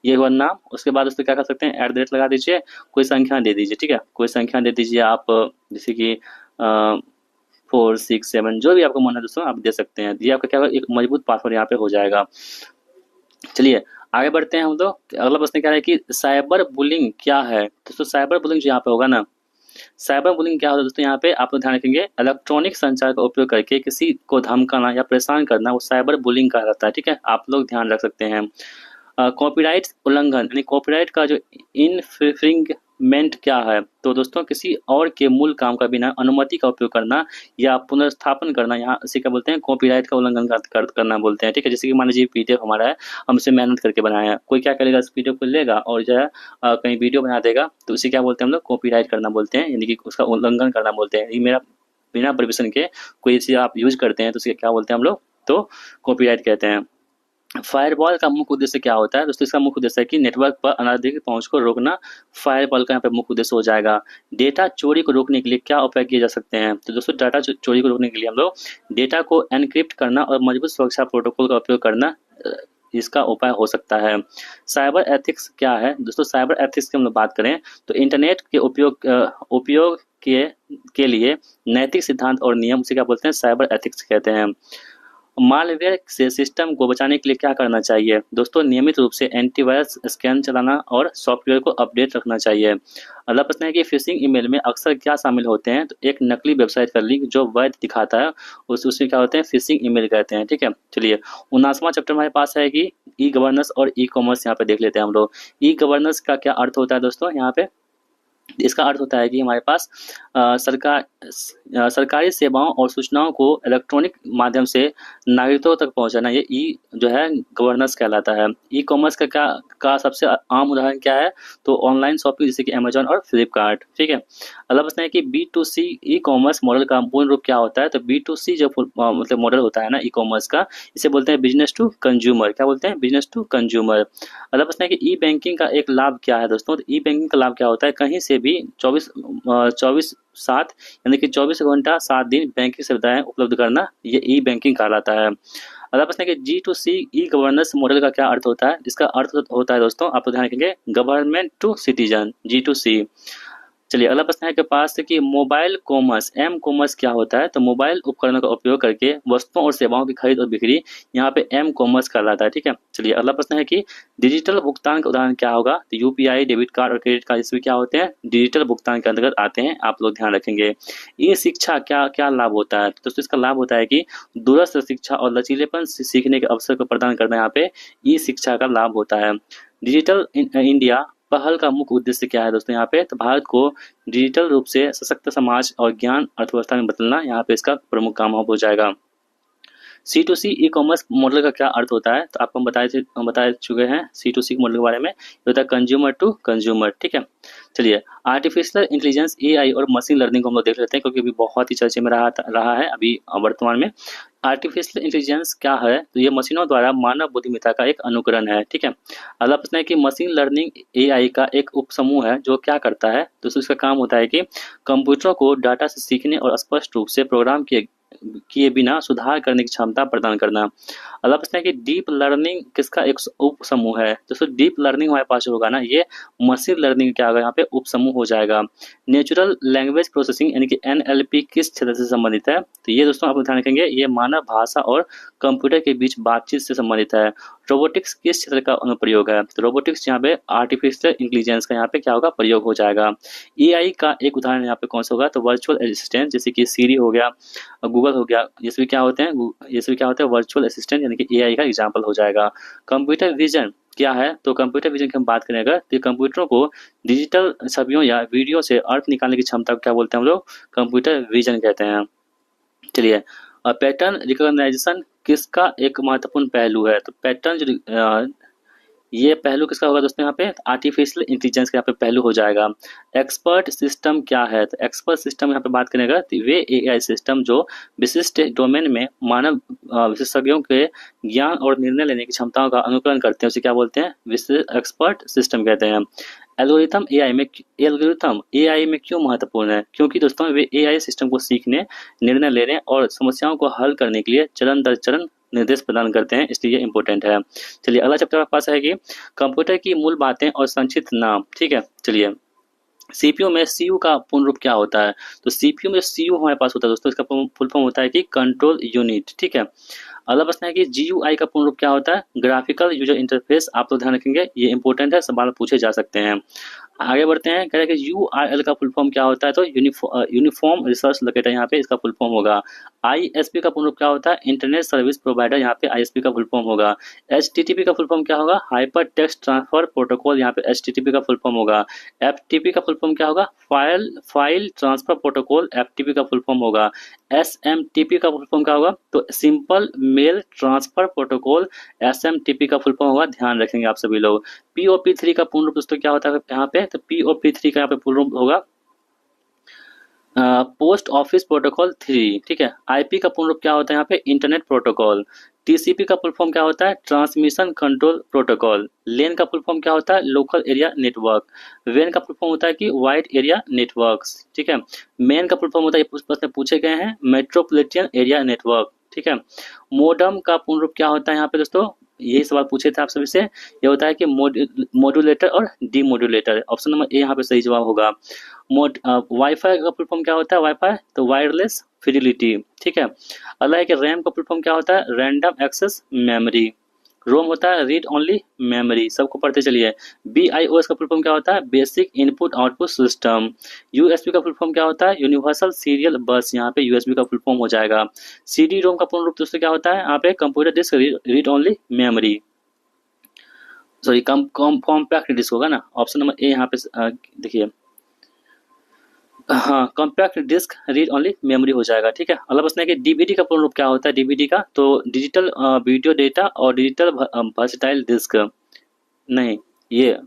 ये हुआ नाम, उसके बाद उसको क्या कर सकते हैं? @ लगा दीजिए, कोई संख्या दे दीजिए, ठीक है, कोई संख्या दे दीजिए आप, जैसे कि 4 6 7 जो भी आपको मन है दोस्तों आप दे सकते हैं। ये आपका क्या होगा? एक मजबूत पासवर्ड यहाँ पे हो जाएगा। चलिए आगे बढ़ते हैं हम लोग। अगला प्रश्न क्या है कि साइबर बुलिंग क्या है? दोस्तों साइबर बुलिंग जो यहाँ पे होगा ना, साइबर बुलिंग क्या होता है दोस्तों? यहाँ पे आप लोग ध्यान रखेंगे, इलेक्ट्रॉनिक संचार का उपयोग करके किसी को धमकाना या परेशान करना, वो साइबर बुलिंग कहलाता है, ठीक है, आप लोग ध्यान रख सकते हैं। कॉपीराइट उल्लंघन यानी कॉपीराइट का जो इन्फ्रिंगमेंट क्या है? तो दोस्तों किसी और के मूल काम का बिना अनुमति का उपयोग करना या पुनर्स्थापन करना, यहाँ इसे क्या बोलते हैं? कॉपीराइट का उल्लंघन करना बोलते हैं, ठीक है। जैसे कि मान लीजिए पीडीएफ हमारा है, हम इसे मेहनत करके बनाया है, कोई क्या करेगा? इस पीडीएफ को लेगा और जो है कहीं वीडियो बना देगा, तो उसे क्या बोलते हैं हम लोग? कॉपीराइट करना बोलते हैं, यानी कि उसका उल्लंघन करना बोलते हैं। ये मेरा बिना परमिशन के कोई चीज़ आप यूज करते हैं तो उसे क्या बोलते हैं हम लोग? तो कॉपीराइट कहते हैं। फायरवॉल का मुख्य उद्देश्य क्या होता है? दोस्तों इसका मुख्य उद्देश्य है कि नेटवर्क पर अनाधिकृत पहुंच को रोकना, फायरवॉल का यहाँ पे मुख्य उद्देश्य हो जाएगा। डेटा चोरी को रोकने के लिए क्या उपाय किए जा सकते हैं? तो दोस्तों डाटा चोरी को रोकने के लिए हम लोग डेटा को एनक्रिप्ट करना और मजबूत सुरक्षा प्रोटोकॉल का उपयोग करना, इसका उपाय हो सकता है। साइबर एथिक्स क्या है? दोस्तों साइबर एथिक्स की हम लोग बात करें तो इंटरनेट के उपयोग के लिए नैतिक सिद्धांत और नियम, उसे क्या बोलते हैं? साइबर एथिक्स कहते हैं। मालवेयर से सिस्टम को बचाने के लिए क्या करना चाहिए? दोस्तों नियमित रूप से एंटीवायरस स्कैन चलाना और सॉफ्टवेयर को अपडेट रखना चाहिए। अगला प्रश्न है कि फिशिंग ईमेल में अक्सर क्या शामिल होते हैं? तो एक नकली वेबसाइट का लिंक जो वैध दिखाता है उसमें क्या होते हैं? फिशिंग ईमेल कहते हैं, ठीक है। चलिए 79वां चैप्टर हमारे पास है कि ई गवर्नेंस और ई कॉमर्स, यहाँ पे देख लेते हैं हम लोग। ई गवर्नेंस का क्या अर्थ होता है दोस्तों? यहाँ पे इसका अर्थ होता है कि हमारे पास सरकारी सेवाओं और सूचनाओं को इलेक्ट्रॉनिक माध्यम से नागरिकों तक पहुंचाना, ये ई जो है गवर्नेंस कहलाता है। ई कॉमर्स का सबसे आम उदाहरण क्या है? तो ऑनलाइन शॉपिंग जैसे कि अमेजॉन और फ्लिपकार्ट, ठीक है। अगला प्रश्न है कि B2C ई कॉमर्स मॉडल का पूर्ण रूप क्या होता है? तो B2C जो मतलब मॉडल होता है ना ई कॉमर्स का, इसे बोलते हैं बिजनेस टू कंज्यूमर। क्या बोलते हैं? Business to consumer. अगला प्रश्न है कि ई बैंकिंग का एक लाभ क्या है दोस्तों? तो ई बैंकिंग का लाभ क्या होता है? कहीं से भी 24/7 यानी कि 24 घंटा 7 दिन बैंकिंग सुविधाएं उपलब्ध करना, ये ई बैंकिंग कहलाता है। अगला प्रश्न है कि G2C ई गवर्नेंस मॉडल का क्या अर्थ होता है? इसका अर्थ होता है दोस्तों, आप ध्यान रखेंगे, गवर्नमेंट टू सिटीजन, G2C। चलिए अगला प्रश्न है आपके पास कि मोबाइल कॉमर्स एम कॉमर्स क्या होता है। तो मोबाइल उपकरणों का उपयोग करके वस्तुओं और सेवाओं की खरीद और बिक्री यहाँ पे एम कॉमर्स कहलाता है। ठीक है, चलिए अगला प्रश्न है कि डिजिटल भुगतान का उदाहरण क्या होगा। तो यूपीआई, डेबिट कार्ड और क्रेडिट कार्ड इसमें क्या होते हैं, डिजिटल भुगतान के अंतर्गत आते हैं, आप लोग ध्यान रखेंगे। ये शिक्षा क्या क्या लाभ होता है। तो दोस्तों इसका लाभ होता है कि दूरस्थ शिक्षा और लचीलेपन सीखने के अवसर को प्रदान करना यहाँ पे ई शिक्षा का लाभ होता है। डिजिटल इंडिया पहल का मुख्य उद्देश्य क्या है दोस्तों यहाँ पे। तो भारत को डिजिटल रूप से सशक्त समाज और ज्ञान अर्थव्यवस्था में बदलना यहाँ पे इसका प्रमुख काम हो जाएगा। C2C ई कॉमर्स मॉडल का क्या अर्थ होता है। तो आपको हम बता चुके हैं C2C मॉडल के बारे में। ये होता है कंज्यूमर टू कंज्यूमर। ठीक है, चलिए आर्टिफिशियल इंटेलिजेंस AI और मशीन लर्निंग को हम लोग देख लेते हैं, क्योंकि अभी बहुत ही चर्चे में रहा है अभी वर्तमान में। आर्टिफिशियल इंटेलिजेंस क्या है। तो ये मशीनों द्वारा मानव बुद्धिमत्ता का एक अनुकरण है। ठीक है, अगला प्रश्न है कि मशीन लर्निंग AI का एक उपसमूह है जो क्या करता है। तो इसका काम होता है कि कंप्यूटरों को डाटा से सीखने और स्पष्ट रूप से प्रोग्राम किए बिना सुधार करने की क्षमता प्रदान करना। अगला प्रश्न है कि डीप लर्निंग किसका एक उप समूह है। दोस्तों डीप लर्निंग हमारे पास होगा ना, ये मशीन लर्निंग क्या होगा यहाँ पे उप समूह हो जाएगा। नेचुरल लैंग्वेज प्रोसेसिंग यानी कि NLP किस क्षेत्र से संबंधित है। तो ये दोस्तों आप ध्यान रखेंगे, ये मानव भाषा और कंप्यूटर के बीच बातचीत से संबंधित है। रोबोटिक्स किस क्षेत्र का अनुप्रयोग है। तो रोबोटिक्स यहाँ पे आर्टिफिशियल इंटेलिजेंस का यहाँ पे क्या होगा, प्रयोग हो जाएगा। AI का एक उदाहरण यहाँ पे कौन सा होगा। तो वर्चुअल असिस्टेंट जैसे कि सीरी हो गया, गूगल हो गया, ये सभी क्या होते हैं, ये सभी क्या होते हैं वर्चुअल असिस्टेंट यानी कि AI का एग्जाम्पल हो जाएगा। कंप्यूटर विजन क्या है। तो कंप्यूटर विजन की हम बात करें अगर, तो कंप्यूटरों को डिजिटल छवियों या वीडियो से अर्थ निकालने की क्षमता को क्या बोलते हैं हम लोग, कंप्यूटर विजन कहते हैं। चलिए पैटर्न रिकॉग्नाइजेशन किसका एक महत्वपूर्ण पहलू है। तो पैटर्न ये पहलू किसका होगा दोस्तों यहाँ पे, आर्टिफिशियल इंटेलिजेंस का यहाँ पे पहलू हो जाएगा। एक्सपर्ट सिस्टम क्या है। तो एक्सपर्ट सिस्टम यहाँ पे बात करेगा तो वे AI सिस्टम जो विशिष्ट डोमेन में मानव विशेषज्ञों के ज्ञान और निर्णय लेने की क्षमताओं का अनुकरण करते हैं, उसे क्या बोलते हैं, विशिष्ट एक्सपर्ट सिस्टम कहते हैं। एल्गोरिथम AI में क्यों महत्वपूर्ण है। क्योंकि दोस्तों वे AI सिस्टम को सीखने, निर्णय लेने और समस्याओं को हल करने के लिए चरण दर चरण निर्देश प्रदान करते हैं, इसलिए ये इंपॉर्टेंट है। चलिए अगला चैप्टर हमारे पास है कि कंप्यूटर की मूल बातें और संक्षिप्त नाम। ठीक है, चलिए CPU में CU का पूर्ण रूप क्या होता है। तो CPU में CU हमारे पास होता है दोस्तों, इसका फुल फॉर्म होता है कि कंट्रोल यूनिट। ठीक है, अगला प्रश्न है कि GUI का पूर्ण रूप क्या होता है, ग्राफिकल यूजर इंटरफेस। आप लोग ध्यान रखेंगे, ये इंपॉर्टेंट है, सवाल पूछे जा सकते हैं। आगे बढ़ते हैं, कह रहे हैं कि URL का फुल फॉर्म क्या होता है। तो यूनिफॉर्म रिसर्च लोकेटर यहाँ पे इसका फुल फॉर्म होगा। ISP का पूर्ण रूप क्या होता है, इंटरनेट सर्विस प्रोवाइडर, यहाँ पे ISP का फुल फॉर्म होगा। HTTP का फुल फॉर्म क्या होगा, हाइपर टेक्स्ट ट्रांसफर प्रोटोकॉल, यहाँ पे HTTP का फुल फॉर्म होगा। FTP का फुल फॉर्म क्या होगा, फाइल ट्रांसफर प्रोटोकॉल, FTP का फुल फॉर्म होगा। SMTP का फुल फॉर्म क्या होगा, तो simple mail transfer protocol, SMTP का फुल फॉर्म होगा, ध्यान रखेंगे आप सभी लोग। POP3 का पूर्ण रूप दोस्तों क्या होता है यहाँ पे, तो POP3 का यहाँ पे पूर्ण रूप होगा पोस्ट ऑफिस प्रोटोकॉल 3। ठीक है, IP का पूर्ण रूप क्या होता है यहाँ पे, इंटरनेट प्रोटोकॉल। TCP का फुल फॉर्म क्या होता है, ट्रांसमिशन कंट्रोल प्रोटोकॉल। लेन का फुल फॉर्म क्या होता है, लोकल एरिया नेटवर्क। वेन का फुल फॉर्म होता है कि वाइड एरिया नेटवर्क्स। ठीक है, मेन का फुल फॉर्म होता है, ये प्रश्न पूछे गए हैं, मेट्रोपॉलिटन एरिया नेटवर्क। ठीक है, मोडम का पूर्ण रूप क्या होता है यहाँ पे दोस्तों, यही सवाल पूछे थे आप सभी से। ये होता है कि मॉड्यूलेटर और डीमॉड्यूलेटर। ऑप्शन नंबर ए यहाँ पे सही जवाब होगा। वाईफाई का फुल फॉर्म क्या होता है, वाईफाई तो वायरलेस फिडिलिटी। ठीक है, अगला है कि रैम का फुल फॉर्म क्या होता है, रैंडम एक्सेस मेमोरी। रोम होता है रीड ओनली मेमोरी, सबको पढ़ते चलिए। BIOS का फुल फॉर्म क्या होता है, basic input output system. USB का फुल फॉर्म क्या होता है, यूनिवर्सल सीरियल बस, यहाँ पे USB का फुल फॉर्म हो जाएगा। CD-ROM का पूर्ण रूप दोस्तों क्या होता है, यहाँ पे computer disc read only memory, sorry compact disc होगा ना। ऑप्शन नंबर ए यहाँ पे देखिए, हाँ compact disc read only memory हो जाएगा। ठीक है, अगला प्रश्न है कि DVD का पूर्ण रूप क्या होता है, DVD का तो डिजिटल वीडियो डेटा और डिजिटल वर्सटाइल डिस्क, नहीं ये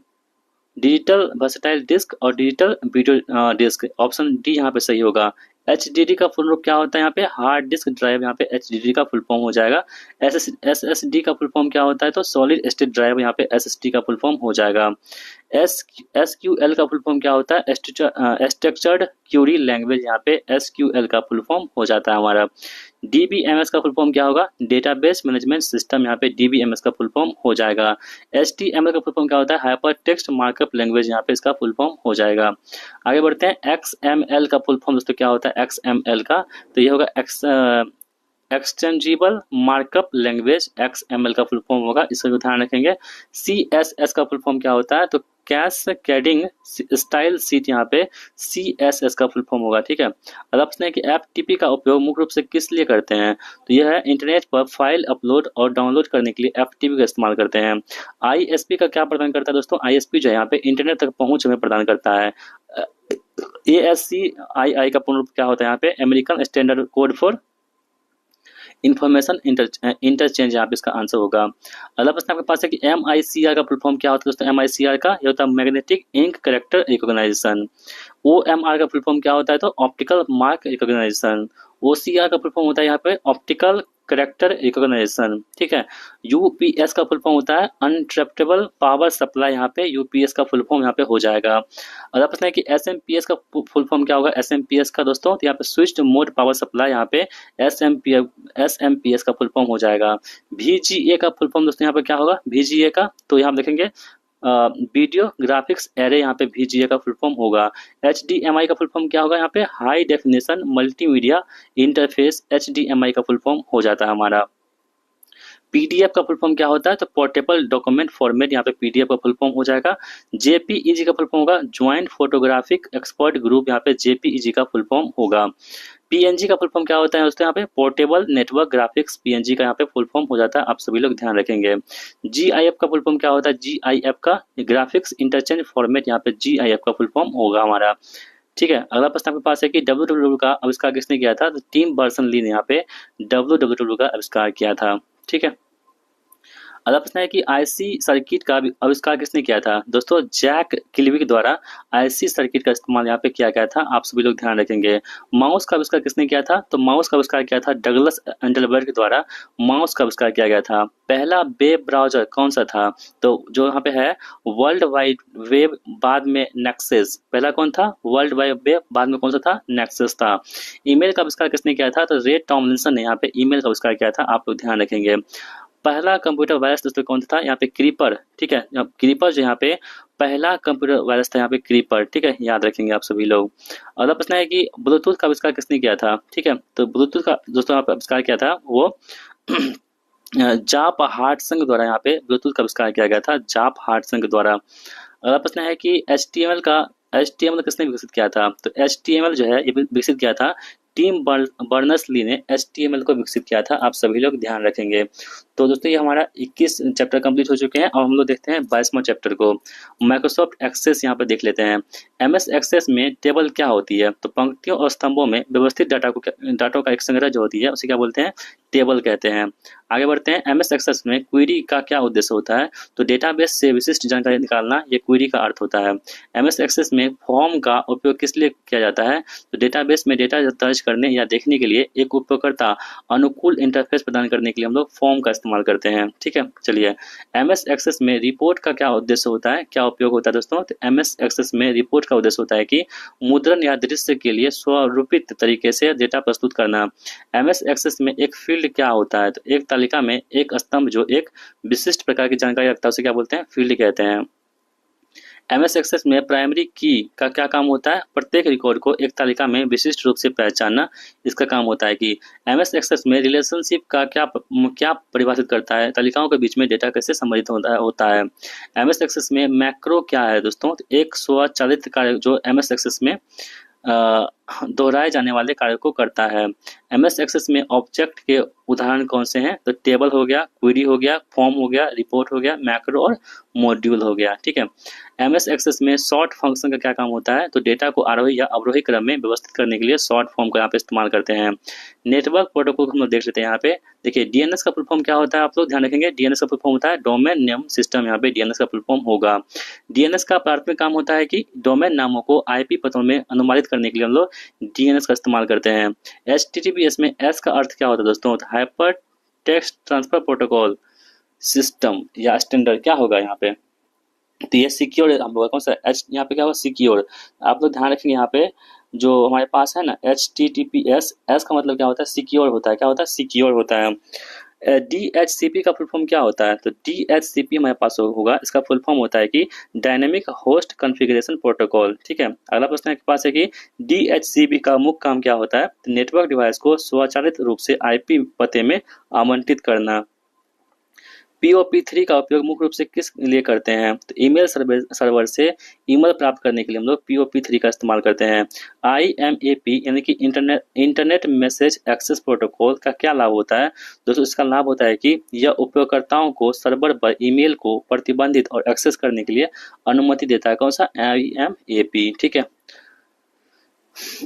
डिजिटल वर्सटाइल डिस्क और digital video disc. Option d यहाँ पे सही होगा। HDD का फुल रूप क्या होता है, यहाँ पे हार्ड डिस्क ड्राइव, यहाँ पे HDD का फुल फॉर्म हो जाएगा। SSD का फुल फॉर्म क्या होता है, तो सॉलिड स्टेट ड्राइव, यहाँ पे SSD का फुल फॉर्म हो जाएगा। SQL का फुल फॉर्म क्या होता है? स्ट्रक्चर्ड क्यूरी लैंग्वेज, यहाँ पे SQL का फुल फॉर्म हो जाता है हमारा। DBMS का फुल फॉर्म क्या होगा? डेटाबेस मैनेजमेंट सिस्टम, यहाँ पे DBMS का फुल फॉर्म हो जाएगा। HTML का फुल फॉर्म क्या होता है? हाइपर टेक्स्ट मार्कअप लैंग्वेज, यहाँ पे इसका फुल फॉर्म हो जाएगा। आगे बढ़ते हैं। XML का फुल फॉर्म दोस्तों क्या होता है? XML का तो ये होगा एक्सटेंजिबल मार्कअप लैंग्वेज, XML का फुल फॉर्म होगा, इसका भी ध्यान रखेंगे। CSS का फुल फॉर्म क्या होता है? तो कैस्केडिंग स्टाइल शीट, यहाँ पे CSS का फुल फॉर्म होगा। ठीक है। अब आप पूछते हैं कि FTP का उपयोग मुख्य रूप से किस लिए करते हैं? तो यह है इंटरनेट पर फाइल अपलोड और डाउनलोड करने के लिए FTP का इस्तेमाल करते हैं। ISP का क्या प्रदान करता है दोस्तों? ISP जो है यहाँ पे इंटरनेट तक पहुंच हमें प्रदान करता है। ASCII का पूर्ण रूप क्या होता है? यहाँ पे American standard code for information interchange, यहाँ पे इसका आंसर होगा। अगला प्रश्न आपके पास है कि MICR का फुल फॉर्म क्या होता है दोस्तों? MICR का ये होता है magnetic ink character recognisation. OMR का फुल फॉर्म क्या होता है? तो ऑप्टिकल मार्क रिकॉग्नाइजेशन। OCR का फुल फॉर्म होता है यहाँ पे ऑप्टिकल करेक्टर रिकॉग्नाइजेशन। ठीक है। UPS का फुल फॉर्म होता है अनट्रैप्टेबल पावर सप्लाई, यहाँ पे UPS का फुल फॉर्म यहाँ पे हो जाएगा। अगला प्रश्न है कि SMPS का फुल फॉर्म क्या होगा? SMPS का दोस्तों तो यहाँ पे स्विच्ड मोड पावर सप्लाई, यहाँ पे SMPS का फुल फॉर्म हो जाएगा। VGA का फुल फॉर्म दोस्तों यहाँ पे क्या होगा? VGA का तो यहाँ देखेंगे वीडियो ग्राफिक्स एरे, यहाँ पे VGA का फुल फॉर्म होगा। HDMI का फुल फॉर्म क्या होगा? यहाँ पे high definition multimedia interface, HDMI का फुल फॉर्म हो जाता है हमारा। PDF का फुल फॉर्म क्या होता है? तो पोर्टेबल डॉक्यूमेंट फॉर्मेट, यहाँ पे PDF का फुल फॉर्म हो जाएगा। JPEG का फुल फॉर्म होगा ज्वाइंट फोटोग्राफिक एक्सपर्ट ग्रुप, यहाँ पे JPEG का फुल फॉर्म होगा। PNG का फुल फॉर्म क्या होता है दोस्तों? यहाँ पे पोर्टेबल नेटवर्क ग्राफिक्स, PNG का यहाँ पे फुल फॉर्म हो जाता है, आप सभी लोग ध्यान रखेंगे। GIF का फुल फॉर्म क्या होता है? GIF का ग्राफिक्स इंटरचेंज फॉर्मेट, यहाँ पे GIF का फुल फॉर्म होगा हमारा। ठीक है। अगला प्रश्न आपके पास है कि WWW का आविष्कार किसने किया था? तो टिम बर्नर्स ली ने यहाँ पे WWW का आविष्कार किया था। ठीक है। अगला प्रश्न है कि IC सर्किट का आविष्कार किसने किया था? दोस्तों जैक किलविक द्वारा IC सर्किट का इस्तेमाल यहाँ पे किया गया था, आप सभी लोग ध्यान रखेंगे। माउस का आविष्कार किसने किया था? तो माउस का आविष्कार किया था डगलस एंडलबर्ग द्वारा, माउस का आविष्कार किया गया था। पहला वेब ब्राउजर कौन सा था? तो जो यहाँ पे है वर्ल्ड वाइड वेब, बाद में नेक्सस। पहला कौन था? वर्ल्ड वाइड वेब, बाद में कौन सा था? नेक्सस था। ईमेल का आविष्कार किसने किया था? तो रे टॉमलिंसन ने यहाँ पे ईमेल का आविष्कार किया था, आप लोग ध्यान रखेंगे। पहला कंप्यूटर वायरस दोस्तों कौन था? यहाँ पे क्रीपर। ठीक है। क्रीपर जो यहाँ पे पहला कंप्यूटर वायरस था, यहाँ पे क्रीपर। ठीक है, याद रखेंगे आप सभी लोग। अगला प्रश्न है कि ब्लूटूथ का आविष्कार किसने किया था? ठीक है, तो ब्लूटूथ का दोस्तों यहाँ पे आविष्कार किया था वो जाप हार्टसंग द्वारा, यहाँ पे ब्लूटूथ का आविष्कार किया गया था जाप हार्टसंग द्वारा। अगला प्रश्न है कि HTML किसने विकसित किया था? तो HTML जो है ये विकसित किया था टिम बर्नर्स ली ने HTML को विकसित किया था, आप सभी लोग ध्यान रखेंगे। तो दोस्तों ये हमारा 21 चैप्टर कंप्लीट हो चुके हैं और हम लोग देखते हैं 22वां चैप्टर को, माइक्रोसॉफ्ट एक्सेस यहाँ पे देख लेते हैं। MS एक्सेस में टेबल क्या होती है? तो पंक्तियों और स्तंभों में व्यवस्थित डाटा का एक संग्रह जो होती है उसे क्या बोलते हैं? टेबल कहते हैं। आगे बढ़ते हैं। MS एक्सेस में क्वेरी का क्या उद्देश्य होता है? तो डेटाबेस से विशिष्ट जानकारी निकालना, ये क्वेरी का अर्थ होता है। MS एक्सेस में फॉर्म का उपयोग किस लिए किया जाता है? तो डेटाबेस में डेटा दर्ज करने या देखने के लिए एक उपयोगकर्ता अनुकूल इंटरफेस प्रदान करने के लिए हम लोग फॉर्म का इस्तेमाल करते हैं। ठीक है, चलिए। MS एक्सेस में रिपोर्ट का क्या उद्देश्य होता है, क्या उपयोग होता है दोस्तों? तो MS एक्सेस में रिपोर्ट का उद्देश्य होता है कि मुद्रण या दृश्य के लिए स्वरूपित तरीके से डेटा प्रस्तुत करना। MS एक्सेस में एक फील्ड क्या होता है? तो एक तालिका में एक स्तंभ जो एक विशिष्ट प्रकार की जानकारी रखता है उसे क्या बोलते हैं? फील्ड कहते हैं। MS एक्सेस में प्राइमरी की का क्या काम होता है? प्रत्येक रिकॉर्ड को एक तालिका में विशिष्ट रूप से पहचानना, इसका काम होता है कि MS एक्सेस में रिलेशनशिप का क्या परिभाषित करता है? तालिकाओं के बीच में डेटा कैसे संबंधित होता है। MS एक्सेस में मैक्रो क्या है दोस्तों? तो एक स्वचालित कार्य जो MS एक्सेस में दोहराए जाने वाले कार्य को करता है। MS एक्सेस में ऑब्जेक्ट के उदाहरण कौन से हैं? तो टेबल हो गया, क्वेरी हो गया, फॉर्म हो गया, रिपोर्ट हो गया, मैक्रो और मॉड्यूल हो गया। ठीक है। MS एक्सेस में सॉर्ट फंक्शन का क्या काम होता है? तो डेटा को आरोही या अवरोही क्रम में व्यवस्थित करने के लिए सॉर्ट फॉर्म का यहाँ पे इस्तेमाल करते हैं। नेटवर्क प्रोटोकॉल हम लोग देख लेते हैं। यहाँ पे देखिए DNS का फुल फॉर्म क्या होता है, आप लोग ध्यान रखेंगे। DNS का फुल फॉर्म होता है डोमेन नेम सिस्टम, यहाँ पे DNS का फुल फॉर्म होगा। DNS का प्राथमिक काम होता है कि डोमेन नामों को IP पतों में अनुवादित करने के लिए हम लोग DNS का इस्तेमाल करते हैं। HTTPS में S का अर्थ क्या होता है दोस्तों? Hyper text transfer protocol system या स्टैंडर्ड क्या होगा यहाँ पे? तो ये सिक्योर हम लोग कौन सा एच यहाँ पे क्या होगा सिक्योर। आप लोग ध्यान रखेंगे यहाँ पे जो हमारे पास है ना HTTPS, एस का मतलब क्या होता है सिक्योर होता है, क्या होता है सिक्योर होता है। DHCP का फुल फॉर्म क्या होता है, तो DHCP हमारे पास होगा, इसका फुल फॉर्म होता है कि डायनेमिक होस्ट कॉन्फ़िगरेशन प्रोटोकॉल। ठीक है, अगला प्रश्न आपके पास है कि DHCP का मुख्य काम क्या होता है, तो नेटवर्क डिवाइस को स्वचालित रूप से IP पते में आवंटित करना। POP3 का उपयोग मुख्य रूप से किस लिए करते हैं, तो ईमेल सर्वर से ईमेल प्राप्त करने के लिए हम लोग POP3 का इस्तेमाल करते हैं। IMAP यानी कि इंटरनेट मैसेज एक्सेस प्रोटोकॉल का क्या लाभ होता है, दोस्तों इसका लाभ होता है कि यह उपयोगकर्ताओं को सर्वर पर ईमेल को प्रतिबंधित और एक्सेस करने के लिए अनुमति देता है। कौन सा IMAP। ठीक है,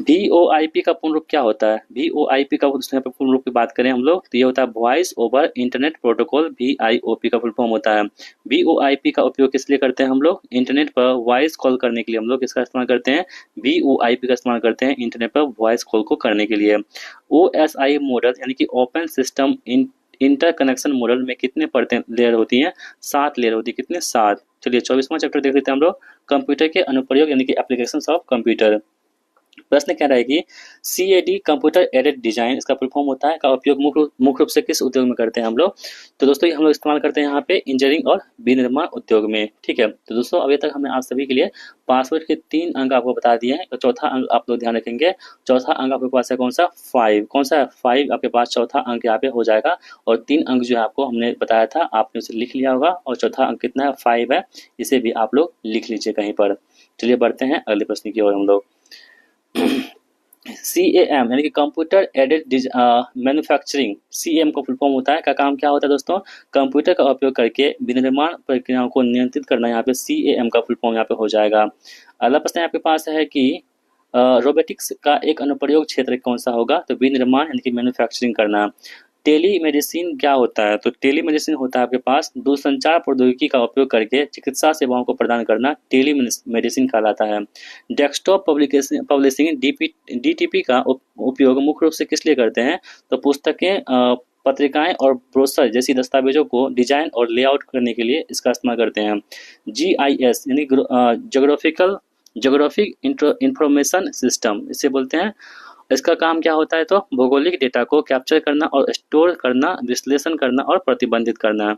VoIP का पूर्ण रूप क्या होता है, VoIP का पूर्ण रूप की बात करें हम लोग तो ये होता है voice over internet protocol, VoIP का फुल फॉर्म होता है। VoIP का उपयोग किस लिए करते हैं हम लोग, इंटरनेट पर वॉइस कॉल करने के लिए हम लोग इसका इस्तेमाल करते हैं, VoIP का इस्तेमाल करते हैं इंटरनेट पर वॉइस कॉल को करने के लिए। OSI मॉडल यानी कि ओपन सिस्टम इंटरकनेक्शन मॉडल में कितने परतें लेयर होती हैं, 7 लेयर होती है, कितने 7। चलिए 24वां चैप्टर देख लेते हैं हम लोग, कंप्यूटर के अनुप्रयोग यानी कि एप्लीकेशंस ऑफ कंप्यूटर। प्रश्न क्या रहेगी, CAD कंप्यूटर एडेड डिजाइन, इसका फुल फॉर्म होता है, का उपयोग मुख्य रूप से किस उद्योग में करते हैं हम लोग, तो दोस्तों ये हम लोग इस्तेमाल करते हैं यहाँ पे इंजीनियरिंग और विनिर्माण उद्योग में। ठीक है, तो दोस्तों अभी तक हमने आप सभी के लिए पासवर्ड के 3 अंक आपको बता दिए हैं, तो चौथा अंक आप लोग ध्यान रखेंगे। चौथा अंक आपके पास है कौन सा 5, कौन सा 5 आपके पास चौथा अंक यहाँ पे हो जाएगा, और 3 अंक जो है आपको हमने बताया था आपने उसे लिख लिया होगा, और चौथा अंक कितना है 5 है, इसे भी आप लोग लिख लीजिए कहीं पर। चलिए बढ़ते हैं अगले प्रश्न की ओर हम लोग। CAM यानी कि कंप्यूटर एडेड मैन्युफैक्चरिंग, CAM का फुल फॉर्म होता है, का काम क्या होता है दोस्तों, कंप्यूटर का उपयोग करके विनिर्माण प्रक्रियाओं को नियंत्रित करना, यहाँ पे CAM का फुल फॉर्म यहाँ पे हो जाएगा। अगला प्रश्न आपके पास है कि रोबोटिक्स का एक अनुप्रयोग क्षेत्र कौन सा होगा, तो विनिर्माण यानी कि मैन्युफैक्चरिंग करना। टेलीमेडिसिन क्या होता है, तो टेलीमेडिसिन होता है आपके पास दूरसंचार प्रौद्योगिकी का उपयोग करके चिकित्सा सेवाओं को प्रदान करना, टेलीमेडिसिन कहलाता है। डेस्कटॉप पब्लिशिंग DTP का उपयोग मुख्य रूप से किस लिए करते हैं, तो पुस्तकें पत्रिकाएं और ब्रोशर जैसी दस्तावेजों को डिजाइन और लेआउट करने के लिए इसका इस्तेमाल करते हैं। GIS यानी जोग्राफिक इंफॉर्मेशन सिस्टम इसे बोलते हैं, इसका काम क्या होता है, तो भौगोलिक डेटा को कैप्चर करना और स्टोर करना, विश्लेषण करना और प्रतिबंधित करना।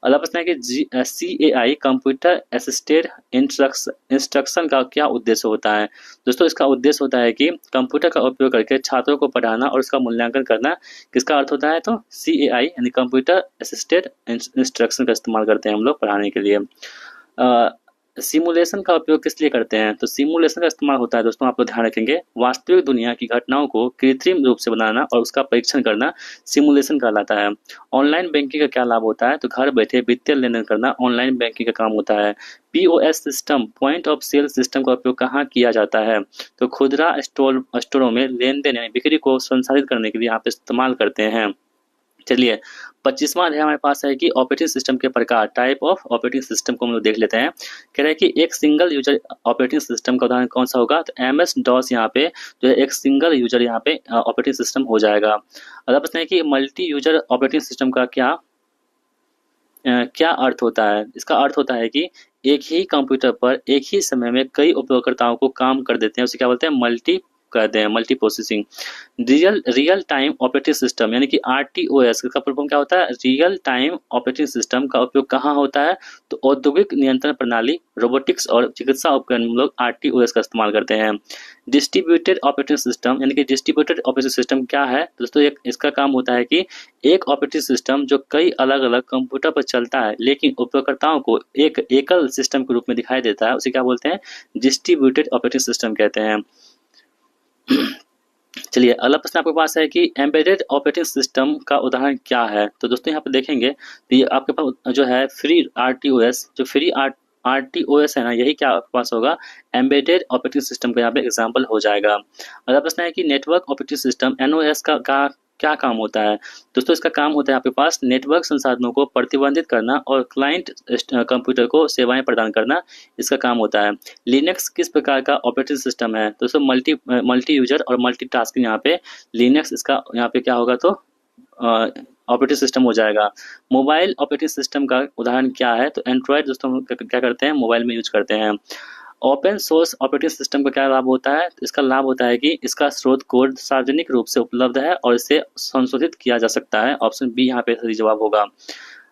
अगला प्रश्न है कि CAI कंप्यूटर असिस्टेड इंस्ट्रक्शन का क्या उद्देश्य होता है, दोस्तों इसका उद्देश्य होता है कि कंप्यूटर का उपयोग करके छात्रों को पढ़ाना और उसका मूल्यांकन करना। किसका अर्थ होता है, तो CAI यानी कंप्यूटर असिस्टेड इंस्ट्रक्शन का इस्तेमाल करते हैं हम लोग पढ़ाने के लिए। सिमुलेशन का उपयोग किस लिए करते हैं, तो सिमुलेशन का इस्तेमाल होता है दोस्तों आप लोग ध्यान रखेंगे, वास्तविक दुनिया की घटनाओं को कृत्रिम रूप से बनाना और उसका परीक्षण करना सिमुलेशन कहलाता है। ऑनलाइन बैंकिंग का क्या लाभ होता है, तो घर बैठे वित्तीय लेन देन करना ऑनलाइन बैंकिंग का काम होता है। POS system point of sale system का उपयोग कहाँ किया जाता है, तो खुदरा स्टोरों में लेन देन यानी बिक्री को संसाधित करने के लिए यहाँ पे इस्तेमाल करते हैं। चलिए 25वां अध्याय हमारे पास है कि ऑपरेटिंग सिस्टम के प्रकार, टाइप ऑफ ऑपरेटिंग सिस्टम को हम लोग देख लेते हैं। कह रहे हैं कि एक सिंगल यूजर ऑपरेटिंग सिस्टम का उदाहरण कौन सा होगा, तो MS-DOS यहाँ पे जो है एक सिंगल यूजर यहाँ पे ऑपरेटिंग सिस्टम हो जाएगा। अगला प्रश्न है कि मल्टी यूजर ऑपरेटिंग सिस्टम का क्या अर्थ होता है, इसका अर्थ होता है कि एक ही कंप्यूटर पर एक ही समय में कई उपयोगकर्ताओं को काम कर देते हैं, उसे क्या बोलते हैं मल्टी कहते हैं, multi processing. Real time operating system यानी कि RTOS, इसका फुल फॉर्म क्या होता है, रियल टाइम ऑपरेटिंग सिस्टम का उपयोग कहाँ होता है, तो औद्योगिक नियंत्रण प्रणाली, रोबोटिक्स और चिकित्सा उपकरण में लोग RTOS का इस्तेमाल करते हैं। डिस्ट्रीब्यूटेड ऑपरेटिंग सिस्टम यानी कि डिस्ट्रीब्यूटेड ऑपरेटिंग सिस्टम क्या है दोस्तों, इसका काम होता है कि एक ऑपरेटिंग सिस्टम जो कई अलग अलग कंप्यूटर पर चलता है लेकिन उपयोगकर्ताओं को एक एकल सिस्टम के रूप में दिखाई देता है, उसे क्या बोलते हैं डिस्ट्रीब्यूटेड ऑपरेटिंग सिस्टम कहते हैं। चलिए अगला प्रश्न आपके पास है कि एम्बेडेड ऑपरेटिंग सिस्टम का उदाहरण क्या है, तो दोस्तों यहाँ पे देखेंगे तो ये आपके पास जो है फ्री RTOS, जो फ्री RTOS है ना, यही क्या आपके पास होगा एम्बेडेड ऑपरेटिंग सिस्टम का यहाँ पे एग्जांपल हो जाएगा। अगला प्रश्न है कि नेटवर्क ऑपरेटिंग सिस्टम NOS का क्या काम होता है, दोस्तों इसका काम होता है आपके पास नेटवर्क संसाधनों को प्रतिबंधित करना और क्लाइंट कंप्यूटर को सेवाएं प्रदान करना, इसका काम होता है। लिनक्स किस प्रकार का ऑपरेटिंग सिस्टम है, दोस्तों मल्टी यूजर और मल्टीटास्किंग, यहाँ पे लिनक्स इसका यहाँ पे क्या होगा, तो ऑपरेटिंग सिस्टम हो जाएगा। मोबाइल ऑपरेटिंग सिस्टम का उदाहरण क्या है? तो एंड्रॉयड दोस्तों हम क्या करते हैं, मोबाइल में यूज करते हैं। ओपन सोर्स ऑपरेटिंग सिस्टम का क्या लाभ होता है? तो इसका लाभ होता है कि इसका स्रोत कोड सार्वजनिक रूप से उपलब्ध है और इसे संशोधित किया जा सकता है। ऑप्शन बी यहाँ पे सही जवाब होगा।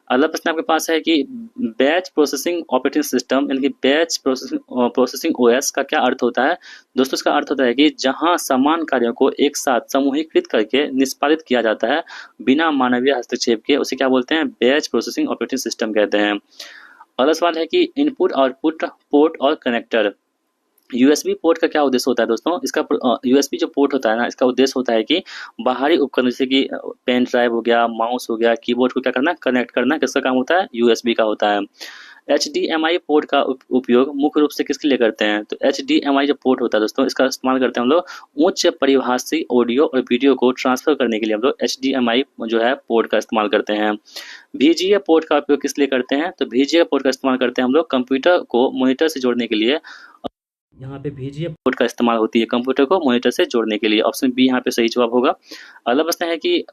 अगला प्रश्न आपके पास है कि बैच प्रोसेसिंग ऑपरेटिंग सिस्टम यानी कि बैच प्रोसेसिंग ओएस का क्या अर्थ होता है? दोस्तों इसका अर्थ होता है कि जहां समान कार्यों को एक साथ समूहीकृत करके निष्पादित किया जाता है बिना मानवीय हस्तक्षेप के, उसे क्या बोलते हैं? बैच प्रोसेसिंग ऑपरेटिंग सिस्टम कहते हैं। अगला सवाल है कि इनपुट आउटपुट पोर्ट और कनेक्टर। यूएसबी पोर्ट का क्या उद्देश्य होता है दोस्तों? इसका यूएसबी जो पोर्ट होता है ना, इसका उद्देश्य होता है कि बाहरी उपकरण जैसे कि पेन ड्राइव हो गया, माउस हो गया, कीबोर्ड को क्या करना, कनेक्ट करना, किसका काम होता है? यूएसबी का होता है। HDMI पोर्ट का उपयोग मुख्य रूप से किसके लिए करते हैं? तो HDMI जो पोर्ट होता है दोस्तों, इसका इस्तेमाल करते हैं हम लोग उच्च परिभाषी ऑडियो और वीडियो को ट्रांसफर करने के लिए हम लोग HDMI जो है पोर्ट का इस्तेमाल करते हैं। VGA पोर्ट का उपयोग किस लिए करते हैं? तो VGA पोर्ट का इस्तेमाल करते हैं हम लोग कंप्यूटर को मॉनिटर से जोड़ने के लिए। यहाँ पे VGA पोर्ट का इस्तेमाल होती है कंप्यूटर को मॉनिटर से जोड़ने के लिए। ऑप्शन बी यहाँ पे सही जवाब होगा। अगला प्रश्न है कि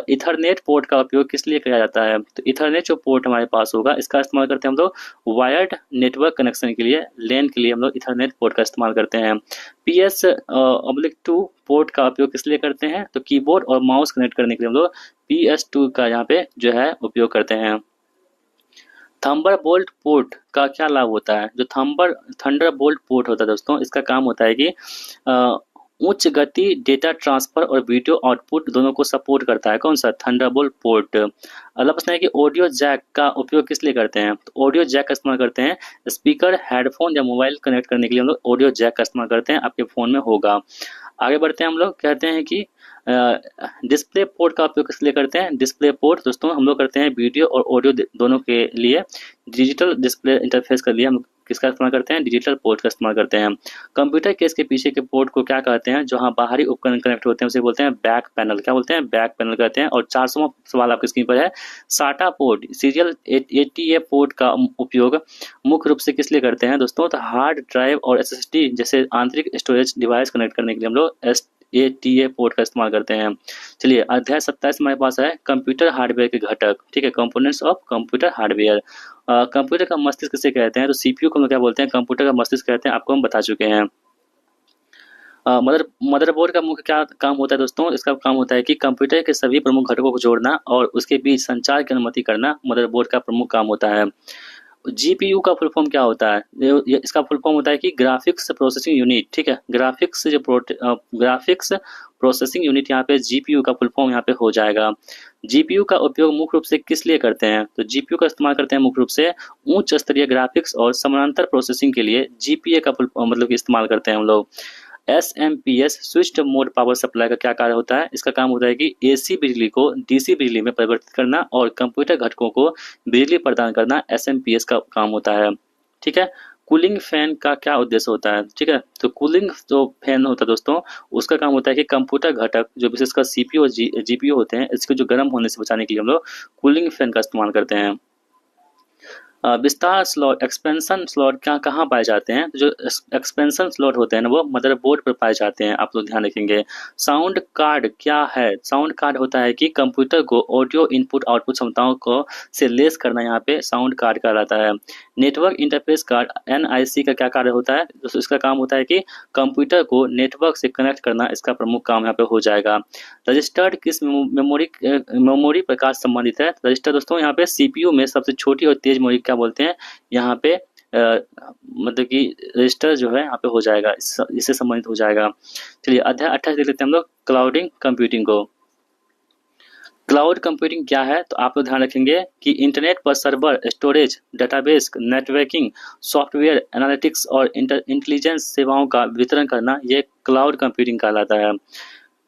इथरनेट पोर्ट का उपयोग किस लिए किया जाता है? तो इथरनेट जो पोर्ट हमारे पास होगा, इसका इस्तेमाल करते हैं हम लोग वायर्ड नेटवर्क कनेक्शन के लिए, लैन के लिए हम लोग इथरनेट पोर्ट का इस्तेमाल करते हैं। PS/2 पोर्ट का उपयोग किस लिए करते हैं? तो कीबोर्ड और माउस कनेक्ट करने के लिए हम लोग PS2 का यहाँ पे जो है उपयोग करते हैं। थंडरबोल्ट पोर्ट का क्या लाभ होता है? जो थंडरबोल्ट पोर्ट होता है दोस्तों, इसका काम होता है कि उच्च गति डेटा ट्रांसफर और वीडियो आउटपुट दोनों को सपोर्ट करता है। कौन सा? Thunderbolt port. अगला प्रश्न है कि ऑडियो जैक का उपयोग किस लिए करते हैं? तो ऑडियो जैक का इस्तेमाल करते हैं स्पीकर, हेडफोन या मोबाइल कनेक्ट करने के लिए हम लोग ऑडियो जैक का इस्तेमाल करते हैं, आपके फोन में होगा। आगे बढ़ते हैं, हम लोग कहते हैं कि डिस्प्ले पोर्ट का उपयोग किस लिए करते हैं? डिस्प्ले पोर्ट दोस्तों हम लोग करते हैं वीडियो और ऑडियो दोनों के लिए, डिजिटल डिस्प्ले इंटरफेस के लिए हम किसका इस्तेमाल करते हैं? डिजिटल पोर्ट का इस्तेमाल करते हैं। कंप्यूटर केस के पीछे के पोर्ट को क्या कहते हैं? जहां बाहरी उपकरण कनेक्ट होते हैं उसे बोलते हैं बैक पैनल। क्या बोलते हैं? बैक पैनल कहते हैं। और 400वां सवाल आपकी स्क्रीन पर है, साटा पोर्ट सीरियल ATA पोर्ट का उपयोग मुख्य रूप से किस लिए करते हैं दोस्तों? तो हार्ड ड्राइव और SSD जैसे आंतरिक स्टोरेज डिवाइस कनेक्ट करने के लिए हम लोग ATA पोर्ट का इस्तेमाल करते हैं। चलिए अध्याय 27 हमारे पास है कंप्यूटर हार्डवेयर के घटक। ठीक है, components of computer hardware. Computer का मस्तिष्क किसे कहते हैं? तो CPU को हम क्या बोलते हैं? कंप्यूटर का मस्तिष्क कहते हैं, आपको हम बता चुके हैं। मदरबोर्ड का मुख्य क्या काम होता है दोस्तों? इसका काम होता है कि कंप्यूटर के सभी प्रमुख घटकों को जोड़ना और उसके बीच संचार की अनुमति करना मदरबोर्ड का प्रमुख काम होता है। GPU का फुल फॉर्म क्या होता है? इसका फुल फॉर्म होता है कि ग्राफिक्स प्रोसेसिंग यूनिट। ठीक है, ग्राफिक्स प्रोसेसिंग यूनिट यहाँ पे GPU का फुल फॉर्म यहाँ पे हो जाएगा। GPU का उपयोग मुख्य रूप से किस लिए करते हैं? तो GPU का इस्तेमाल करते हैं मुख्य रूप से उच्च स्तरीय ग्राफिक्स और समानांतर प्रोसेसिंग के लिए GPA का फुल मतलब इस्तेमाल करते हैं हम लोग। SMPS switched mode power supply का क्या कार्य होता है? इसका काम होता है कि AC बिजली को DC बिजली में परिवर्तित करना और कंप्यूटर घटकों को बिजली प्रदान करना SMPS का काम होता है। ठीक है, कूलिंग फैन का क्या उद्देश्य होता है? ठीक है, तो कूलिंग जो फैन होता है दोस्तों, उसका काम होता है कि कंप्यूटर घटक जो विशेषकर CPU और GPU होते हैं, इसको जो गर्म होने से बचाने के लिए हम लोग कूलिंग फैन का इस्तेमाल करते हैं। विस्तार स्लॉट, एक्सपेंशन स्लॉट क्या कहाँ पाए जाते हैं? जो एक्सपेंशन स्लॉट होते हैं ना, वो मदरबोर्ड पर पाए जाते हैं, आप लोग ध्यान रखेंगे। साउंड कार्ड क्या है? साउंड कार्ड होता है कि कंप्यूटर को ऑडियो इनपुट आउटपुट क्षमताओं को से लेस करना, यहाँ पे साउंड कार्ड कहलाता है। नेटवर्क इंटरफेस कार्ड NIC का क्या कार्य होता है? तो इसका काम होता है कि कंप्यूटर को नेटवर्क से कनेक्ट करना, इसका प्रमुख काम यहाँ पे हो जाएगा। रजिस्टर्ड किस मेमोरी प्रकार से संबंधित है? रजिस्टर दोस्तों यहाँ पे CPU में सबसे छोटी और तेज मेमोरी क्या बोलते हैं? यहाँ पे मतलब कि रजिस्टर जो है यहाँ पे हो जाएगा, इससे संबंधित हो जाएगा। चलिए अध्याय 28 देख लेते हैं हम लोग, क्लाउडिंग कंप्यूटिंग को। क्लाउड कंप्यूटिंग क्या है? तो आप लोग ध्यान रखेंगे कि इंटरनेट पर server, storage, database, networking, software, analytics और इंटेलिजेंस सेवाओं का वितरण करना, ये क्लाउड कंप्यूटिंग कहलाता है।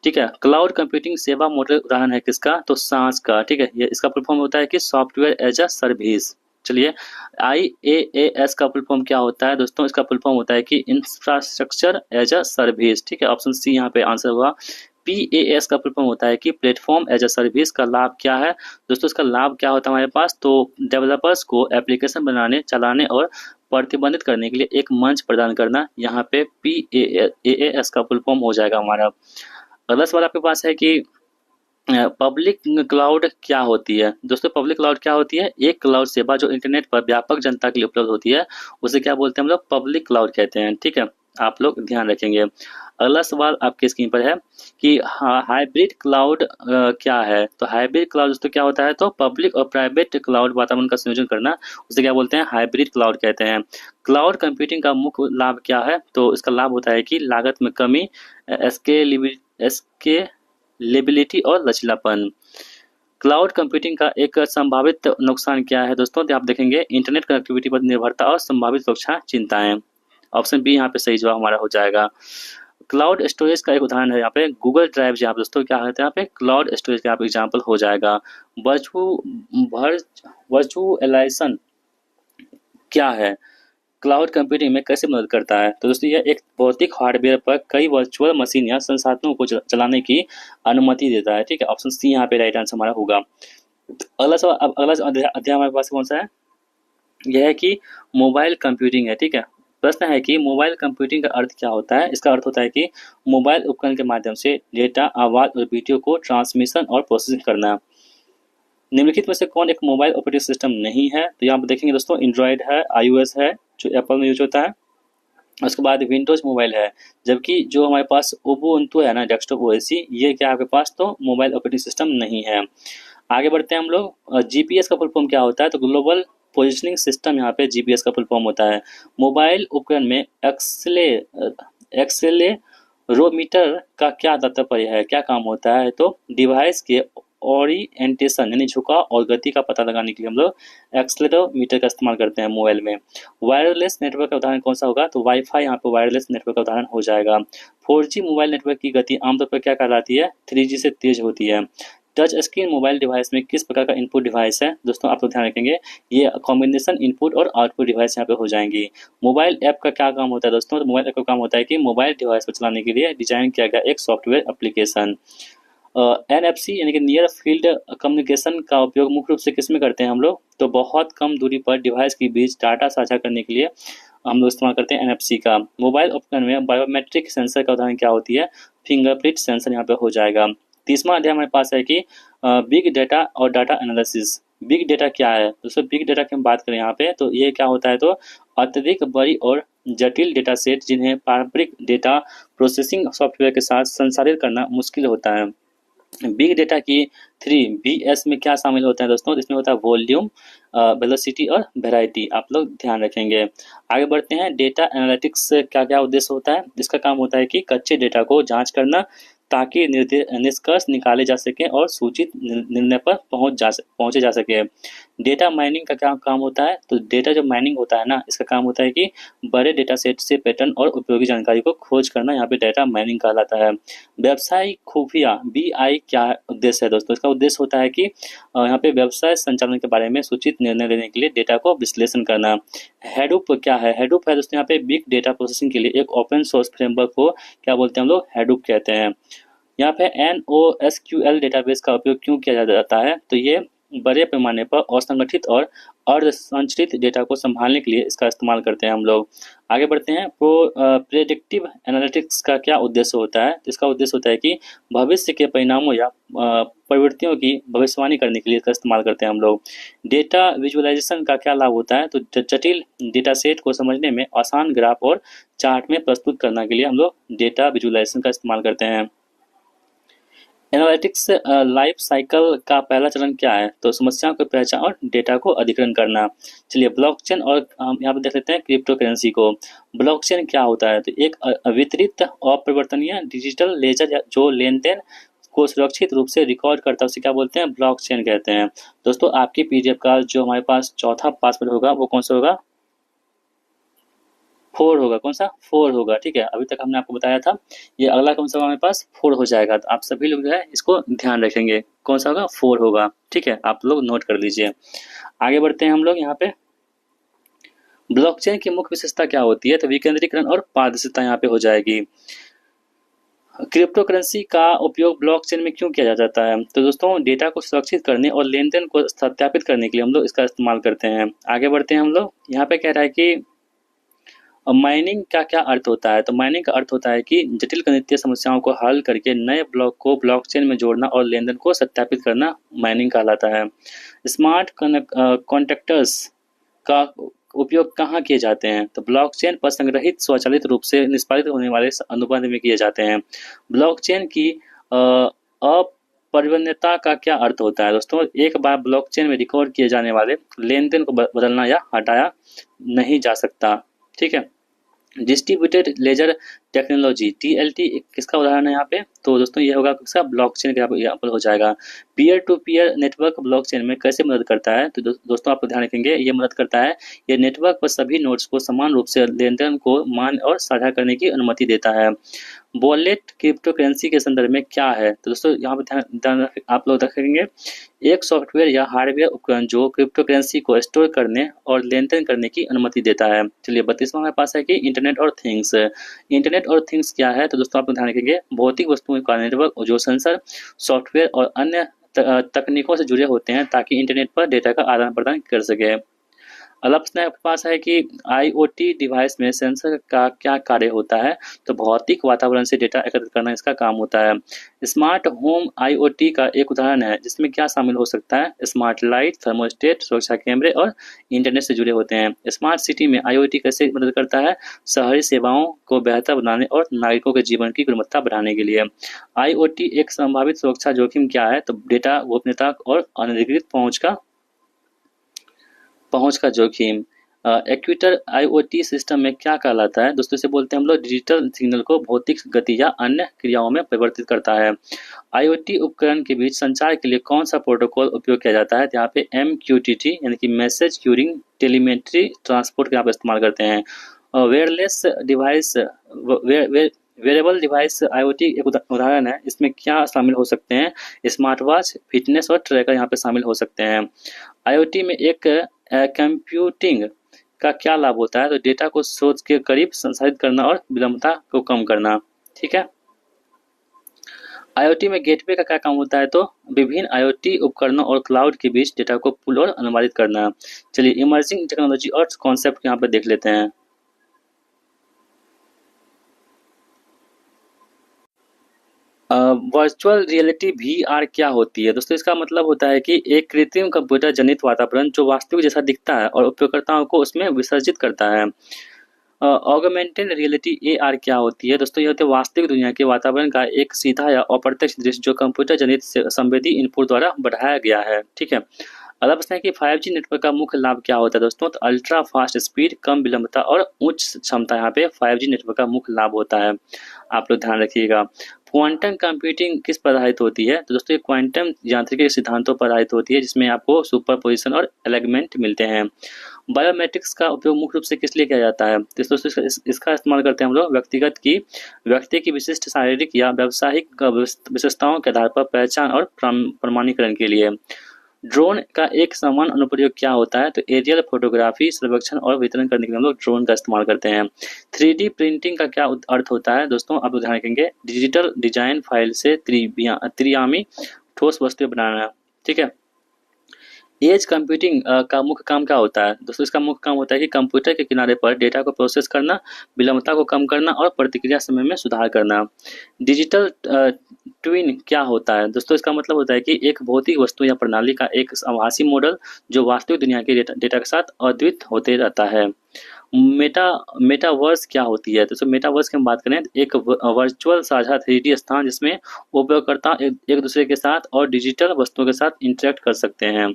ठीक है, क्लाउड कंप्यूटिंग सेवा मॉडल उदाहरण है किसका? तो SaaS का। ठीक है, ये इसका फुल फॉर्म होता है कि सॉफ्टवेयर एज अ सर्विस। चलिए IaaS का फुल फॉर्म क्या होता है दोस्तों? इसका फुल फॉर्म होता है कि इंफ्रास्ट्रक्चर एज अ सर्विस। ठीक है, ऑप्शन सी यहाँ पे आंसर हुआ। PaaS का फुल फॉर्म होता है कि प्लेटफॉर्म एज अ सर्विस। का लाभ क्या है दोस्तों? इसका लाभ क्या होता है हमारे पास? तो डेवलपर्स को एप्लीकेशन बनाने, चलाने और प्रतिबंधित करने के लिए एक मंच प्रदान करना, यहाँ पे PaaS का फुल फॉर्म हो जाएगा हमारा। अगला सवाल आपके पास है कि पब्लिक क्लाउड क्या होती है दोस्तों? पब्लिक क्लाउड क्या होती है? एक क्लाउड सेवा जो इंटरनेट पर व्यापक जनता के लिए उपलब्ध होती है, उसे क्या बोलते हैं हम लोग? पब्लिक क्लाउड कहते हैं। ठीक है, आप लोग ध्यान रखेंगे। अगला सवाल आपके स्क्रीन पर है कि हाइब्रिड क्लाउड क्या है? तो हाइब्रिड क्लाउड दोस्तों क्या होता है? तो पब्लिक और प्राइवेट क्लाउड वातावरण का संयोजन करना, उसे क्या बोलते हैं? हाइब्रिड क्लाउड कहते हैं। क्लाउड कंप्यूटिंग का मुख्य लाभ क्या है? तो इसका लाभ होता है कि लागत में कमी, स्केलेबिलिटी और लचीलापन। क्लाउड कंप्यूटिंग का एक संभावित नुकसान क्या है दोस्तों? तो आप देखेंगे इंटरनेट कनेक्टिविटी पर निर्भरता और संभावित सुरक्षा चिंताएं। ऑप्शन बी यहाँ पे सही जवाब हमारा हो जाएगा। क्लाउड स्टोरेज का एक उदाहरण है यहाँ पे गूगल ड्राइव, जहाँ पे दोस्तों क्या होता है यहाँ पे क्लाउड स्टोरेज का एग्जाम्पल हो जाएगा। वर्चुअलाइजेशन क्या है? क्लाउड कंप्यूटिंग में कैसे मदद करता है? तो दोस्तों यह एक भौतिक हार्डवेयर पर कई वर्चुअल मशीन या संसाधनों को चलाने की अनुमति देता है। ठीक है, ऑप्शन सी यहाँ पे राइट आंसर हमारा होगा। अगला सवाल, अब अगला अध्याय हमारे पास कौन सा है? यह है कि मोबाइल कंप्यूटिंग है। ठीक है, प्रश्न है कि मोबाइल कंप्यूटिंग का अर्थ क्या होता है? इसका अर्थ होता है कि मोबाइल उपकरण के माध्यम से डेटा, आवाज और वीडियो को ट्रांसमिशन और प्रोसेसिंग करना। निम्नलिखित में से कौन एक मोबाइल ऑपरेटिंग सिस्टम नहीं है? तो यहाँ पर देखेंगे दोस्तों एंड्रॉयड है, iOS है जो एप्पल में यूज होता है, उसके बाद विंडोज मोबाइल है, जबकि जो हमारे पास उबुंटू है ना, डेस्कटॉप ओएस, ये क्या आपके पास तो मोबाइल ऑपरेटिंग सिस्टम नहीं है। आगे बढ़ते हैं हम लोग। जीपीएस का फुल फॉर्म क्या होता है? तो ग्लोबल पोजिशनिंग सिस्टम यहाँ पे जीपीएस का फुल फॉर्म होता है। मोबाइल उपकरण में एक्सेलेरोमीटर का क्या तात्पर्य है, क्या काम होता है? तो डिवाइस के ओरिएंटेशन यानी झुकाव और गति का पता लगाने के लिए हम लोग एक्सेलेरोमीटर का इस्तेमाल करते हैं मोबाइल में। वायरलेस नेटवर्क का उदाहरण कौन सा होगा? तो वाईफाई यहाँ पे वायरलेस नेटवर्क का उदाहरण हो जाएगा। 4G मोबाइल नेटवर्क की गति आमतौर पर क्या कहलाती है? 3G से तेज होती है। टच स्क्रीन मोबाइल डिवाइस में किस प्रकार का इनपुट डिवाइस है? दोस्तों आप लोग ध्यान रखेंगे, ये कॉम्बिनेशन इनपुट और आउटपुट डिवाइस यहाँ पे हो जाएंगी। मोबाइल ऐप का क्या काम होता है दोस्तों? तो मोबाइल ऐप का काम होता है कि मोबाइल डिवाइस को चलाने के लिए डिजाइन किया गया एक सॉफ्टवेयर एप्लीकेशन। NFC यानी कि नियर फील्ड कम्युनिकेशन का उपयोग मुख्य रूप से किस में करते हैं हम लोग? तो बहुत कम दूरी पर डिवाइस के बीच डाटा साझा करने के लिए हम लोग इस्तेमाल करते हैं NFC का। मोबाइल उपकरण में बायोमेट्रिक सेंसर का उदाहरण क्या होती है? फिंगरप्रिंट सेंसर यहाँ पे हो जाएगा। तीसरा अध्याय हमारे पास है कि बिग डेटा और डाटा एनालिसिस। बिग डेटा क्या है दोस्तों? बिग डेटा की हम बात करें यहाँ पे तो ये क्या होता है? तो अत्यधिक बड़ी और जटिल डेटा सेट जिन्हें पारंपरिक डेटा प्रोसेसिंग सॉफ्टवेयर के साथ संसाधित करना मुश्किल होता है। बिग डेटा की 3 BS में क्या शामिल होता है दोस्तों? इसमें होता है वॉल्यूम, वेलोसिटी और वेराइटी। आप लोग ध्यान रखेंगे। आगे बढ़ते हैं। डेटा एनालिटिक्स से क्या क्या उद्देश्य होता है? इसका काम होता है कि कच्चे डेटा को जांच करना ताकि निष्कर्ष निकाले जा सके और सूचित निर्णय पर पहुंचे जा सके। डेटा माइनिंग का क्या काम होता है? तो डेटा जो माइनिंग होता है ना, इसका काम होता है कि बड़े डेटा सेट से पैटर्न और उपयोगी जानकारी को खोज करना, यहाँ पे डेटा माइनिंग कहलाता है। व्यवसायिक खुफिया BI क्या उद्देश्य है दोस्तों? इसका उद्देश्य होता है कि यहाँ पे व्यवसाय संचालन के बारे में सूचित निर्णय लेने के लिए डेटा को विश्लेषण करना। हेडूप क्या है? हेडूप है दोस्तों यहाँ पे बिग डेटा प्रोसेसिंग के लिए एक ओपन सोर्स फ्रेमवर्क को क्या बोलते हैं हम लोग? हेडूप कहते हैं। यहाँ पे NoSQL डेटाबेस का उपयोग क्यों किया जाता है? तो ये बड़े पैमाने पर असंगठित और अर्धसंरचित डेटा को संभालने के लिए इसका इस्तेमाल करते हैं हम लोग। आगे बढ़ते हैं। प्रेडिक्टिव एनालिटिक्स का क्या उद्देश्य होता है? तो इसका उद्देश्य होता है कि भविष्य के परिणामों या प्रवृत्तियों की भविष्यवाणी करने के लिए इसका इस्तेमाल करते हैं हम लोग। डेटा विजुअलाइजेशन का क्या लाभ होता है? तो जटिल डेटा सेट को समझने में आसान ग्राफ और चार्ट में प्रस्तुत करने के लिए हम लोग डेटा विजुअलाइजेशन का इस्तेमाल करते हैं। एनालिटिक्स लाइफ साइकिल का पहला चरण क्या है? तो समस्याओं की पहचान और डेटा को अधिग्रहण करना। चलिए ब्लॉकचेन और हम यहाँ पे देख लेते हैं क्रिप्टो करेंसी को। ब्लॉकचेन क्या होता है? तो एक अवितरित अपरिवर्तनीय डिजिटल लेजर जो लेन देन को सुरक्षित रूप से रिकॉर्ड करता है, उसे क्या बोलते हैं? ब्लॉकचेन कहते हैं। दोस्तों आपकी PDF का जो हमारे पास चौथा पासवर्ड होगा वो कौन सा होगा? 4 होगा। कौन सा? 4 होगा। ठीक है, अभी तक हमने आपको बताया था। ये अगला कौन सा हमारे पास? 4 हो जाएगा। तो आप सभी लोग जो है इसको ध्यान रखेंगे, कौन सा होगा? 4 होगा। ठीक है, आप लोग नोट कर लीजिए। आगे बढ़ते हैं हम लोग यहाँ पे। ब्लॉकचेन की मुख्य विशेषता क्या होती है? तो विकेंद्रीकरण और पारदर्शिता यहाँ पे हो जाएगी। क्रिप्टो करेंसी का उपयोग ब्लॉकचेन में क्यों किया जाता है? तो दोस्तों डेटा को सुरक्षित करने और लेन देन को सत्यापित करने के लिए हम लोग इसका इस्तेमाल करते हैं। आगे बढ़ते हैं हम लोग। यहाँ पे कह रहा है कि माइनिंग का क्या अर्थ होता है? तो माइनिंग का अर्थ होता है कि जटिल गणितीय समस्याओं को हल करके नए ब्लॉक को ब्लॉकचेन में जोड़ना और लेनदेन को सत्यापित करना माइनिंग कहलाता है। स्मार्ट कॉन्ट्रैक्टर्स का उपयोग कहाँ किए जाते हैं? तो ब्लॉकचेन पर संग्रहित स्वचालित रूप से निष्पादित होने वाले अनुबंध में किए जाते हैं। ब्लॉकचेन की अपरिवर्तनीयता का क्या अर्थ होता है? दोस्तों, एक बार ब्लॉकचेन में रिकॉर्ड किए जाने वाले लेनदेन को बदलना या हटाया नहीं जा सकता। ठीक है। डिस्ट्रीब्यूटेड लेजर टेक्नोलॉजी टीएलटी किसका उदाहरण है यहाँ पे? तो दोस्तों ये होगा किसका? ब्लॉकचेन का यहाँ पर हो जाएगा। Peer to peer network blockchain में कैसे मदद करता है? तो दोस्तों आप ध्यान रखेंगे, ये मदद करता है, ये नेटवर्क पर सभी नोड्स को समान रूप से लेनदेन को मान और साझा करने की अनुमति देता है। वॉलेट क्रिप्टो करेंसी के संदर्भ में क्या है? तो दोस्तों यहाँ पर ध्यान आप लोग रखेंगे, एक सॉफ्टवेयर या हार्डवेयर उपकरण जो क्रिप्टो करेंसी को स्टोर करने और लेनदेन करने की अनुमति देता है। चलिए 32वां हमारे पास है कि इंटरनेट और थिंग्स। इंटरनेट और थिंग्स क्या है? तो दोस्तों आप ध्यान रखेंगे, भौतिक वस्तुओं का नेटवर्क जो सेंसर, सॉफ्टवेयर और अन्य तकनीकों से जुड़े होते हैं ताकि इंटरनेट पर डेटा का आदान प्रदान कर सके। अगला प्रश्न आपके पास है कि आईओटी डिवाइस में सेंसर का क्या कार्य होता है? तो भौतिक वातावरण से डेटा एकत्रित करना इसका काम होता है। स्मार्ट होम आईओटी का एक उदाहरण है, जिसमें क्या शामिल हो सकता है? स्मार्ट लाइट, थर्मोस्टेट, सुरक्षा कैमरे और इंटरनेट से जुड़े होते हैं। स्मार्ट सिटी में आईओटी कैसे मदद करता है? शहरी सेवाओं को बेहतर बनाने और नागरिकों के जीवन की गुणवत्ता बढ़ाने के लिए। आईओटी एक संभावित सुरक्षा जोखिम क्या है? तो डेटा गोपनीयता और अनधिकृत पहुंच का जोखिम। एक्विटर आईओटी सिस्टम में क्या कहलाता है? दोस्तों इसे बोलते हैं हम लोग डिजिटल सिग्नल को भौतिक गति या अन्य क्रियाओं में परिवर्तित करता है। आईओटी उपकरण के बीच संचार के लिए कौन सा प्रोटोकॉल उपयोग किया जाता है? तो यहाँ पे MQTT यानी कि मैसेज क्यूरिंग टेलीमेट्री ट्रांसपोर्ट का यहाँ पे इस्तेमाल करते हैं। Wireless device wearable device IoT एक उदाहरण है, इसमें क्या शामिल हो सकते हैं? स्मार्ट वॉच, फिटनेस और ट्रैकर यहाँ पे शामिल हो सकते हैं। आईओटी में एक कंप्यूटिंग का क्या लाभ होता है? तो डेटा को स्रोत के करीब संसाधित करना और विलंबता को कम करना। ठीक है। आईओटी में गेटवे का क्या काम होता है? तो विभिन्न आईओटी उपकरणों और क्लाउड के बीच डेटा को पुल और अनुवादित करना। चलिए इमर्जिंग टेक्नोलॉजी और कॉन्सेप्ट यहाँ पे देख लेते हैं। वर्चुअल रियलिटी VR क्या होती है? दोस्तों इसका मतलब होता है कि एक कृत्रिम कंप्यूटर जनित वातावरण जो वास्तविक जैसा दिखता है और उपयोगकर्ताओं को उसमें विसर्जित करता है। ऑगमेंटेड रियलिटी AR क्या होती है? दोस्तों ये होती है वास्तविक दुनिया के वातावरण का एक सीधा या अप्रत्यक्ष दृश्य जो कंप्यूटर जनित संवेदी इनपुट द्वारा बढ़ाया गया है। ठीक है। अगला प्रश्न है कि 5G नेटवर्क का मुख्य लाभ क्या होता है? दोस्तों तो अल्ट्रा फास्ट स्पीड, कम विलंबता और उच्च क्षमता यहाँ पे 5G नेटवर्क का मुख्य लाभ होता है। आप लोग ध्यान रखिएगा। क्वांटम कंप्यूटिंग किस पर आधारित होती है? तो दोस्तों ये क्वांटम यांत्रिकी के सिद्धांतों पर आधारित होती है, जिसमें आपको सुपरपोजिशन और एलिगमेंट मिलते हैं। बायोमेट्रिक्स का उपयोग मुख्य रूप से किस लिए किया जाता है? तो दोस्तों इसका इस्तेमाल करते हैं हम लोग व्यक्ति की विशिष्ट शारीरिक या व्यावसायिक विशेषताओं के आधार पर पहचान और प्रमाणीकरण के लिए। ड्रोन का एक सामान्य अनुप्रयोग क्या होता है? तो एरियल फोटोग्राफी, सर्वेक्षण और वितरण करने के लिए हम लोग ड्रोन का इस्तेमाल करते हैं। 3D प्रिंटिंग का क्या अर्थ होता है? दोस्तों आप ध्यान रखेंगे, डिजिटल डिजाइन फाइल से त्रिआयामी ठोस वस्तुएं बनाना। ठीक है। एज कंप्यूटिंग का मुख्य काम क्या होता है? दोस्तों इसका मुख्य काम होता है कि कंप्यूटर के किनारे पर डेटा को प्रोसेस करना, विलंबता को कम करना और प्रतिक्रिया समय में सुधार करना। डिजिटल ट्विन क्या होता है? दोस्तों इसका मतलब होता है कि एक भौतिक वस्तु या प्रणाली का एक आभासी मॉडल जो वास्तविक दुनिया के डेटा के साथ अद्वित होते रहता है। मेटावर्स क्या होती है? तो मेटावर्स की हम बात करें तो एक वर्चुअल साझा 3D स्थान जिसमें उपयोगकर्ता एक दूसरे के साथ और डिजिटल वस्तुओं के साथ इंटरेक्ट कर सकते हैं।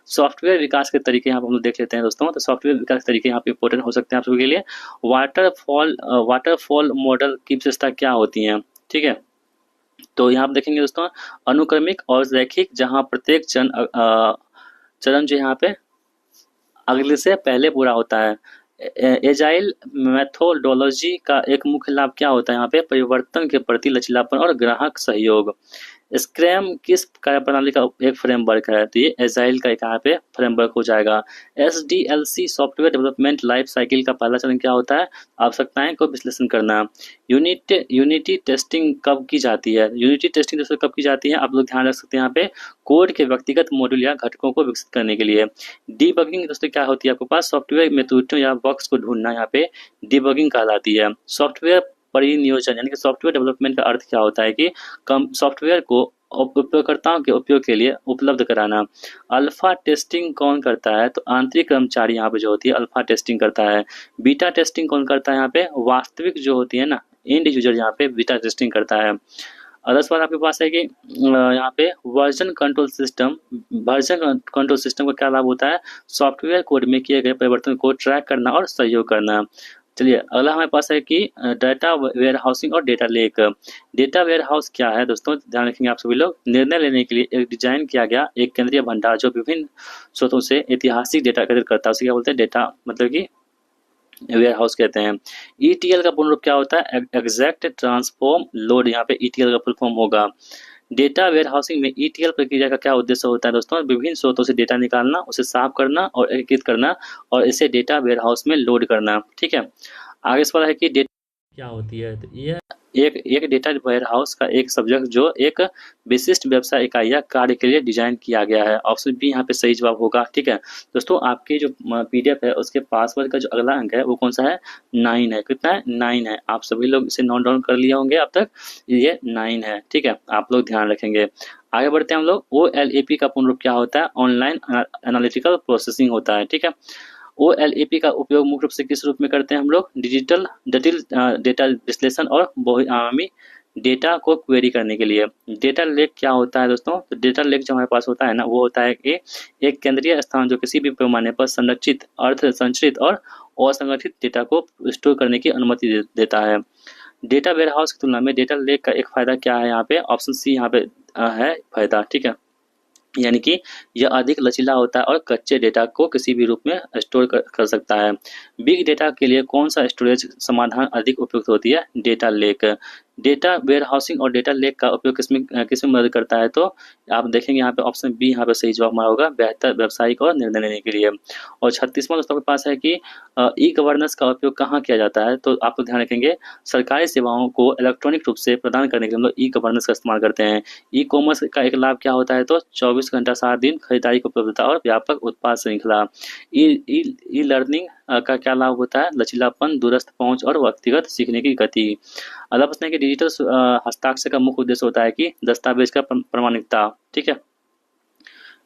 सॉफ्टवेयर विकास के तरीके यहाँ पर हम लोग देख लेते हैं दोस्तों। तो सॉफ्टवेयर विकास के तरीके यहाँ पे इंपॉर्टेंट हो सकते हैं आप सभी के लिए। वाटरफॉल मॉडल की विशेषता क्या होती है? ठीक है। तो यहाँ पर देखेंगे दोस्तों, अनुक्रमिक और रैखिक, जहाँ प्रत्येक चरण जो यहाँ पे अगले से पहले पूरा होता है। एजाइल मेथोडोलॉजी का एक मुख्य लाभ क्या होता है? यहाँ पे परिवर्तन के प्रति लचीलापन और ग्राहक सहयोग। स्क्रैम किस कार्यप्रणाली का एक फ्रेमवर्क है? तो ये एजाइल का एक यहाँ पे फ्रेमवर्क हो जाएगा। SDLC software development life cycle का पहला चरण क्या होता है? आवश्यकताएं को विश्लेषण करना। यूनिटी टेस्टिंग कब की जाती है? यूनिटी टेस्टिंग दोस्तों कब की जाती है? आप लोग ध्यान रख सकते हैं यहाँ पे, कोड के व्यक्तिगत मॉड्यूल या घटकों को विकसित करने के लिए। डीबगिंग दोस्तों क्या होती है? आपके पास सॉफ्टवेयर में त्रुटियों या बग्स को ढूंढना, यहाँ पे डीबगिंग कहलाती है। सॉफ्टवेयर परिनियोजन यानी कि सॉफ्टवेयर डेवलपमेंट का अर्थ क्या होता है कि कम सॉफ्टवेयर को उपयोगकर्ताओं के उपयोग के लिए उपलब्ध कराना। अल्फा टेस्टिंग कौन करता है? तो आंतरिक कर्मचारी यहाँ पे जो होती है अल्फा टेस्टिंग करता है। बीटा टेस्टिंग कौन करता है? यहाँ पे वास्तविक जो होती है ना एंड यूजर यहाँ पे बीटा टेस्टिंग करता है। अगला सवाल आपके पास है कि यहाँ पे वर्जन कंट्रोल सिस्टम का क्या लाभ होता है? सॉफ्टवेयर कोड में किए गए परिवर्तन को ट्रैक करना और सहयोग करना। चलिए अगला हमारे पास है कि डाटा वेयर हाउसिंग और data lake. Data warehouse क्या है दोस्तों? ध्यान रखेंगे आप सभी लोग। निर्णय लेने के लिए एक डिजाइन किया गया एक केंद्रीय भंडार जो विभिन्न स्रोतों से ऐतिहासिक डेटा एकत्रित करता है, उसे क्या बोलते हैं? डेटा मतलब कि वेयर हाउस कहते हैं। ETL का पूर्ण रूप क्या होता है? एग्जैक्ट ट्रांसफॉर्म लोड, यहाँ पे ETL का फुल फॉर्म होगा। डेटा वेयर हाउसिंग में ETL प्रक्रिया का क्या उद्देश्य होता है दोस्तों? विभिन्न स्रोतों से डेटा निकालना, उसे साफ करना और एकीकृत करना और इसे डेटा वेयर हाउस में लोड करना। ठीक है, आगे सवाल है कि डेटा क्या होती है? तो ये एक डेटा वेयर हाउस का एक सब्जेक्ट जो एक विशिष्ट व्यवसाय इकाई या कार्य के लिए डिजाइन किया गया है। ऑप्शन बी यहाँ पे सही जवाब होगा। ठीक है दोस्तों, आपकी जो PDF है उसके पासवर्ड का जो अगला अंक है वो कौन सा है? 9 है। कितना है? 9 है। आप सभी लोग इसे नोट डाउन कर लिए होंगे अब तक, ये 9 है। ठीक है, आप लोग ध्यान रखेंगे। आगे बढ़ते हैं हम लोग। OLAP का पूर्ण रूप क्या होता है? ऑनलाइन एनालिटिकल प्रोसेसिंग होता है। ठीक है, OLAP का उपयोग मुख्य रूप से किस रूप में करते हैं हम लोग? डिजिटल जटिल डेटा विश्लेषण और बहुआयामी डेटा को क्वेरी करने के लिए। डेटा लेक क्या होता है दोस्तों? तो डेटा लेक जो हमारे पास होता है ना वो होता है कि एक केंद्रीय स्थान जो किसी भी पैमाने पर संरक्षित, अर्थ संचरित और असंगठित डेटा को स्टोर करने की अनुमति देता है। डेटा वेयरहाउस की तुलना में डेटा लेक का एक फायदा क्या है? यहाँ पे ऑप्शन सी यहाँ पे है फायदा। ठीक है, यानी कि यह अधिक लचीला होता है और कच्चे डेटा को किसी भी रूप में स्टोर कर सकता है। बिग डेटा के लिए कौन सा स्टोरेज समाधान अधिक उपयुक्त होती है? Data lake. Data warehousing और डेटा लेक का उपयोग किसमें मदद करता है? तो आप देखेंगे यहाँ पे ऑप्शन बी यहाँ पे सही जवाब हमारा होगा, बेहतर व्यावसायिक और निर्णय लेने के लिए। और 36वां दोस्तों के पास है कि ई गवर्नेंस का उपयोग कहाँ किया जाता है? तो आप लोग ध्यान रखेंगे, सरकारी सेवाओं को इलेक्ट्रॉनिक रूप से प्रदान करने के लिए हम लोग ई गवर्नेंस का इस्तेमाल करते हैं। ई कॉमर्स का एक लाभ क्या होता है? तो 24 घंटा 7 दिन खरीदारी की उपलब्धता और व्यापक उत्पाद श्रृंखला। ई लर्निंग का क्या लाभ होता है? लचीलापन, दूरस्थ पहुंच और व्यक्तिगत सीखने की गति। अगला प्रश्न है कि डिजिटल हस्ताक्षर का मुख्य उद्देश्य होता है कि दस्तावेज का प्रमाणिकता। ठीक है,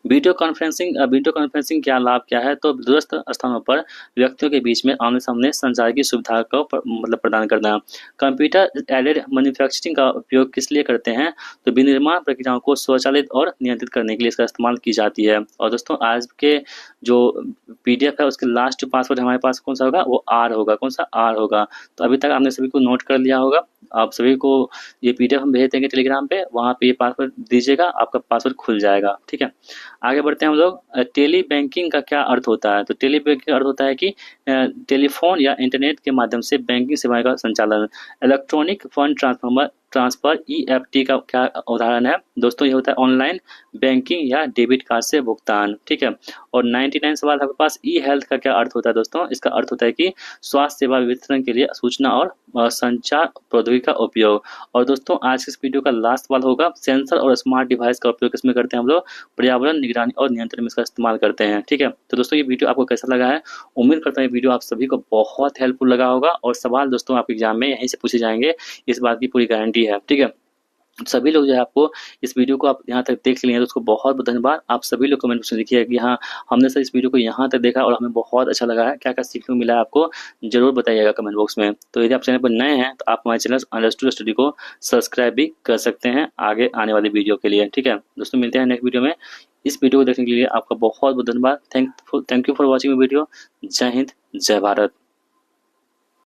वीडियो कॉन्फ्रेंसिंग क्या लाभ क्या है? तो दूरस्थ स्थानों पर व्यक्तियों के बीच में आमने सामने संचार की सुविधा को मतलब प्रदान करना। कंप्यूटर एडेड मैन्युफैक्चरिंग का उपयोग किस लिए करते हैं? तो विनिर्माण प्रक्रियाओं को स्वचालित और नियंत्रित करने के लिए इसका इस्तेमाल की जाती है। और दोस्तों आज के जो PDF है उसके लास्ट पासवर्ड हमारे पास कौन सा होगा? वो R होगा। कौन सा? R होगा। तो अभी तक आपने सभी को नोट कर लिया होगा। आप सभी को ये PDF हम भेज देंगे टेलीग्राम पे, वहाँ पे ये पासवर्ड दीजिएगा, आपका पासवर्ड खुल जाएगा। ठीक है, आगे बढ़ते हैं हम लोग। टेली बैंकिंग का क्या अर्थ होता है? तो टेली बैंकिंग का अर्थ होता है कि टेलीफोन या इंटरनेट के माध्यम से बैंकिंग सेवाएं का संचालन। इलेक्ट्रॉनिक फंड ट्रांसफर EFT का क्या उदाहरण है? दोस्तों ये होता है ऑनलाइन बैंकिंग या डेबिट कार्ड से भुगतान। ठीक है, और 99 सवाल आपके पास ई हेल्थ का क्या अर्थ होता है? दोस्तों इसका अर्थ होता है कि स्वास्थ्य सेवा वितरण के लिए सूचना और संचार प्रौद्योगिकी का उपयोग। और दोस्तों आज के इस वीडियो का लास्ट सवाल होगा, सेंसर और स्मार्ट डिवाइस का उपयोग किसमें करते हैं हम लोग? पर्यावरण निगरानी और नियंत्रण में इसका इस्तेमाल करते हैं। ठीक है, तो दोस्तों ये वीडियो आपको कैसा लगा है? उम्मीद करता हूँ वीडियो आप सभी को बहुत हेल्पफुल लगा होगा और सवाल दोस्तों आपके एग्जाम में यहीं से पूछे जाएंगे, इस बात की पूरी गारंटी है। ठीक है, सभी लोग जो है आपको इस वीडियो को आप यहाँ तक देख लिए तो उसको बहुत बहुत धन्यवाद। आप सभी लोग कमेंट में लिखिए कि हाँ हमने सर इस वीडियो को यहाँ तक देखा और हमें बहुत अच्छा लगा है, क्या क्या सीखने को मिला है आपको जरूर बताइएगा कमेंट बॉक्स में। तो यदि आप चैनल पर नए हैं तो आप हमारे चैनल अंडरस्टूड स्टडी को सब्सक्राइब भी कर सकते हैं आगे आने वाली वीडियो के लिए। ठीक है दोस्तों, मिलते हैं नेक्स्ट वीडियो में। इस वीडियो को देखने के लिए आपका बहुत बहुत धन्यवाद। Thank you for watching video. जय हिंद, जय भारत।